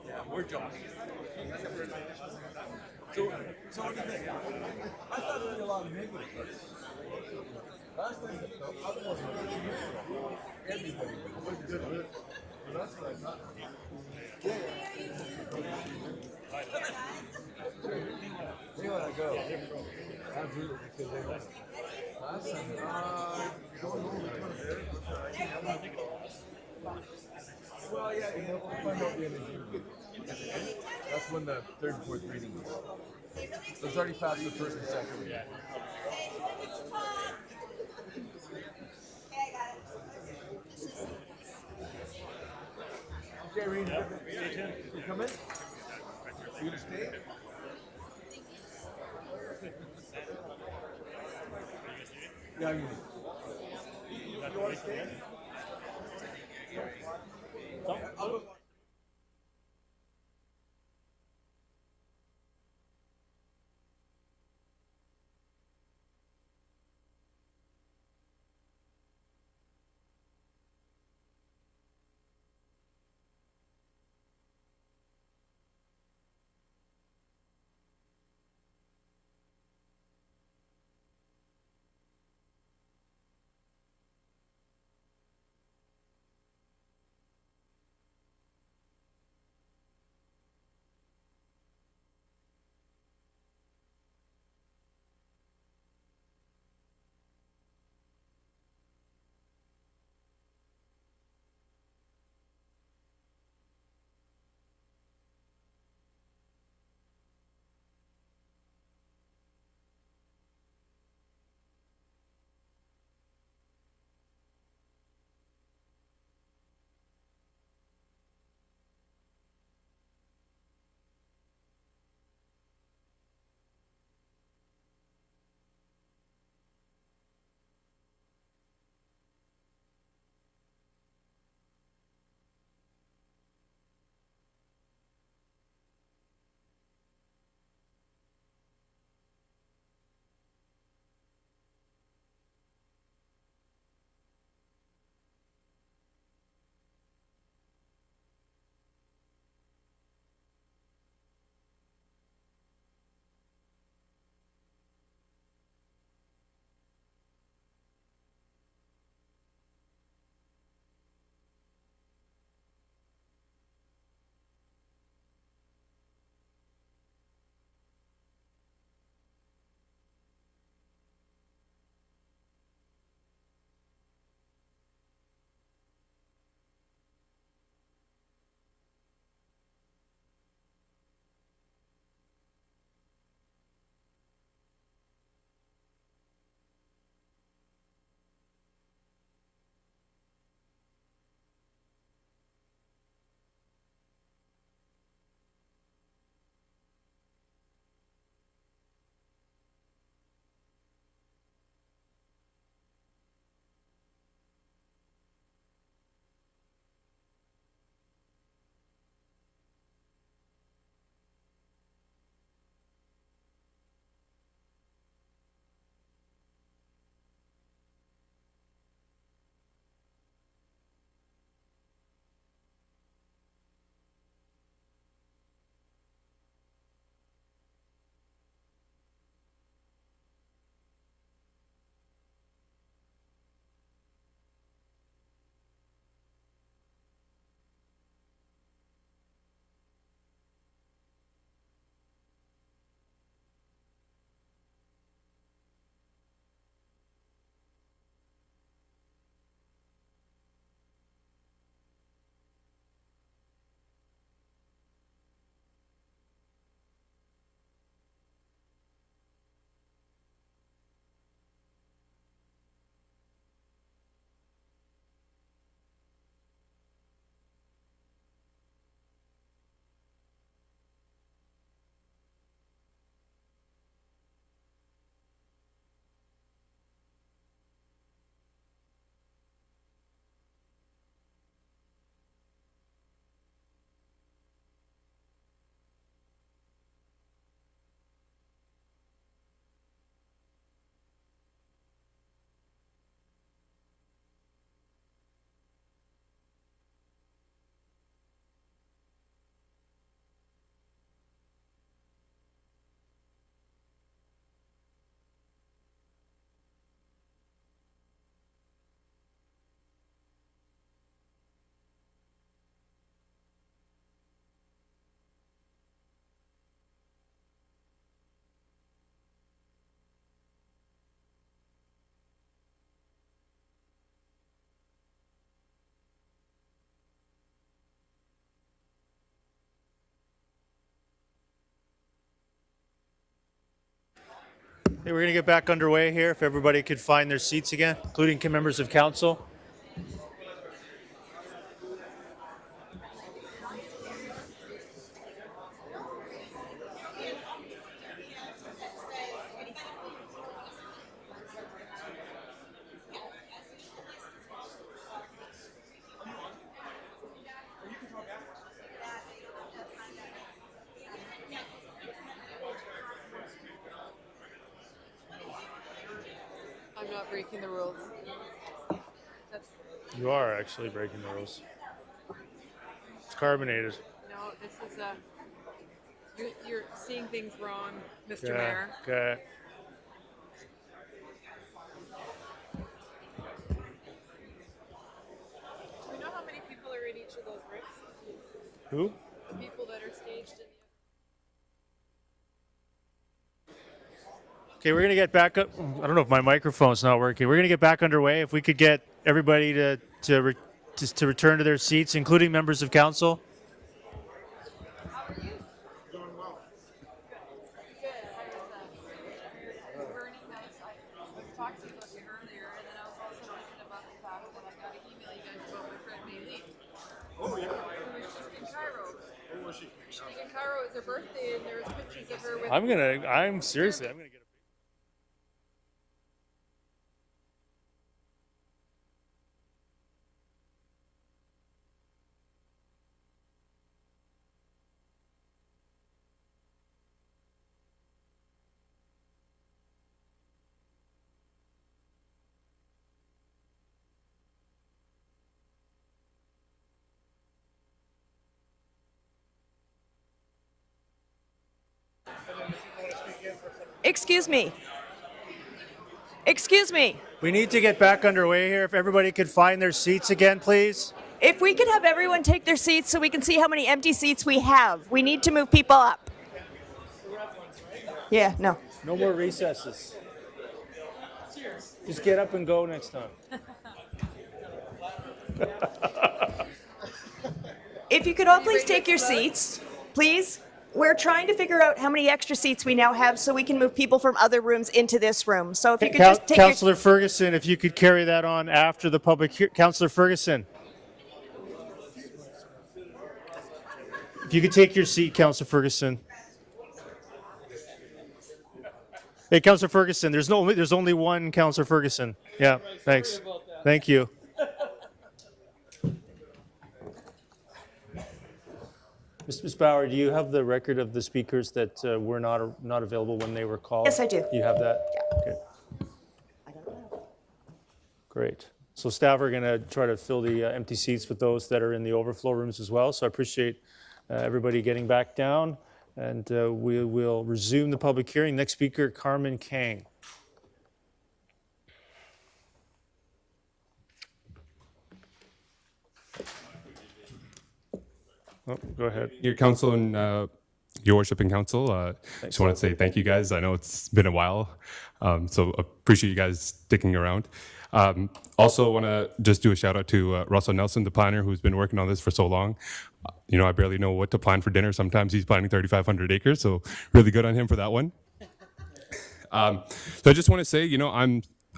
Yeah, we're Josh. So what do you think? I thought there were a lot of negative. Last time, everybody was good. That's what I thought. Yeah. They want to go. Absolutely, because they want. Last time, going over well, yeah, we'll find out the end of June. That's when the third and fourth reading was. So it's already passed the first and second reading. Okay, Reed, you come in? You gonna stay? Yeah, you want to stay? Okay, we're going to get back underway here. If everybody could find their seats again, including members of council. I'm not breaking the rules. You are actually breaking the rules. It's carbonated. No, this is you're seeing things wrong, Mr. Yeah, Mayor. okay. Do we know how many people are in each of those bricks? Who? The people that are staged in Okay, we're going to get back up. I don't know if my microphone's not working. We're going to get back underway. If we could get everybody to return to their seats, including members of council. Oh, yeah. Who was just in Cairo. Who was she? In Cairo, it was her birthday, and there was pictures of her with. I'm seriously, I'm going to get Excuse me. Excuse me. We need to get back underway here. If everybody could find their seats again, please. If we could have everyone take their seats so we can see how many empty seats we have. We need to move people up. Yeah, no. No more recesses. Just get up and go next time. If you could all please take your seats, please. We're trying to figure out how many extra seats we now have so we can move people from other rooms into this room. So if you could just take Councillor Ferguson, if you could carry that on after the public hearing. Councillor Ferguson. If you could take your seat, Councillor Ferguson. Hey, Councillor Ferguson, there's only one Councillor Ferguson. Yeah, thanks. Thank you. Ms. Bauer, do you have the record of the speakers that were not available when they were called? Yes, I do. You have that? Yeah. Okay. Great. So staff are going to try to fill the empty seats with those that are in the overflow rooms as well. So I appreciate everybody getting back down, and we will resume the public hearing. Next speaker, Carmen Kang. Oh, go ahead. Your council and your worship and council, just want to say thank you guys. I know it's been a while, so appreciate you guys sticking around. Also want to just do a shout out to Russell Nelson, the planner, who's been working on this for so long. You know, I barely know what to plan for dinner. Sometimes he's planning 3,500 acres, so really good on him for that one. So I just want to say, you know,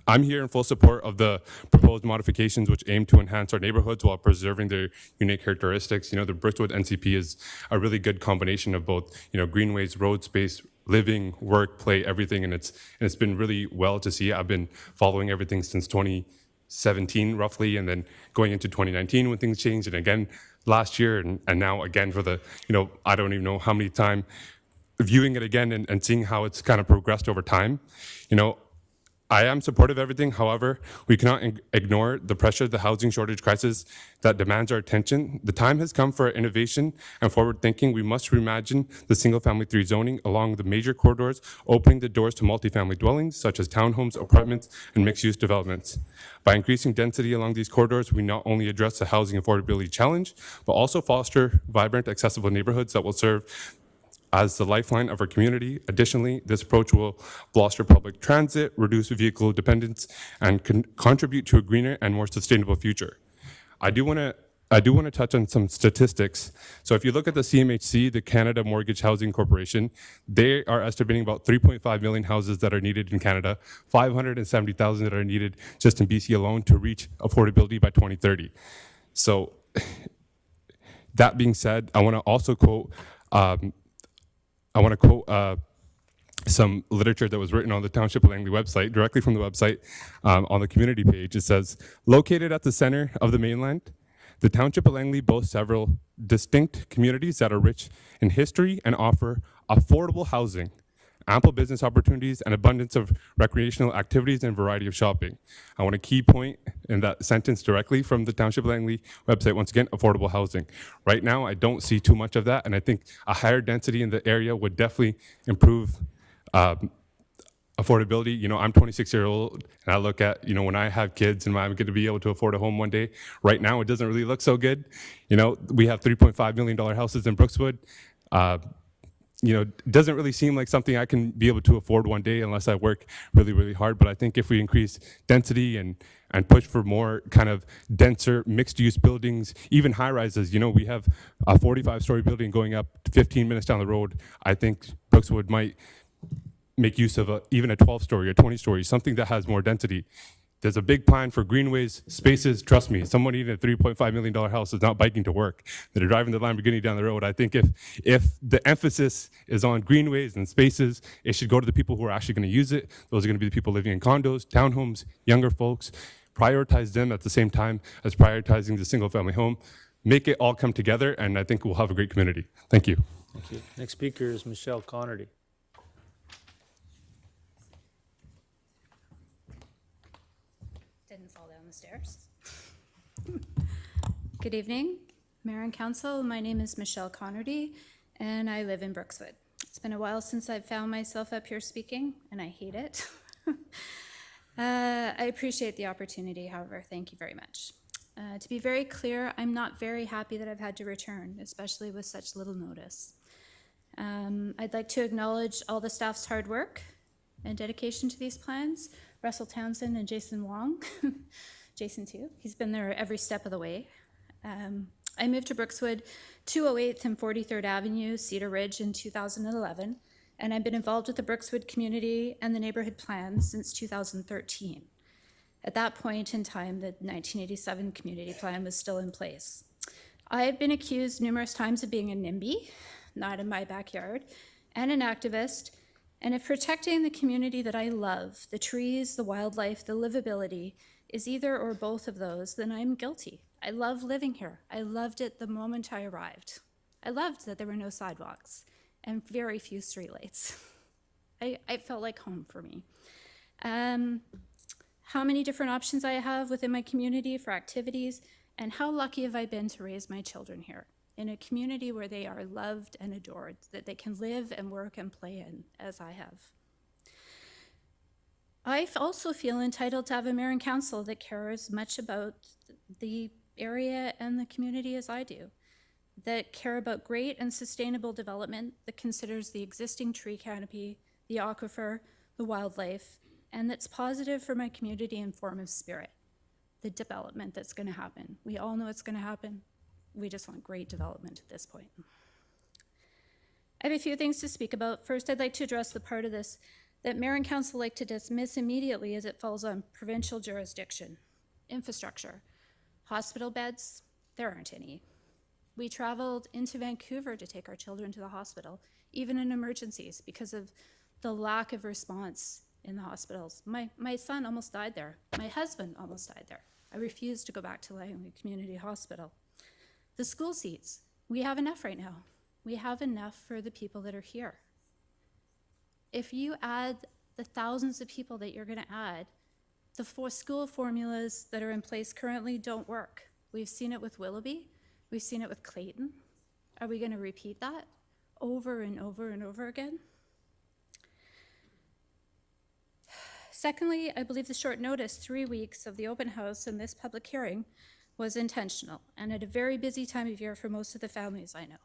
I'm here in full support of the proposed modifications which aim to enhance our neighborhoods while preserving their unique characteristics. You know, the Brookswood NCP is a really good combination of both, you know, greenways, road space, living, work, play, everything, and it's been really well to see. I've been following everything since 2017 roughly, and then going into 2019 when things changed, and again last year, and now again for the, you know, I don't even know how many time viewing it again and seeing how it's kind of progressed over time. You know, I am supportive of everything. However, we cannot ignore the pressure of the housing shortage crisis that demands our attention. The time has come for innovation and forward thinking. We must reimagine the single-family 3 zoning along the major corridors, opening the doors to multifamily dwellings such as townhomes, apartments, and mixed-use developments. By increasing density along these corridors, we not only address the housing affordability challenge, but also foster vibrant, accessible neighborhoods that will serve as the lifeline of our community. Additionally, this approach will foster public transit, reduce vehicle dependence, and contribute to a greener and more sustainable future. I do want to I do want to touch on some statistics. So if you look at the CMHC, the Canada Mortgage Housing Corporation, they are estimating about 3.5 million houses that are needed in Canada, 570,000 that are needed just in BC alone to reach affordability by 2030. So that being said, I want to also quote, some literature that was written on the Township of Langley website, directly from the website on the community page. It says, located at the center of the mainland, the Township of Langley boasts several distinct communities that are rich in history and offer affordable housing, ample business opportunities, and abundance of recreational activities and variety of shopping. I want a key point in that sentence directly from the Township of Langley website, once again, affordable housing. Right now, I don't see too much of that, and I think a higher density in the area would definitely improve affordability. You know, I'm 26-year-old, and I look at, you know, when I have kids and I'm going to be able to afford a home one day. Right now, it doesn't really look so good. You know, we have $3.5 million houses in Brookswood. You know, it doesn't really seem like something I can be able to afford one day unless I work really, really hard. But I think if we increase density and push for more kind of denser mixed-use buildings, even high-rises, you know, we have a 45-story building going up 15 minutes down the road. I think Brookswood might make use of even a 12-story or 20-story, something that has more density. There's a big plan for greenways, spaces. Trust me, someone eating a $3.5 million house is not biking to work. They're driving the Lamborghini down the road. I think if the emphasis is on greenways and spaces, it should go to the people who are actually going to use it. Those are going to be the people living in condos, townhomes, younger folks. Prioritize them at the same time as prioritizing the single-family home. Make it all come together, and I think we'll have a great community. Thank you. Thank you. Next speaker is Michelle Connerty. Didn't fall down the stairs. Good evening, Mayor and Council. My name is Michelle Connerty, and I live in Brookswood. It's been a while since I've found myself up here speaking, and I hate it. I appreciate the opportunity, however, thank you very much. To be very clear, I'm not very happy that I've had to return, especially with such little notice. I'd like to acknowledge all the staff's hard work and dedication to these plans. Russell Townsend and Jason Wong. Jason too, he's been there every step of the way. I moved to Brookswood, 208th and 43rd Avenue, Cedar Ridge in 2011, and I've been involved with the Brookswood community and the neighborhood plan since 2013. At that point in time, the 1987 community plan was still in place. I have been accused numerous times of being a NIMBY, not in my backyard, and an activist, and if protecting the community that I love, the trees, the wildlife, the livability, is either or both of those, then I'm guilty. I love living here. I loved it the moment I arrived. I loved that there were no sidewalks and very few streetlights. I felt like home for me. How many different options I have within my community for activities, and how lucky have I been to raise my children here in a community where they are loved and adored, that they can live and work and play in, as I have. I also feel entitled to have a mayor and council that cares much about the area and the community as I do, that care about great and sustainable development that considers the existing tree canopy, the aquifer, the wildlife, and that's positive for my community in form of spirit, the development that's going to happen. We all know it's going to happen. We just want great development at this point. I have a few things to speak about. First, I'd like to address the part of this that mayor and council like to dismiss immediately as it falls on provincial jurisdiction. Infrastructure. Hospital beds, there aren't any. We traveled into Vancouver to take our children to the hospital, even in emergencies, because of the lack of response in the hospitals. My son almost died there. My husband almost died there. I refused to go back to Langley Community Hospital. The school seats, we have enough right now. We have enough for the people that are here. If you add the thousands of people that you're gonna add, the four school formulas that are in place currently don't work. We've seen it with Willoughby, we've seen it with Clayton. Are we gonna repeat that over and over and over again? Secondly, I believe the short notice, 3 weeks of the open house and this public hearing was intentional and at a very busy time of year for most of the families I know.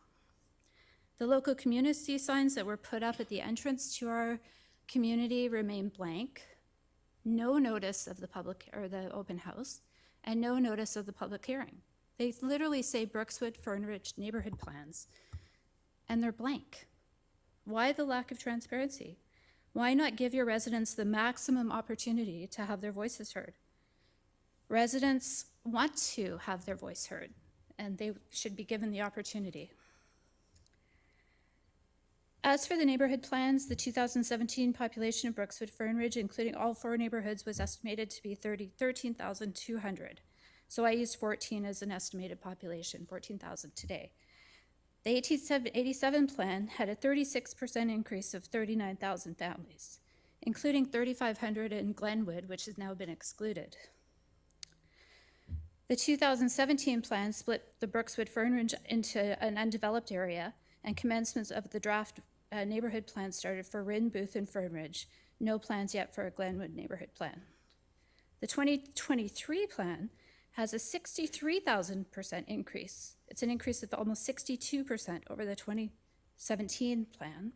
The local community signs that were put up at the entrance to our community remain blank. No notice of the public or the open house and no notice of the public hearing. They literally say Brookswood Fernridge neighborhood plans, and they're blank. Why the lack of transparency? Why not give your residents the maximum opportunity to have their voices heard? Residents want to have their voice heard, and they should be given the opportunity. As for the neighborhood plans, the 2017 population of Brookswood Fernridge, including all 4 neighborhoods, was estimated to be 13,200. So I used 14 as an estimated population, 14,000 today. The 1887 plan had a 36% increase of 39,000 families, including 3,500 in Glenwood, which has now been excluded. The 2017 plan split the Brookswood Fernridge into an undeveloped area, and commencement of the draft neighborhood plan started for Rynn, Booth, and Fernridge. No plans yet for a Glenwood neighborhood plan. The 2023 plan has a 63,000% increase. It's an increase of almost 62% over the 2017 plan,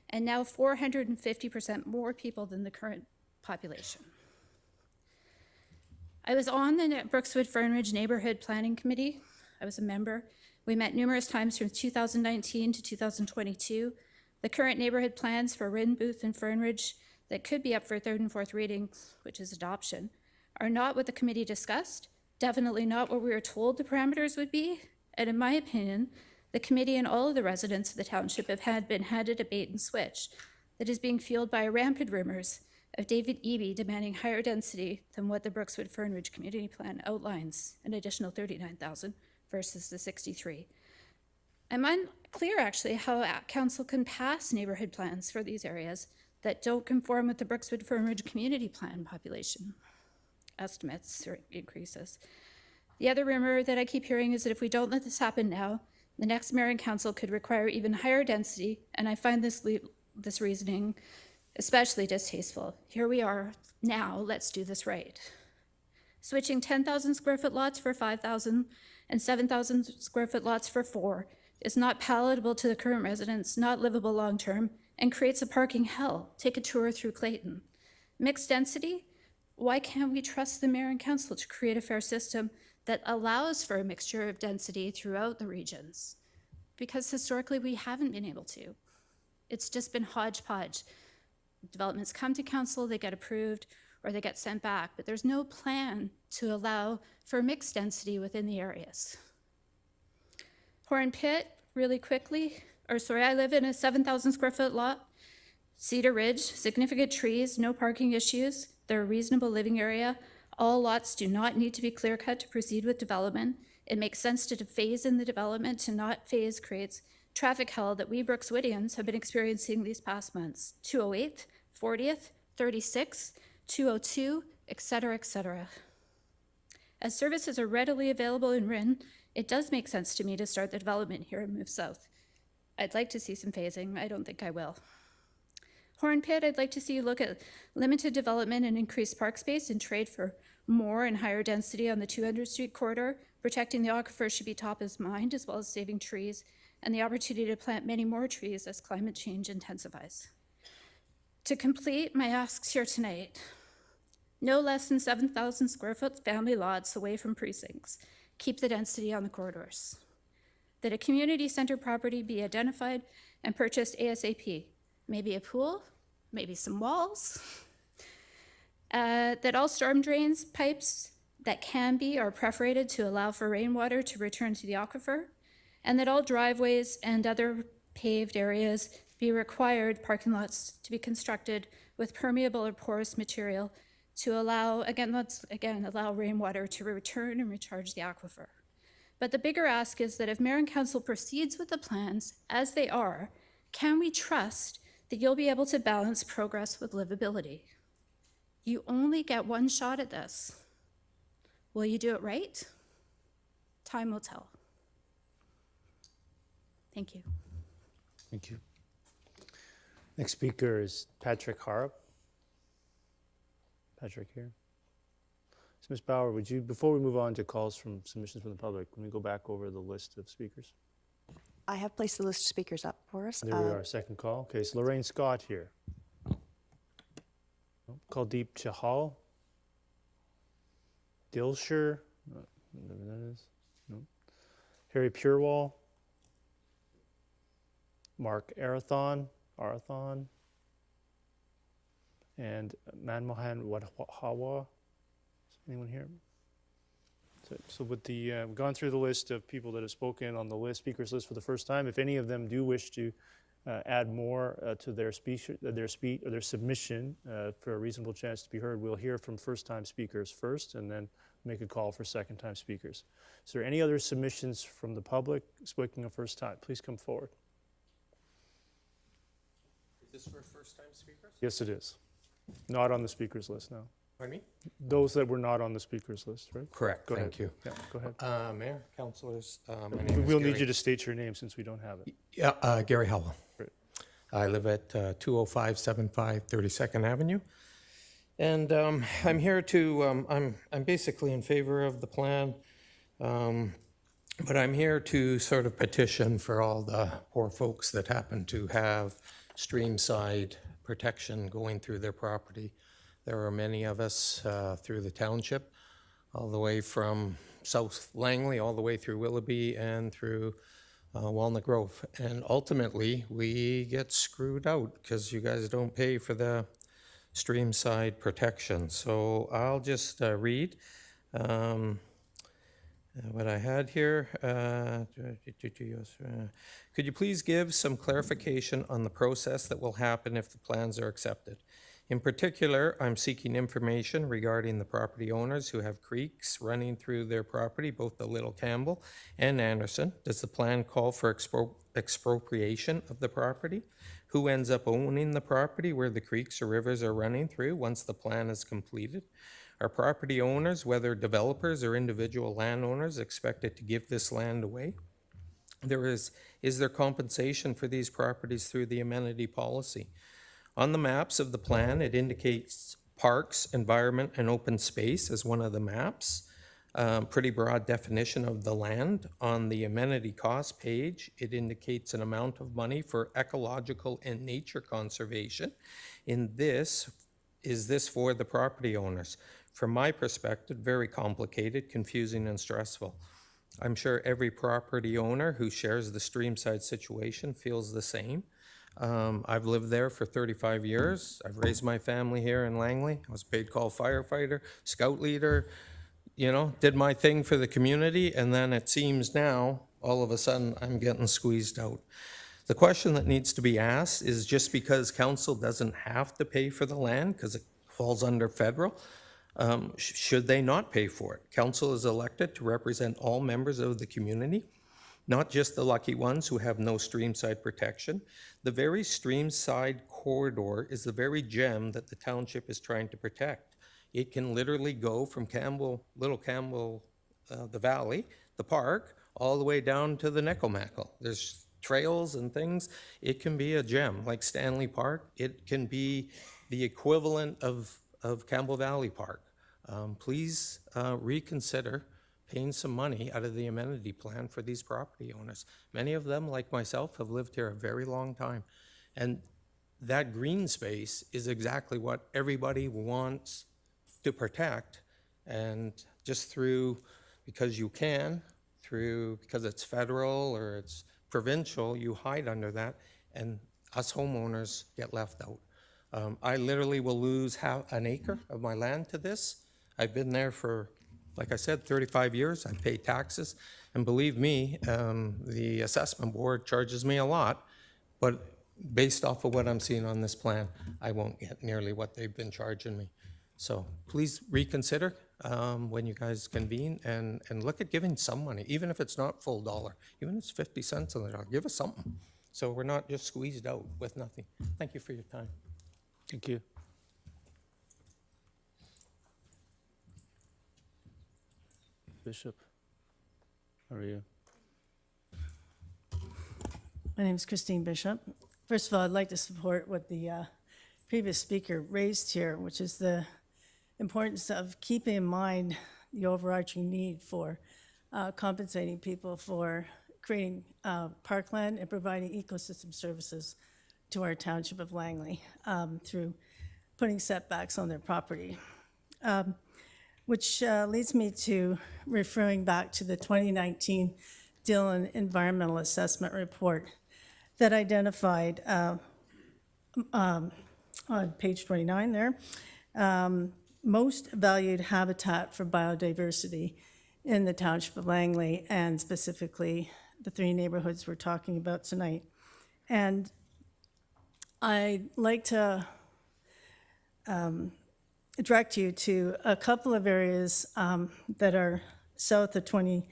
and now 450% more people than the current population. I was on the Brookswood Fernridge Neighborhood Planning Committee. I was a member. We met numerous times from 2019 to 2022. The current neighborhood plans for Rynn, Booth, and Fernridge that could be up for third and fourth readings, which is adoption, are not what the committee discussed, definitely not what we were told the parameters would be, and in my opinion, the committee and all of the residents of the township have been handed a bait and switch that is being fueled by rampant rumors of David Eby demanding higher density than what the Brookswood Fernridge Community Plan outlines, an additional 39,000 versus the 63. I'm unclear actually how council can pass neighborhood plans for these areas that don't conform with the Brookswood Fernridge Community Plan population estimates or increases. The other rumor that I keep hearing is that if we don't let this happen now, the next mayor and council could require even higher density, and I find this reasoning especially distasteful. Here we are now, let's do this right. Switching 10,000 square foot lots for 5,000 and 7,000 square foot lots for 4 is not palatable to the current residents, not livable long-term, and creates a parking hell. Take a tour through Clayton. Mixed density, why can't we trust the mayor and council to create a fair system that allows for a mixture of density throughout the regions? Because historically we haven't been able to. It's just been hodgepodge. Developments come to council, they get approved, or they get sent back, but there's no plan to allow for mixed density within the areas. Horn Pit, really quickly, I live in a 7,000 square foot lot, Cedar Ridge, significant trees, no parking issues, they're a reasonable living area. All lots do not need to be clear cut to proceed with development. It makes sense to phase in the development. To not phase creates traffic hell that we Brookswoodians have been experiencing these past months. 208th, 40th, 36th, 202, et cetera, et cetera. As services are readily available in Rynn, it does make sense to me to start the development here and move south. I'd like to see some phasing. I don't think I will. Horn Pit, I'd like to see you look at limited development and increased park space and trade for more and higher density on the 200 Street corridor. Protecting the aquifer should be top of mind, as well as saving trees and the opportunity to plant many more trees as climate change intensifies. To complete my asks here tonight, no less than 7,000 square foot family lots away from precincts. Keep the density on the corridors. That a community center property be identified and purchased ASAP. Maybe a pool, maybe some walls. That all storm drains, pipes that can be are perforated to allow for rainwater to return to the aquifer, and that all driveways and other paved areas be required parking lots to be constructed with permeable or porous material to allow, allow rainwater to return and recharge the aquifer. But the bigger ask is that if mayor and council proceeds with the plans as they are, can we trust that you'll be able to balance progress with livability? You only get one shot at this. Will you do it right? Time will tell. Thank you. Thank you. Next speaker is Patrick Harp. Patrick here. So Ms. Bauer, would you, before we move on to calls from submissions from the public, can we go back over the list of speakers? I have placed the list of speakers up for us. There we are, second call. Okay, so Lorraine Scott here. Kuldeep Chahal. Dilsher, whatever that is. No. Harry Purewall, Mark Arathon, and Manmohan Wadhawa. Is anyone here? So with the, we've gone through the list of people that have spoken on the list, speakers list for the first time. If any of them do wish to add more to their speech or their submission for a reasonable chance to be heard, we'll hear from first-time speakers first and then make a call for second-time speakers. Is there any other submissions from the public speaking a first time? Please come forward. Is this for first-time speakers? Yes, it is. Not on the speakers list, no. Pardon me? Those that were not on the speakers list, right? Correct, Go thank ahead. you. Yeah, go ahead. Mayor, councilors, my name is We'll Gary. need you to state your name since we don't have it. Yeah, Gary Howell. Great. I live at 20575 32nd Avenue. And I'm here to, I'm basically in favor of the plan, but I'm here to sort of petition for all the poor folks that happen to have streamside protection going through their property. There are many of us through the township, all the way from South Langley, all the way through Willoughby and through Walnut Grove. And ultimately, we get screwed out because you guys don't pay for the streamside protection. So I'll just read what I had here. Could you please give some clarification on the process that will happen if the plans are accepted? In particular, I'm seeking information regarding the property owners who have creeks running through their property, both the Little Campbell and Anderson. Does the plan call for expropriation of the property? Who ends up owning the property where the creeks or rivers are running through once the plan is completed? Are property owners, whether developers or individual landowners, expected to give this land away? Is there compensation for these properties through the amenity policy? On the maps of the plan, it indicates parks, environment, and open space as one of the maps. Pretty broad definition of the land. On the amenity cost page, it indicates an amount of money for ecological and nature conservation. Is this for the property owners? From my perspective, very complicated, confusing, and stressful. I'm sure every property owner who shares the streamside situation feels the same. I've lived there for 35 years. I've raised my family here in Langley. I was a paid call firefighter, scout leader, you know, did my thing for the community, and then it seems now, all of a sudden, I'm getting squeezed out. The question that needs to be asked is, just because council doesn't have to pay for the land because it falls under federal, should they not pay for it? Council is elected to represent all members of the community, not just the lucky ones who have no streamside protection. The very streamside corridor is the very gem that the township is trying to protect. It can literally go from Little Campbell, the valley, the park, all the way down to the Neckomackle. There's trails and things. It can be a gem, like Stanley Park. It can be the equivalent of Campbell Valley Park. Please reconsider paying some money out of the amenity plan for these property owners. Many of them, like myself, have lived here a very long time. And that green space is exactly what everybody wants to protect. And just because you can, because it's federal or it's provincial, you hide under that, and us homeowners get left out. I literally will lose an acre of my land to this. I've been there for, like I said, 35 years. I pay taxes, and believe me, the assessment board charges me a lot, but based off of what I'm seeing on this plan, I won't get nearly what they've been charging me. So please reconsider when you guys convene and look at giving some money, even if it's not full dollar, even if it's 50 cents on the dollar, give us something. So we're not just squeezed out with nothing. Thank you for your time. Thank you. Bishop, how are you? My name is Christine Bishop. First of all, I'd like to support what the previous speaker raised here, which is the importance of keeping in mind the overarching need for compensating people for creating parkland and providing ecosystem services to our township of Langley through putting setbacks on their property. Which leads me to referring back to the 2019 Dillon Environmental Assessment Report that identified on page 29 there, most valued habitat for biodiversity in the Township of Langley, and specifically the 3 neighborhoods we're talking about tonight. And I'd like to direct you to a couple of areas that are south of 20th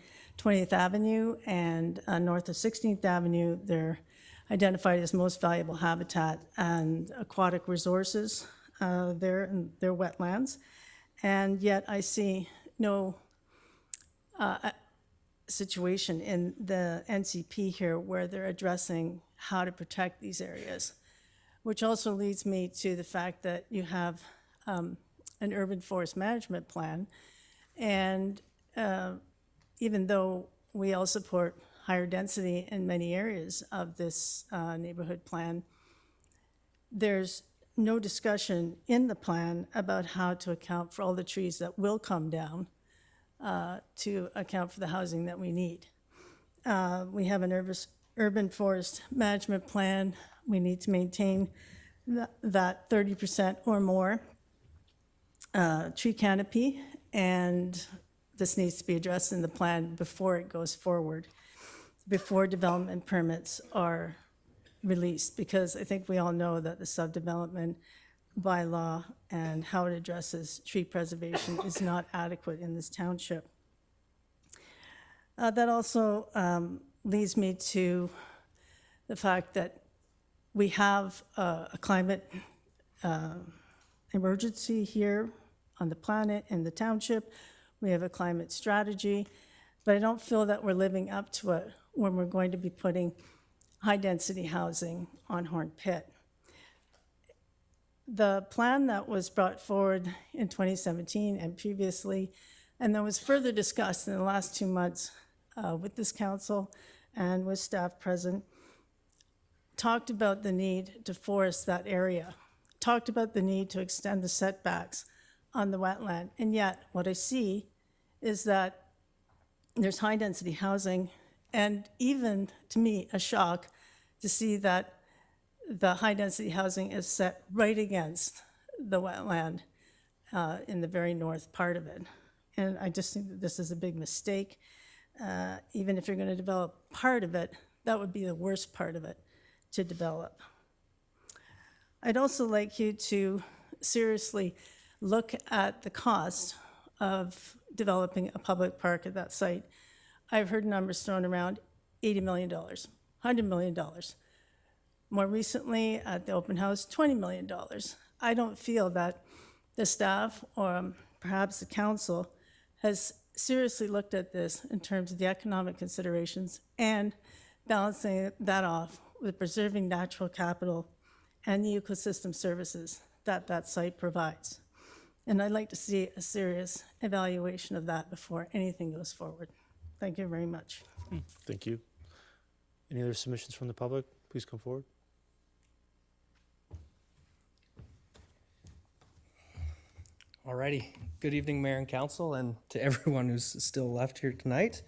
Avenue and north of 16th Avenue. They're identified as most valuable habitat and aquatic resources there, and they're wetlands. And yet I see no situation in the NCP here where they're addressing how to protect these areas, which also leads me to the fact that you have an urban forest management plan. And even though we all support higher density in many areas of this neighborhood plan, there's no discussion in the plan about how to account for all the trees that will come down to account for the housing that we need. We have an urban forest management plan. We need to maintain that 30% or more tree canopy, and this needs to be addressed in the plan before it goes forward, before development permits are released, because I think we all know that the subdevelopment bylaw and how it addresses tree preservation is not adequate in this township. That also leads me to the fact that we have a climate emergency here on the planet, in the township. We have a climate strategy, but I don't feel that we're living up to it when we're going to be putting high-density housing on Horn Pit. The plan that was brought forward in 2017 and previously, and that was further discussed in the last 2 months with this council and with staff present, talked about the need to forest that area, talked about the need to extend the setbacks on the wetland. And yet what I see is that there's high-density housing, and even to me, a shock to see that the high-density housing is set right against the wetland in the very north part of it. And I just think that this is a big mistake. Even if you're going to develop part of it, that would be the worst part of it to develop. I'd also like you to seriously look at the cost of developing a public park at that site. I've heard numbers thrown around, $80 million, $100 million. More recently, at the open house, $20 million. I don't feel that the staff or perhaps the council has seriously looked at this in terms of the economic considerations and balancing that off with preserving natural capital and the ecosystem services that that site provides. And I'd like to see a serious evaluation of that before anything goes forward. Thank you very much. Thank you. Any other submissions from the public? Please come forward. Alrighty. Good evening, Mayor and Council, and to everyone who's still left here tonight.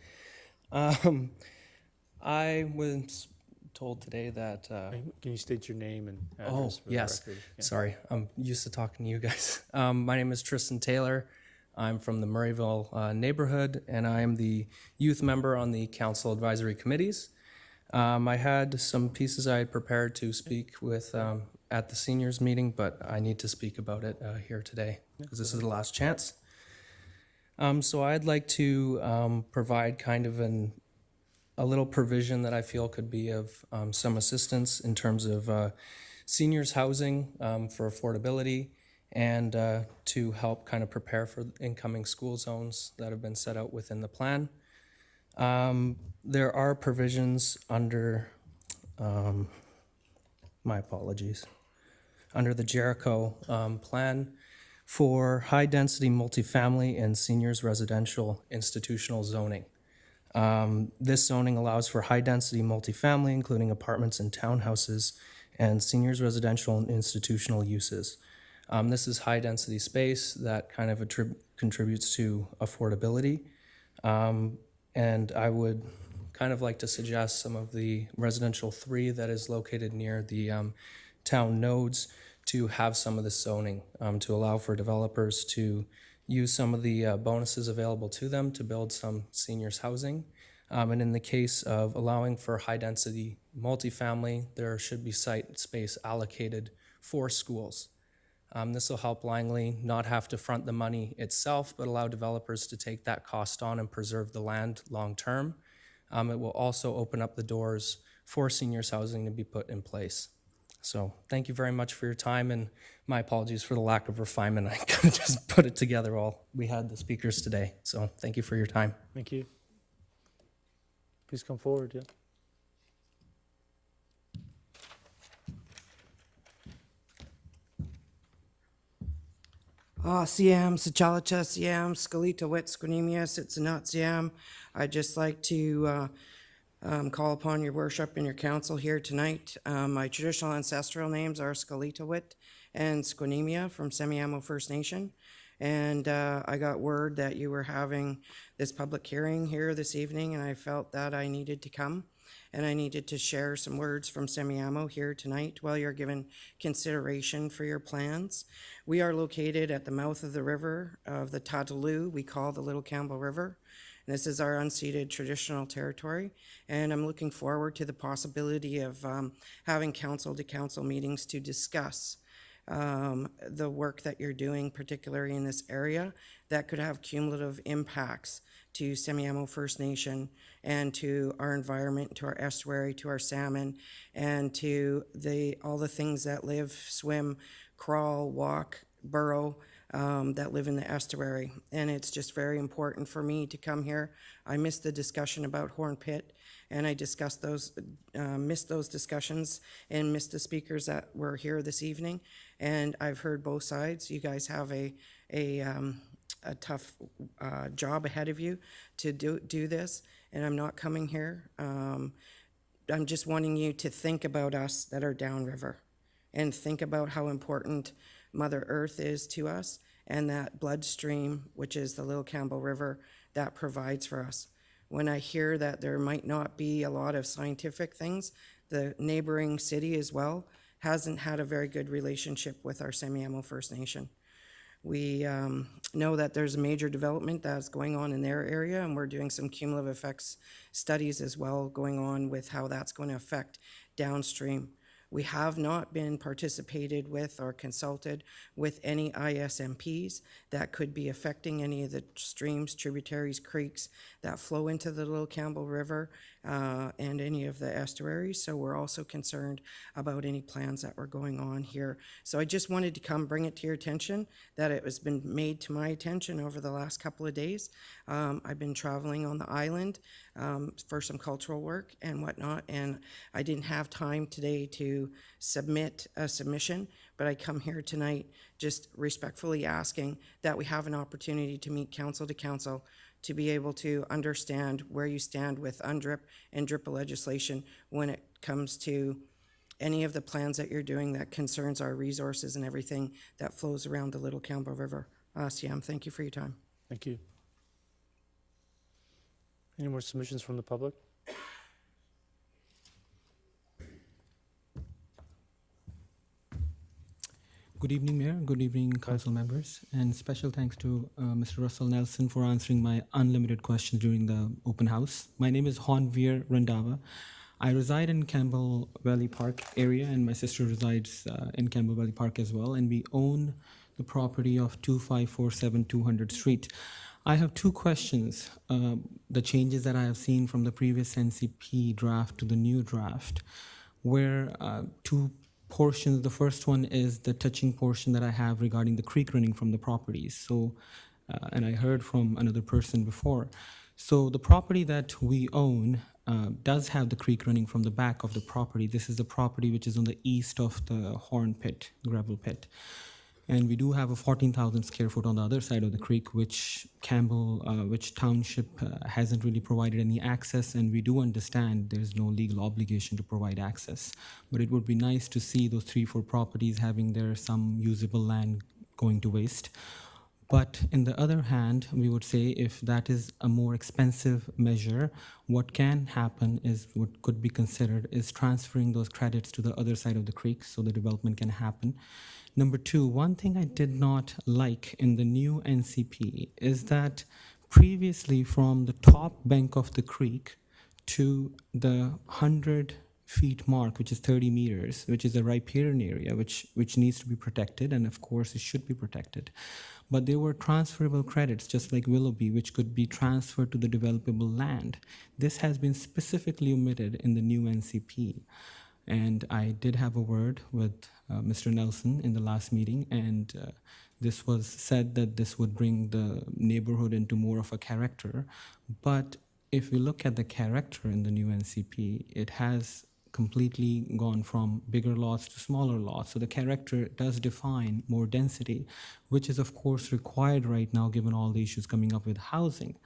I was told today that... Can you state your name and address for the yes. record? Yeah. Sorry, I'm used to talking to you guys. My name is Tristan Taylor. I'm from the Murrayville neighborhood, and I am the youth member on the council advisory committees. I had some pieces I had prepared to speak with at the seniors meeting, but I need to speak about it here today because this is the last chance. So I'd like to provide kind of a little provision that I feel could be of some assistance in terms of seniors housing for affordability and to help kind of prepare for incoming school zones that have been set out within the plan. There are provisions under, my apologies, under the Jericho plan for high-density multifamily and seniors residential institutional zoning. This zoning allows for high-density multifamily, including apartments and townhouses, and seniors residential and institutional uses. This is high-density space that kind of contributes to affordability. And I would kind of like to suggest some of the residential 3 that is located near the town nodes to have some of the zoning to allow for developers to use some of the bonuses available to them to build some seniors housing. And in the case of allowing for high-density multifamily, there should be site space allocated for schools. This will help Langley not have to front the money itself, but allow developers to take that cost on and preserve the land long-term. It will also open up the doors for seniors housing to be put in place. So thank you very much for your time, and my apologies for the lack of refinement. I kind of just put it together while we had the speakers today. So thank you for your time. Thank you. Please come forward, yeah. Siam, Sachalacha, Siam, Skalita, Wet, Squanemia, Sitsanat, Siam. I'd just like to call upon your worship and your council here tonight. My traditional ancestral names are Skalita, Wet, and Squanemia from Semiahmoo First Nation. And I got word that you were having this public hearing here this evening, and I felt that I needed to come. And I needed to share some words from Semiahmoo here tonight while you're given consideration for your plans. We are located at the mouth of the river of the Tataloo, we call the Little Campbell River. And this is our unceded traditional territory. And I'm looking forward to the possibility of having council-to-council meetings to discuss the work that you're doing, particularly in this area, that could have cumulative impacts to Semiahmoo First Nation and to our environment, to our estuary, to our salmon, and to all the things that live, swim, crawl, walk, burrow, that live in the estuary. And it's just very important for me to come here. I missed the discussion about Horn Pit, and I discussed those, missed those discussions and missed the speakers that were here this evening. And I've heard both sides. You guys have a tough job ahead of you to do this, and I'm not coming here. I'm just wanting you to think about us that are downriver and think about how important Mother Earth is to us and that bloodstream, which is the Little Campbell River, that provides for us. When I hear that there might not be a lot of scientific things, the neighboring city as well hasn't had a very good relationship with our Semiahmoo First Nation. We know that there's a major development that's going on in their area, and we're doing some cumulative effects studies as well going on with how that's going to affect downstream. We have not been participated with or consulted with any ISMPs that could be affecting any of the streams, tributaries, creeks that flow into the Little Campbell River and any of the estuaries. So we're also concerned about any plans that were going on here. So I just wanted to come bring it to your attention that it has been made to my attention over the last couple of days. I've been traveling on the island for some cultural work and whatnot, and I didn't have time today to submit a submission, but I come here tonight just respectfully asking that we have an opportunity to meet council to council to be able to understand where you stand with UNDRIP and DRIPA legislation when it comes to any of the plans that you're doing that concerns our resources and everything that flows around the Little Campbell River. Siam, thank you for your time. Thank you. Any more submissions from the public? Good evening, Mayor. Good evening, council members. And special thanks to Mr. Russell Nelson for answering my unlimited questions during the open house. My name is Honveer Randava. I reside in Campbell Valley Park area, and my sister resides in Campbell Valley Park as well. And we own the property of 2547 200 Street. I have two questions. The changes that I have seen from the previous NCP draft to the new draft, where two portions. The first one is the touching portion that I have regarding the creek running from the properties. So, and I heard from another person before. So the property that we own does have the creek running from the back of the property. This is the property which is on the east of the Horn Pit, gravel pit. And we do have a 14,000 square foot on the other side of the creek, which which Township hasn't really provided any access, and we do understand there's no legal obligation to provide access. But it would be nice to see those 3-4 properties having their some usable land going to waste. But in the other hand, we would say if that is a more expensive measure, what can happen is what could be considered is transferring those credits to the other side of the creek so the development can happen. Number two, one thing I did not like in the new NCP is that previously from the top bank of the creek to the 100-feet mark, which is 30 meters, which is a riparian area, which needs to be protected, and of course it should be protected. But there were transferable credits, just like Willoughby, which could be transferred to the developable land. This has been specifically omitted in the new NCP. And I did have a word with Mr. Nelson in the last meeting, and this was said that this would bring the neighborhood into more of a character. But if we look at the character in the new NCP, it has completely gone from bigger lots to smaller lots. So the character does define more density, which is of course required right now given all the issues coming up with housing.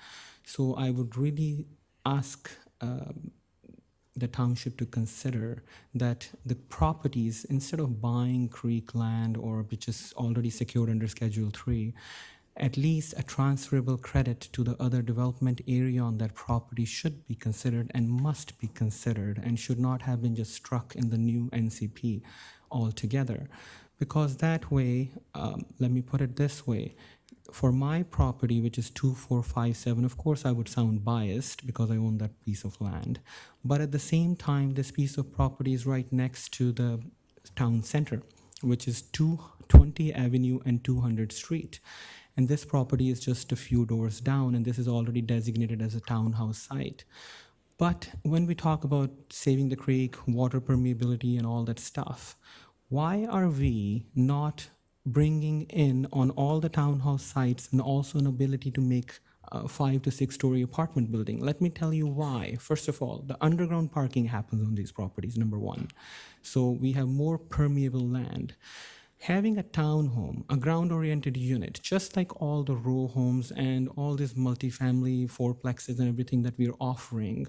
So I would really ask the township to consider that the properties, instead of buying creek land or which is already secured under Schedule 3, at least a transferable credit to the other development area on that property should be considered and must be considered and should not have been just struck in the new NCP altogether. Because that way, let me put it this way, for my property, which is 2457, of course I would sound biased because I own that piece of land. But at the same time, this piece of property is right next to the town center, which is 220 Avenue and 200 Street. And this property is just a few doors down, and this is already designated as a townhouse site. But when we talk about saving the creek, water permeability, and all that stuff, why are we not bringing in on all the townhouse sites and also an ability to make 5 to 6 story apartment building? Let me tell you why. First of all, the underground parking happens on these properties, number one. So we have more permeable land. Having a townhome, a ground-oriented unit, just like all the row homes and all these multifamily fourplexes and everything that we're offering,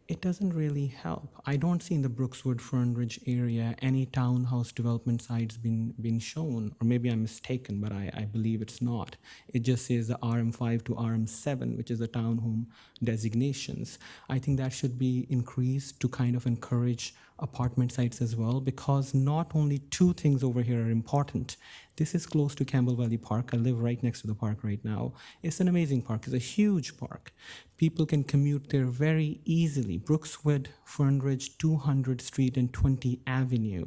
it doesn't really help. I don't see in the Brookswood Fernridge area any townhouse development sites been shown, or maybe I'm mistaken, but I believe it's not. It just says the RM5 to RM7, which is the townhome designations. I think that should be increased to kind of encourage apartment sites as well, because not only two things over here are important. This is close to Campbell Valley Park. I live right next to the park right now. It's an amazing park. It's a huge park. People can commute there very easily. Brookswood, Fernridge, 200 Street and 20 Avenue.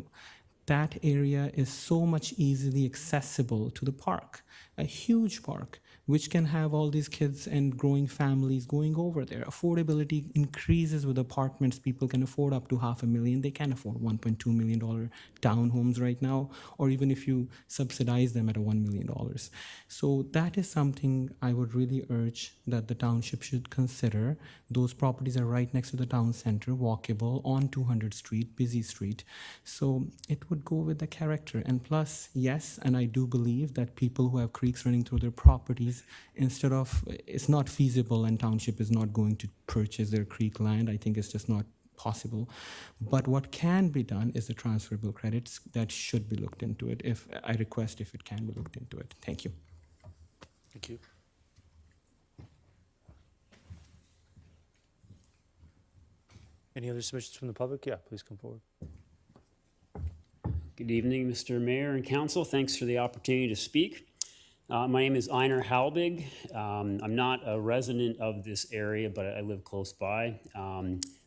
That area is so much easily accessible to the park. A huge park, which can have all these kids and growing families going over there. Affordability increases with apartments. People can afford up to $500,000. They can afford $1.2 million townhomes right now, or even if you subsidize them at $1 million. So that is something I would really urge that the township should consider. Those properties are right next to the town center, walkable on 200 Street, busy street. So it would go with the character. And plus, yes, and I do believe that people who have creeks running through their properties, instead of, it's not feasible and township is not going to purchase their creek land. I think it's just not possible. But what can be done is the transferable credits that should be looked into it. If I request if it can be looked into it. Thank you. Thank you. Any other submissions from the public? Yeah, please come forward. Good evening, Mr. Mayor and Council. Thanks for the opportunity to speak. My name is Einar Halbig. I'm not a resident of this area, but I live close by.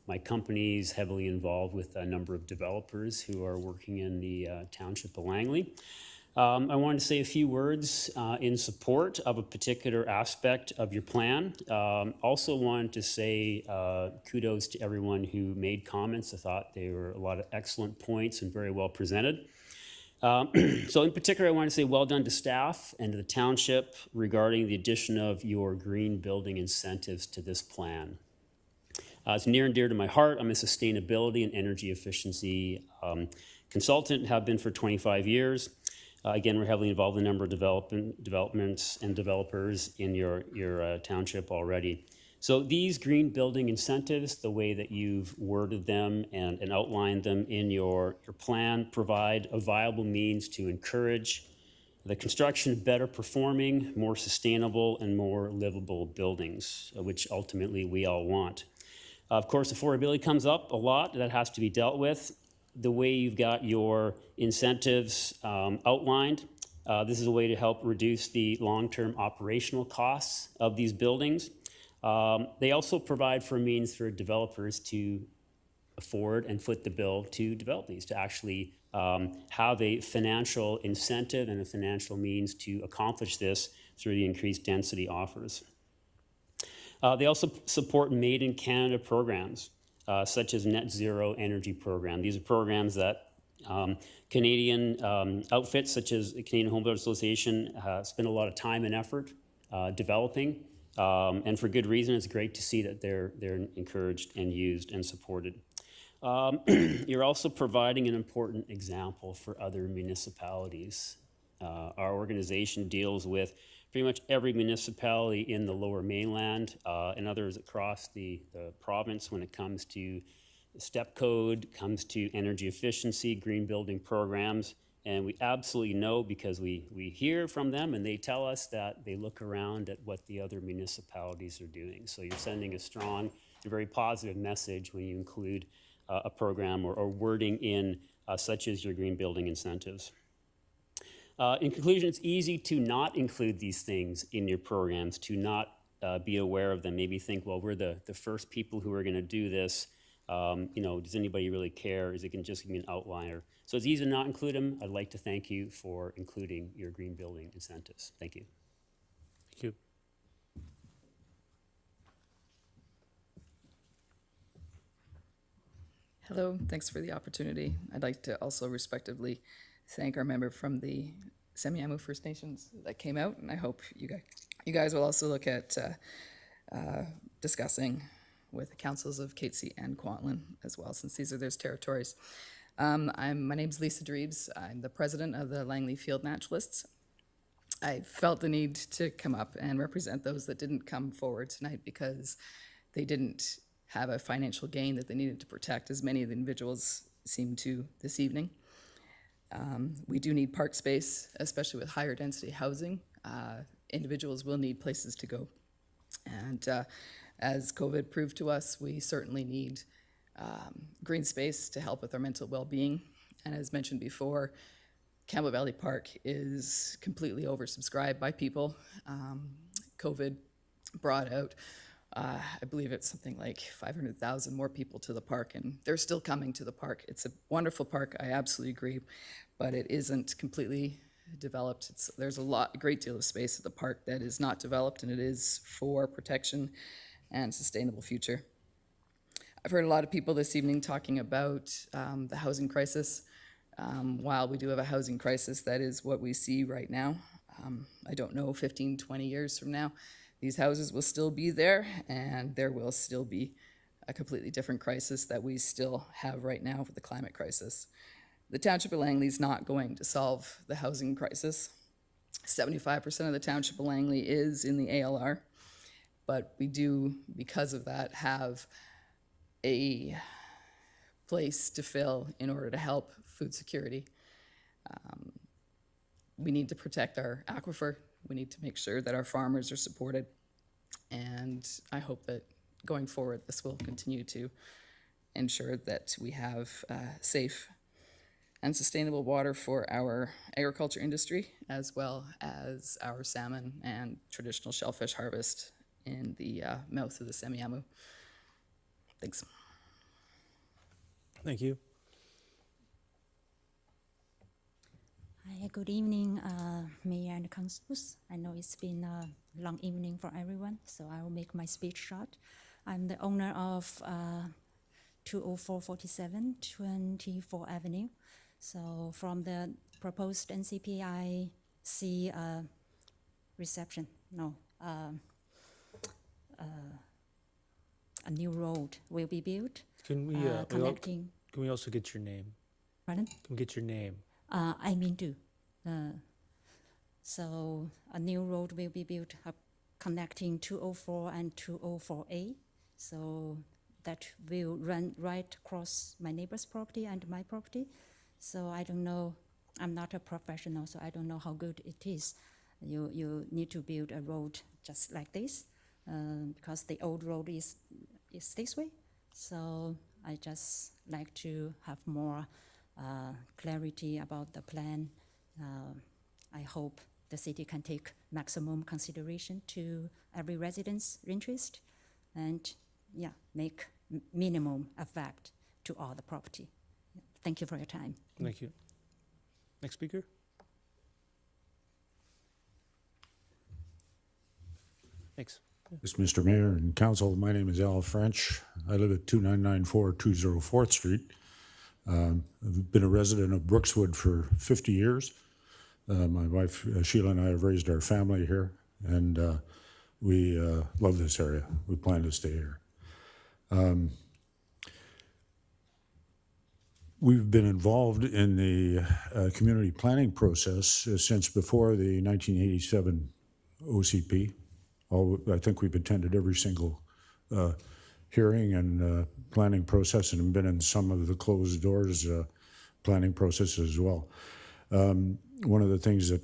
My company is heavily involved with a number of developers who are working in the township of Langley. I wanted to say a few words in support of a particular aspect of your plan. Also wanted to say kudos to everyone who made comments. I thought they were a lot of excellent points and very well presented. So in particular, I want to say well done to staff and to the township regarding the addition of your green building incentives to this plan. It's near and dear to my heart. I'm a sustainability and energy efficiency consultant, have been for 25 years. Again, we're heavily involved in a number of developments and developers in your township already. So these green building incentives, the way that you've worded them and outlined them in your plan, provide a viable means to encourage the construction of better performing, more sustainable, and more livable buildings, which ultimately we all want. Of course, affordability comes up a lot. That has to be dealt with. The way you've got your incentives outlined, this is a way to help reduce the long-term operational costs of these buildings. They also provide for a means for developers to afford and foot the bill to develop these, to actually have a financial incentive and a financial means to accomplish this through the increased density offers. They also support Made in Canada programs, such as Net Zero Energy Program. These are programs that Canadian outfits, such as the Canadian Home Builders Association, spend a lot of time and effort developing, and for good reason. It's great to see that they're encouraged and used and supported. You're also providing an important example for other municipalities. Our organization deals with pretty much every municipality in the Lower Mainland and others across the province when it comes to STEP code, comes to energy efficiency, green building programs. And we absolutely know, because we hear from them and they tell us that they look around at what the other municipalities are doing. So you're sending a strong and very positive message when you include a program or wording in such as your green building incentives. In conclusion, it's easy to not include these things in your programs, to not be aware of them. Maybe think, well, we're the first people who are going to do this. Does anybody really care? Is it can just be an outliner? So it's easy to not include them. I'd like to thank you for including your green building incentives. Thank you. Thank you. Hello, thanks for the opportunity. I'd like to also respectively thank our member from the Semiahmoo First Nations that came out, and I hope you guys will also look at discussing with the councils of Catesy and Kwantlen as well, since these are their territories. My name's Lisa Dreebs. I'm the president of the Langley Field Naturalists. I felt the need to come up and represent those that didn't come forward tonight because they didn't have a financial gain that they needed to protect, as many of the individuals seem to this evening. We do need park space, especially with higher density housing. Individuals will need places to go. And as COVID proved to us, we certainly need green space to help with our mental well-being. And as mentioned before, Campbell Valley Park is completely oversubscribed by people. COVID brought out, I believe it's something like 500,000 more people to the park, and they're still coming to the park. It's a wonderful park, I absolutely agree, but it isn't completely developed. There's a great deal of space at the park that is not developed, and it is for protection and sustainable future. I've heard a lot of people this evening talking about the housing crisis. While we do have a housing crisis, that is what we see right now. I don't know, 15, 20 years from now, these houses will still be there, and there will still be a completely different crisis that we still have right now with the climate crisis. The Township of Langley is not going to solve the housing crisis. 75% of the Township of Langley is in the ALR, but we do, because of that, have a place to fill in order to help food security. We need to protect our aquifer. We need to make sure that our farmers are supported. And I hope that going forward, this will continue to ensure that we have safe and sustainable water for our agriculture industry, as well as our salmon and traditional shellfish harvest in the mouth of the Semiahmoo. Thanks. Thank you. Hi, good evening, Mayor and Councils. I know it's been a long evening for everyone, so I will make my speech short. I'm the owner of 20447 24 Avenue. So from the proposed NCP, I see a new road will be built. Can we connecting. Can we also get your name? Pardon? Can we get your name? I mean to. So a new road will be built connecting 204 and 204A. So that will run right across my neighbor's property and my property. So I don't know I'm not a professional, so I don't know how good it is. You need to build a road just like this, because the old road is this way. So I just like to have more clarity about the plan. I hope the city can take maximum consideration to every resident's interest and make minimum effect to all the property. Thank you for your time. Thank you. Next speaker. Thanks. Yes, Mr. Mayor and Council, my name is Al French. I live at 2994 204th Street. I've been a resident of Brookswood for 50 years. My wife Sheila and I have raised our family here, and we love this area. We plan to stay here. We've been involved in the community planning process since before the 1987 OCP. I think we've attended every single hearing and planning process and been in some of the closed doors planning processes as well. One of the things that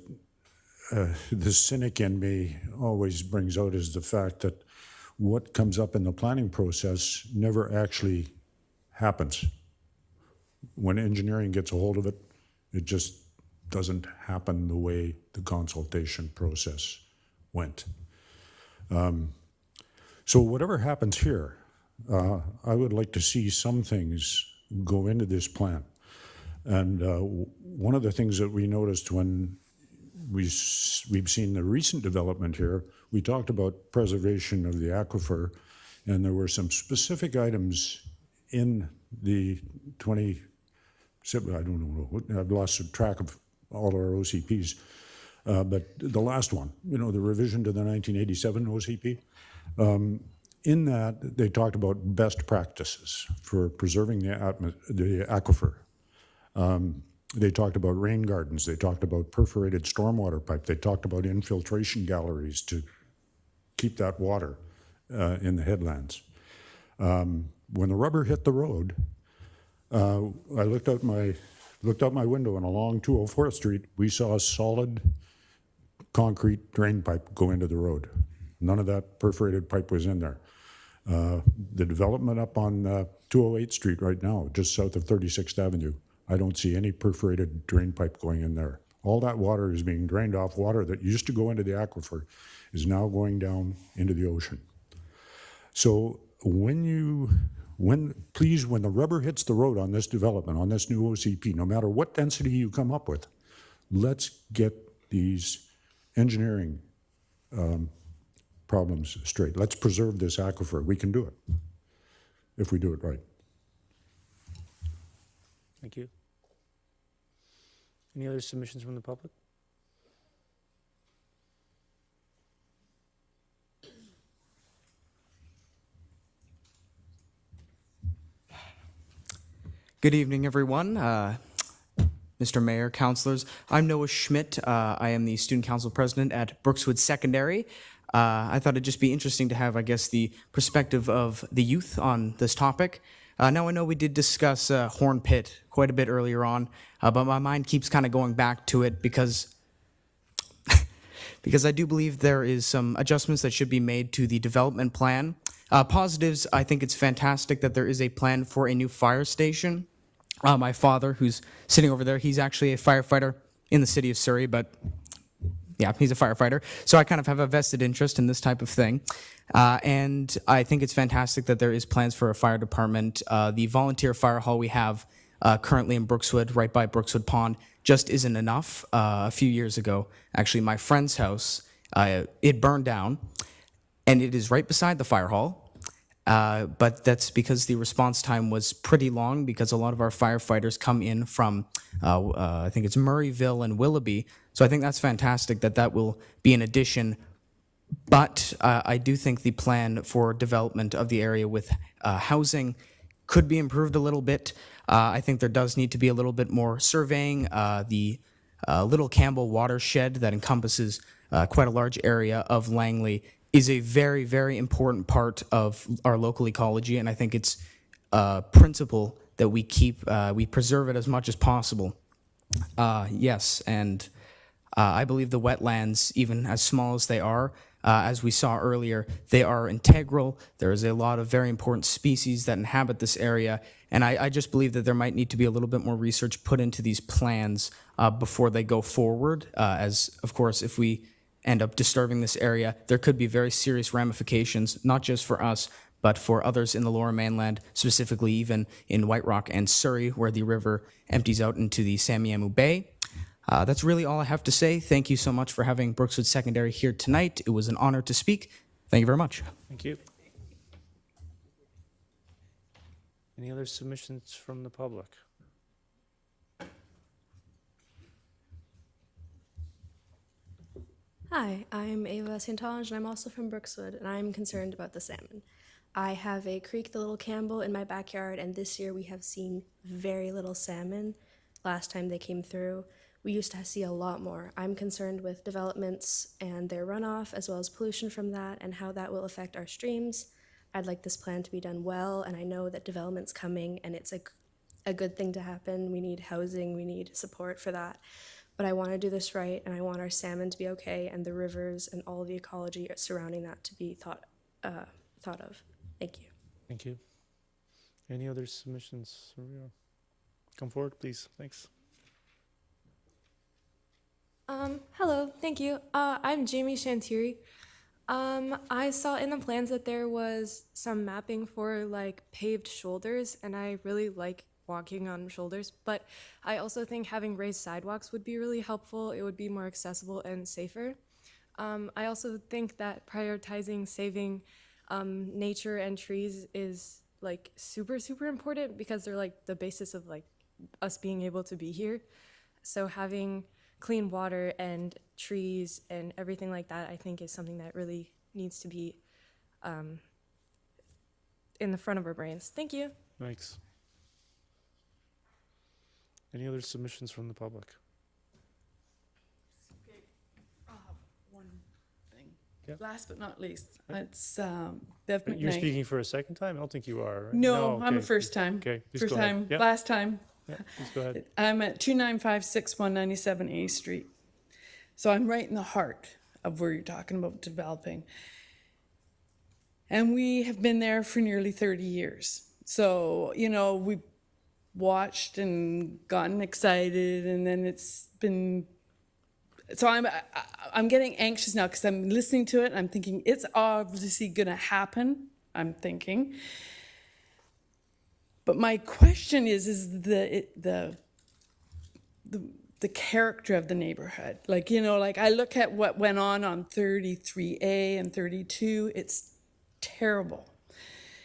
the cynic in me always brings out is the fact that what comes up in the planning process never actually happens. When engineering gets a hold of it, it just doesn't happen the way the consultation process went. So whatever happens here, I would like to see some things go into this plan. And one of the things that we noticed when we've seen the recent development here, we talked about preservation of the aquifer, and there were some specific items in the I don't know, I've lost track of all our OCPs, but the last one, the revision to the 1987 OCP, in that they talked about best practices for preserving the aquifer. They talked about rain gardens, they talked about perforated stormwater pipe, they talked about infiltration galleries to keep that water in the headlands. When the rubber hit the road, I looked out my window, and along 204th Street, we saw a solid concrete drain pipe go into the road. None of that perforated pipe was in there. The development up on 208th Street right now, just south of 36th Avenue, I don't see any perforated drain pipe going in there. All that water is being drained off. Water that used to go into the aquifer is now going down into the ocean. So when the rubber hits the road on this development, on this new OCP, no matter what density you come up with, let's get these engineering problems straight. Let's preserve this aquifer. We can do it if we do it right. Thank you. Any other submissions from the public? Good evening, everyone. Mr. Mayor, councilors. I'm Noah Schmidt. I am the student council president at Brookswood Secondary. I thought it'd just be interesting to have, I guess, the perspective of the youth on this topic. Now, I know we did discuss Horn Pit quite a bit earlier on, but my mind keeps kind of going back to it because I do believe there is some adjustments that should be made to the development plan. Positives, I think it's fantastic that there is a plan for a new fire station. My father, who's sitting over there, he's actually a firefighter in the city of Surrey, but yeah, he's a firefighter. So I kind of have a vested interest in this type of thing. And I think it's fantastic that there is plans for a fire department. The volunteer fire hall we have currently in Brookswood, right by Brookswood Pond, just isn't enough. A few years ago, actually, my friend's house, it burned down, and it is right beside the fire hall. But that's because the response time was pretty long because a lot of our firefighters come in from, I think it's Murrayville and Willoughby. So I think that's fantastic that will be an addition. But I do think the plan for development of the area with housing could be improved a little bit. I think there does need to be a little bit more surveying. The Little Campbell watershed that encompasses quite a large area of Langley is a very, very important part of our local ecology, and I think it's a principle that we keep, we preserve it as much as possible. Yes, and I believe the wetlands, even as small as they are, as we saw earlier, they are integral. There is a lot of very important species that inhabit this area, and I just believe that there might need to be a little bit more research put into these plans before they go forward, as, of course, if we end up disturbing this area, there could be very serious ramifications, not just for us, but for others in the Lower Mainland, specifically even in White Rock and Surrey, where the river empties out into the Samiamu Bay. That's really all I have to say. Thank you so much for having Brookswood Secondary here tonight. It was an honor to speak. Thank you very much. Thank you. Any other submissions from the public? Hi, I'm Ava Santange, and I'm also from Brookswood, and I'm concerned about the salmon. I have a creek, the Little Campbell, in my backyard, and this year we have seen very little salmon. Last time they came through, we used to see a lot more. I'm concerned with developments and their runoff, as well as pollution from that, and how that will affect our streams. I'd like this plan to be done well, and I know that development's coming, and it's a good thing to happen. We need housing, we need support for that. But I want to do this right, and I want our salmon to be okay, and the rivers and all the ecology surrounding that to be thought of. Thank you. Thank you. Any other submissions? Come forward, please. Thanks. Hello, thank you. I'm Jamie Shantiri. I saw in the plans that there was some mapping for like paved shoulders, and I really like walking on shoulders, but I also think having raised sidewalks would be really helpful. It would be more accessible and safer. I also think that prioritizing saving nature and trees is like super important because they're like the basis of like us being able to be here. So having clean water and trees and everything like that, I think is something that really needs to be in the front of our brains. Thank you. Thanks. Any other submissions from the public? Okay. I'll have one thing. Yep. Last but not least, it's Bev McKnight. You're speaking for a second time? I don't think you are, right? No, I'm a okay. first time. Okay, please First go ahead. time, Yep. last time. Yeah, please go ahead. I'm at 29561 97 A Street. So I'm right in the heart of where you're talking about developing. And we have been there for nearly 30 years. So, you know, we watched and gotten excited, and then it's been, so I'm getting anxious now because I'm listening to it and I'm thinking it's obviously gonna happen, I'm thinking. But my question is the character of the neighborhood. Like, you know, like I look at what went on 33A and 32, it's terrible.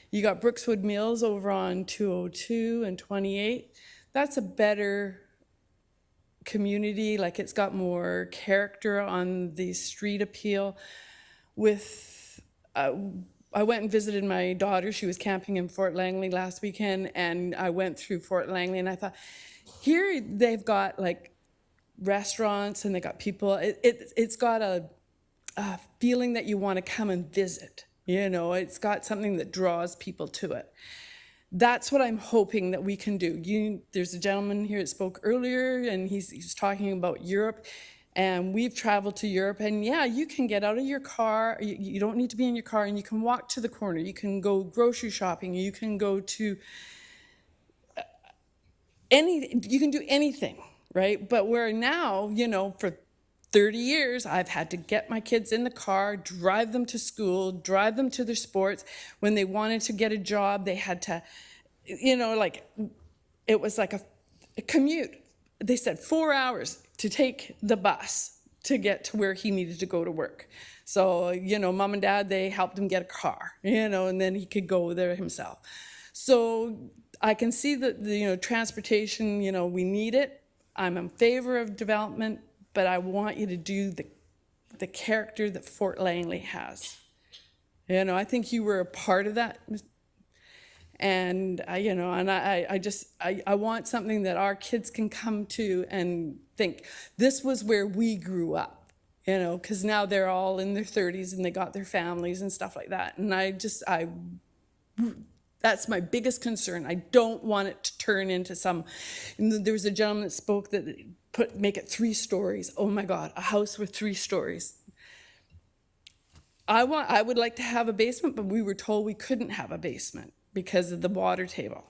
You got Brookswood Mills over on 202 and 28. That's a better community, like it's got more character on the street appeal. With, I went and visited my daughter. She was camping in Fort Langley last weekend, and I went through Fort Langley, and I thought, here they've got like restaurants, and they got people. It's got a feeling that you want to come and visit. You know, it's got something that draws people to it. That's what I'm hoping that we can do. There's a gentleman here that spoke earlier, and he's talking about Europe, and we've traveled to Europe, and yeah, you can get out of your car. You don't need to be in your car, and you can walk to the corner. You can go grocery shopping. You can go to you can do anything, right? But where now, you know, for 30 years, I've had to get my kids in the car, drive them to school, drive them to their sports. When they wanted to get a job, they had to, you know, like, it was like a commute. They said 4 hours to take the bus to get to where he needed to go to work. So, you know, mom and dad, they helped him get a car, you know, and then he could go there himself. So I can see that, you know, transportation, you know, we need it. I'm in favor of development, but I want you to do the character that Fort Langley has. You know, I think you were a part of that. And you know, and I want something that our kids can come to and think, this was where we grew up, you know, because now they're all in their 30s and they got their families and stuff like that. And That's my biggest concern. I don't want it to turn into some, there was a gentleman that spoke that make it 3 stories. Oh my God, a house with 3 stories. I would like to have a basement, but we were told we couldn't have a basement because of the water table.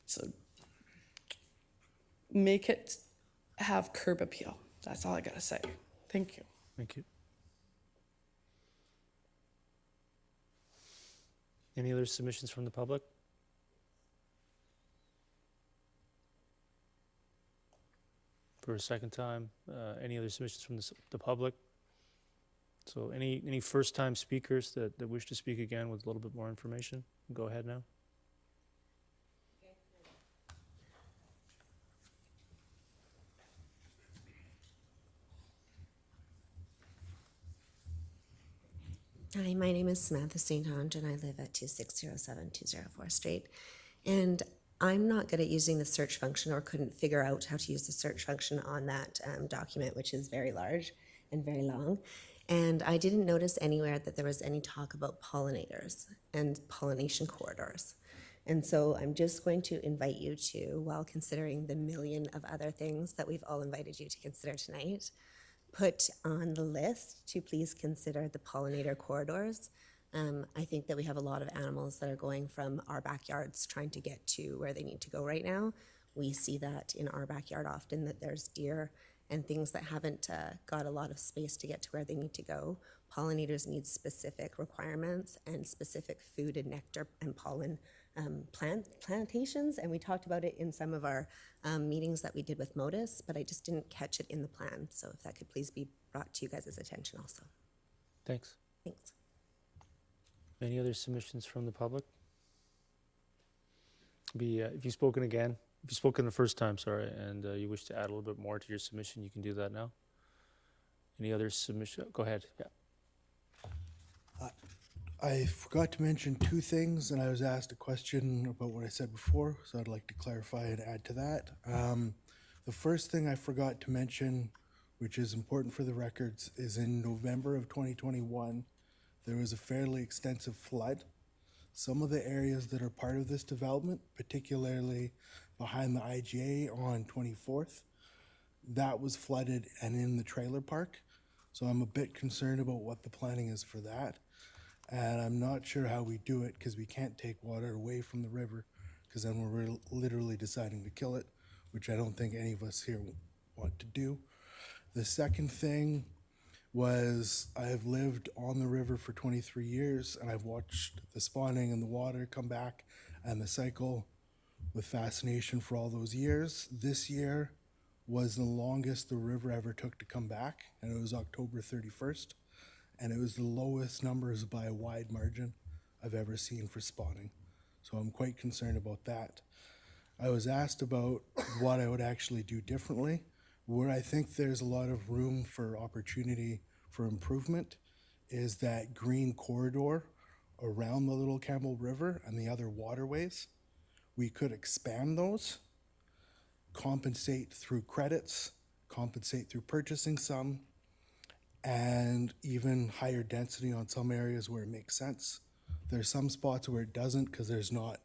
So make it have curb appeal. That's all I gotta say. Thank you. Thank you. Any other submissions from the public? For a second time, any other submissions from the public? So any first-time speakers that wish to speak again with a little bit more information? Go ahead now. Hi, my name is Samantha St. Ange, and I live at 2607 204 Street. And I'm not good at using the search function, or couldn't figure out how to use the search function on that document, which is very large and very long. And I didn't notice anywhere that there was any talk about pollinators and pollination corridors. And so I'm just going to invite you to, while considering the million of other things that we've all invited you to consider tonight, put on the list to please consider the pollinator corridors. I think that we have a lot of animals that are going from our backyards trying to get to where they need to go right now. We see that in our backyard often, that there's deer and things that haven't got a lot of space to get to where they need to go. Pollinators need specific requirements and specific food and nectar and pollen plantations, and we talked about it in some of our meetings that we did with Modus, but I just didn't catch it in the plan. So if that could please be brought to you guys' attention also. Thanks. Thanks. Any other submissions from the public? If you've spoken the first time, sorry, and you wish to add a little bit more to your submission, you can do that now. Any other submission? Go ahead. Yeah. I forgot to mention 2 things, and I was asked a question about what I said before, so I'd like to clarify and add to that. The first thing I forgot to mention, which is important for the records, is in November of 2021, there was a fairly extensive flood. Some of the areas that are part of this development, particularly behind the IGA on 24th, that was flooded and in the trailer park. So I'm a bit concerned about what the planning is for that. And I'm not sure how we do it, because we can't take water away from the river, because then we're literally deciding to kill it, which I don't think any of us here want to do. The second thing was, I have lived on the river for 23 years, and I've watched the spawning and the water come back and the cycle with fascination for all those years. This year was the longest the river ever took to come back, and it was October 31st. And it was the lowest numbers by a wide margin I've ever seen for spawning. So I'm quite concerned about that. I was asked about what I would actually do differently. Where I think there's a lot of room for opportunity for improvement is that green corridor around the Little Campbell River and the other waterways. We could expand those, compensate through credits, compensate through purchasing some, and even higher density on some areas where it makes sense. There's some spots where it doesn't, because there's not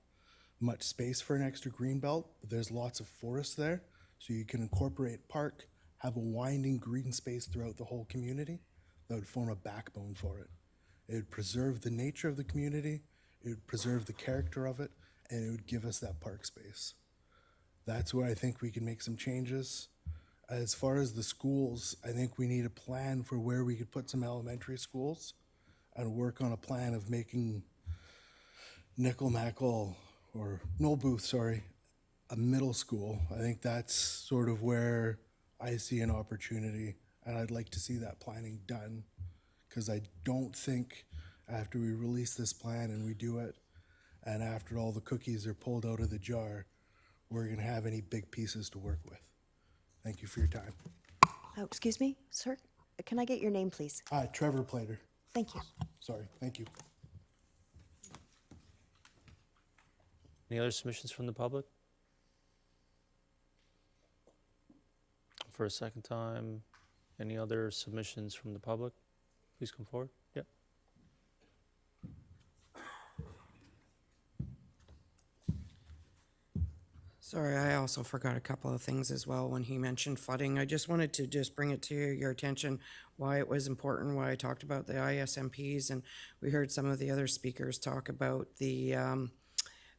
much space for an extra green belt, but there's lots of forest there, so you can incorporate park, have a winding green space throughout the whole community that would form a backbone for it. It would preserve the nature of the community, it would preserve the character of it, and it would give us that park space. That's where I think we can make some changes. As far as the schools, I think we need a plan for where we could put some elementary schools and work on a plan of making Nickel-Mackle, or Knoll Booth, sorry, a middle school. I think that's sort of where I see an opportunity, and I'd like to see that planning done, because I don't think after we release this plan and we do it, and after all the cookies are pulled out of the jar, we're gonna have any big pieces to work with. Thank you for your time. Oh, excuse me, sir. Can I get your name, please? Trevor Plater. Thank you. Sorry, thank you. Any other submissions from the public? For a second time, any other submissions from the public? Please come forward. Yep. Sorry, I also forgot a couple of things as well when he mentioned flooding. I just wanted to just bring it to your attention why it was important, why I talked about the ISMPs, and we heard some of the other speakers talk about the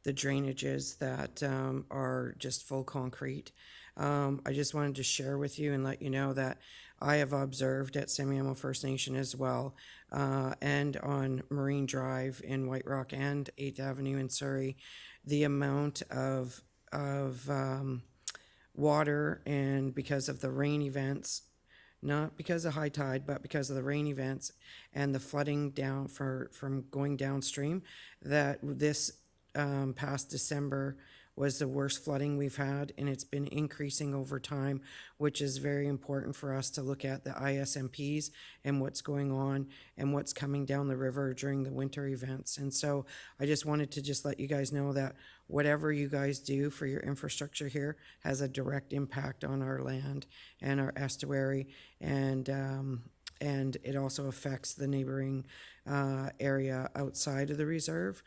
drainages that are just full concrete. I just wanted to share with you and let you know that I have observed at Semiahmoo First Nation as well, and on Marine Drive in White Rock and 8th Avenue in Surrey, the amount of water, and because of the rain events, not because of high tide, but because of the rain events and the flooding down from going downstream, that this past December was the worst flooding we've had, and it's been increasing over time, which is very important for us to look at the ISMPs and what's going on and what's coming down the river during the winter events. And so I just wanted to just let you guys know that whatever you guys do for your infrastructure here has a direct impact on our land and our estuary, and it also affects the neighboring area outside of the reserve,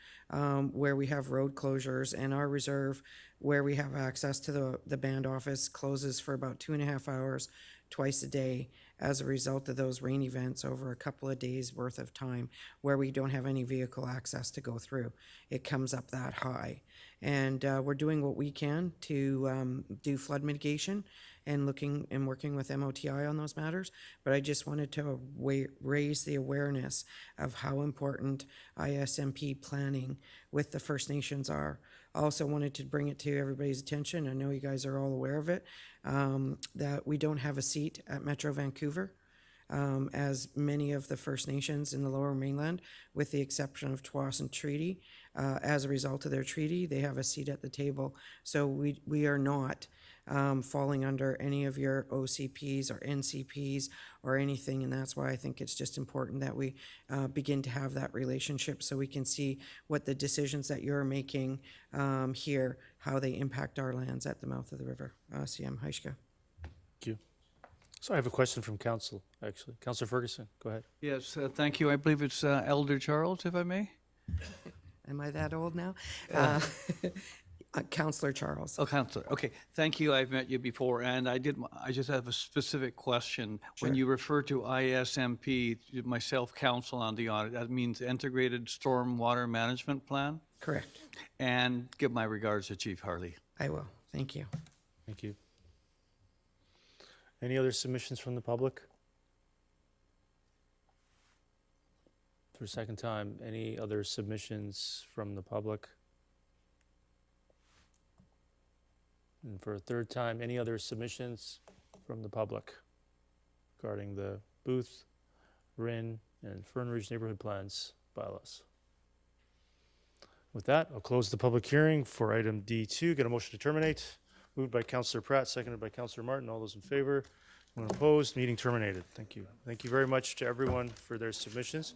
where we have road closures, and our reserve, where we have access to the band office, closes for about 2.5 hours twice a day as a result of those rain events over a couple of days worth of time, where we don't have any vehicle access to go through. It comes up that high. And we're doing what we can to do flood mitigation and looking and working with MOTI on those matters. But I just wanted to raise the awareness of how important ISMP planning with the First Nations are. I also wanted to bring it to everybody's attention, I know you guys are all aware of it, that we don't have a seat at Metro Vancouver. As many of the First Nations in the Lower Mainland, with the exception of Tsawwassen Treaty, as a result of their treaty, they have a seat at the table. So we are not falling under any of your OCPs or NCPs or anything, and that's why I think it's just important that we begin to have that relationship so we can see what the decisions that you're making here, how they impact our lands at the mouth of the river. CM Haishka. Thank you. So I have a question from Council, actually. Councillor Ferguson, go ahead. Yes, thank you. I believe it's Elder Charles, if I may. Am I that old now? Councillor Charles. Oh, Councillor. Okay, thank you. I've met you before, and I just have a specific question. Sure. When you refer to ISMP, myself, council on the audit, that means Integrated Storm Water Management Plan? Correct. And give my regards to Chief Harley. I will. Thank you. Thank you. Any other submissions from the public? For a second time, any other submissions from the public? And for a third time, any other submissions from the public regarding the Booth, Rin, and Fern Ridge neighborhood plans bylaws? With that, I'll close the public hearing for item D2. Get a motion to terminate. Moved by Councillor Pratt, seconded by Councillor Martin. All those in favor? Anyone opposed? Meeting terminated. Thank you. Thank you very much to everyone for their submissions.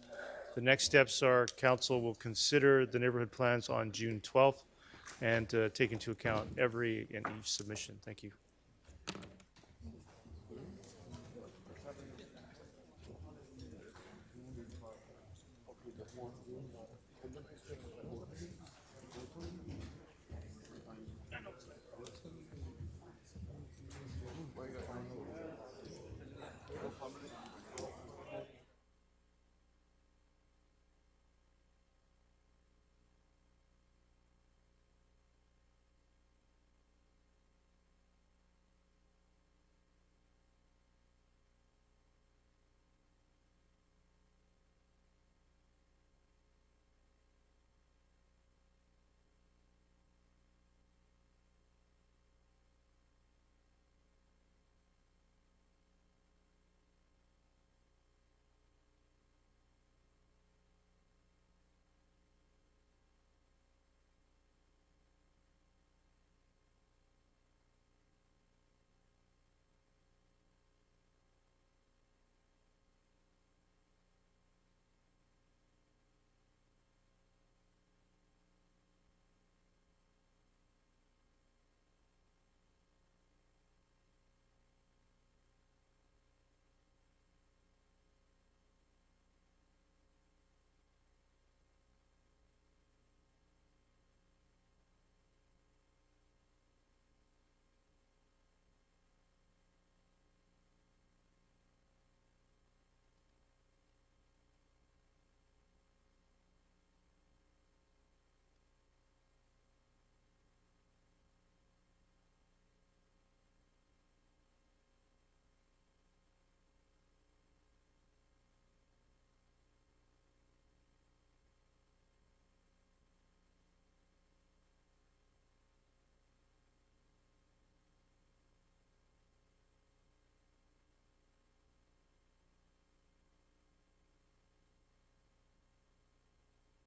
The next steps are Council will consider the neighborhood plans on June 12th and take into account every and each submission. Thank you.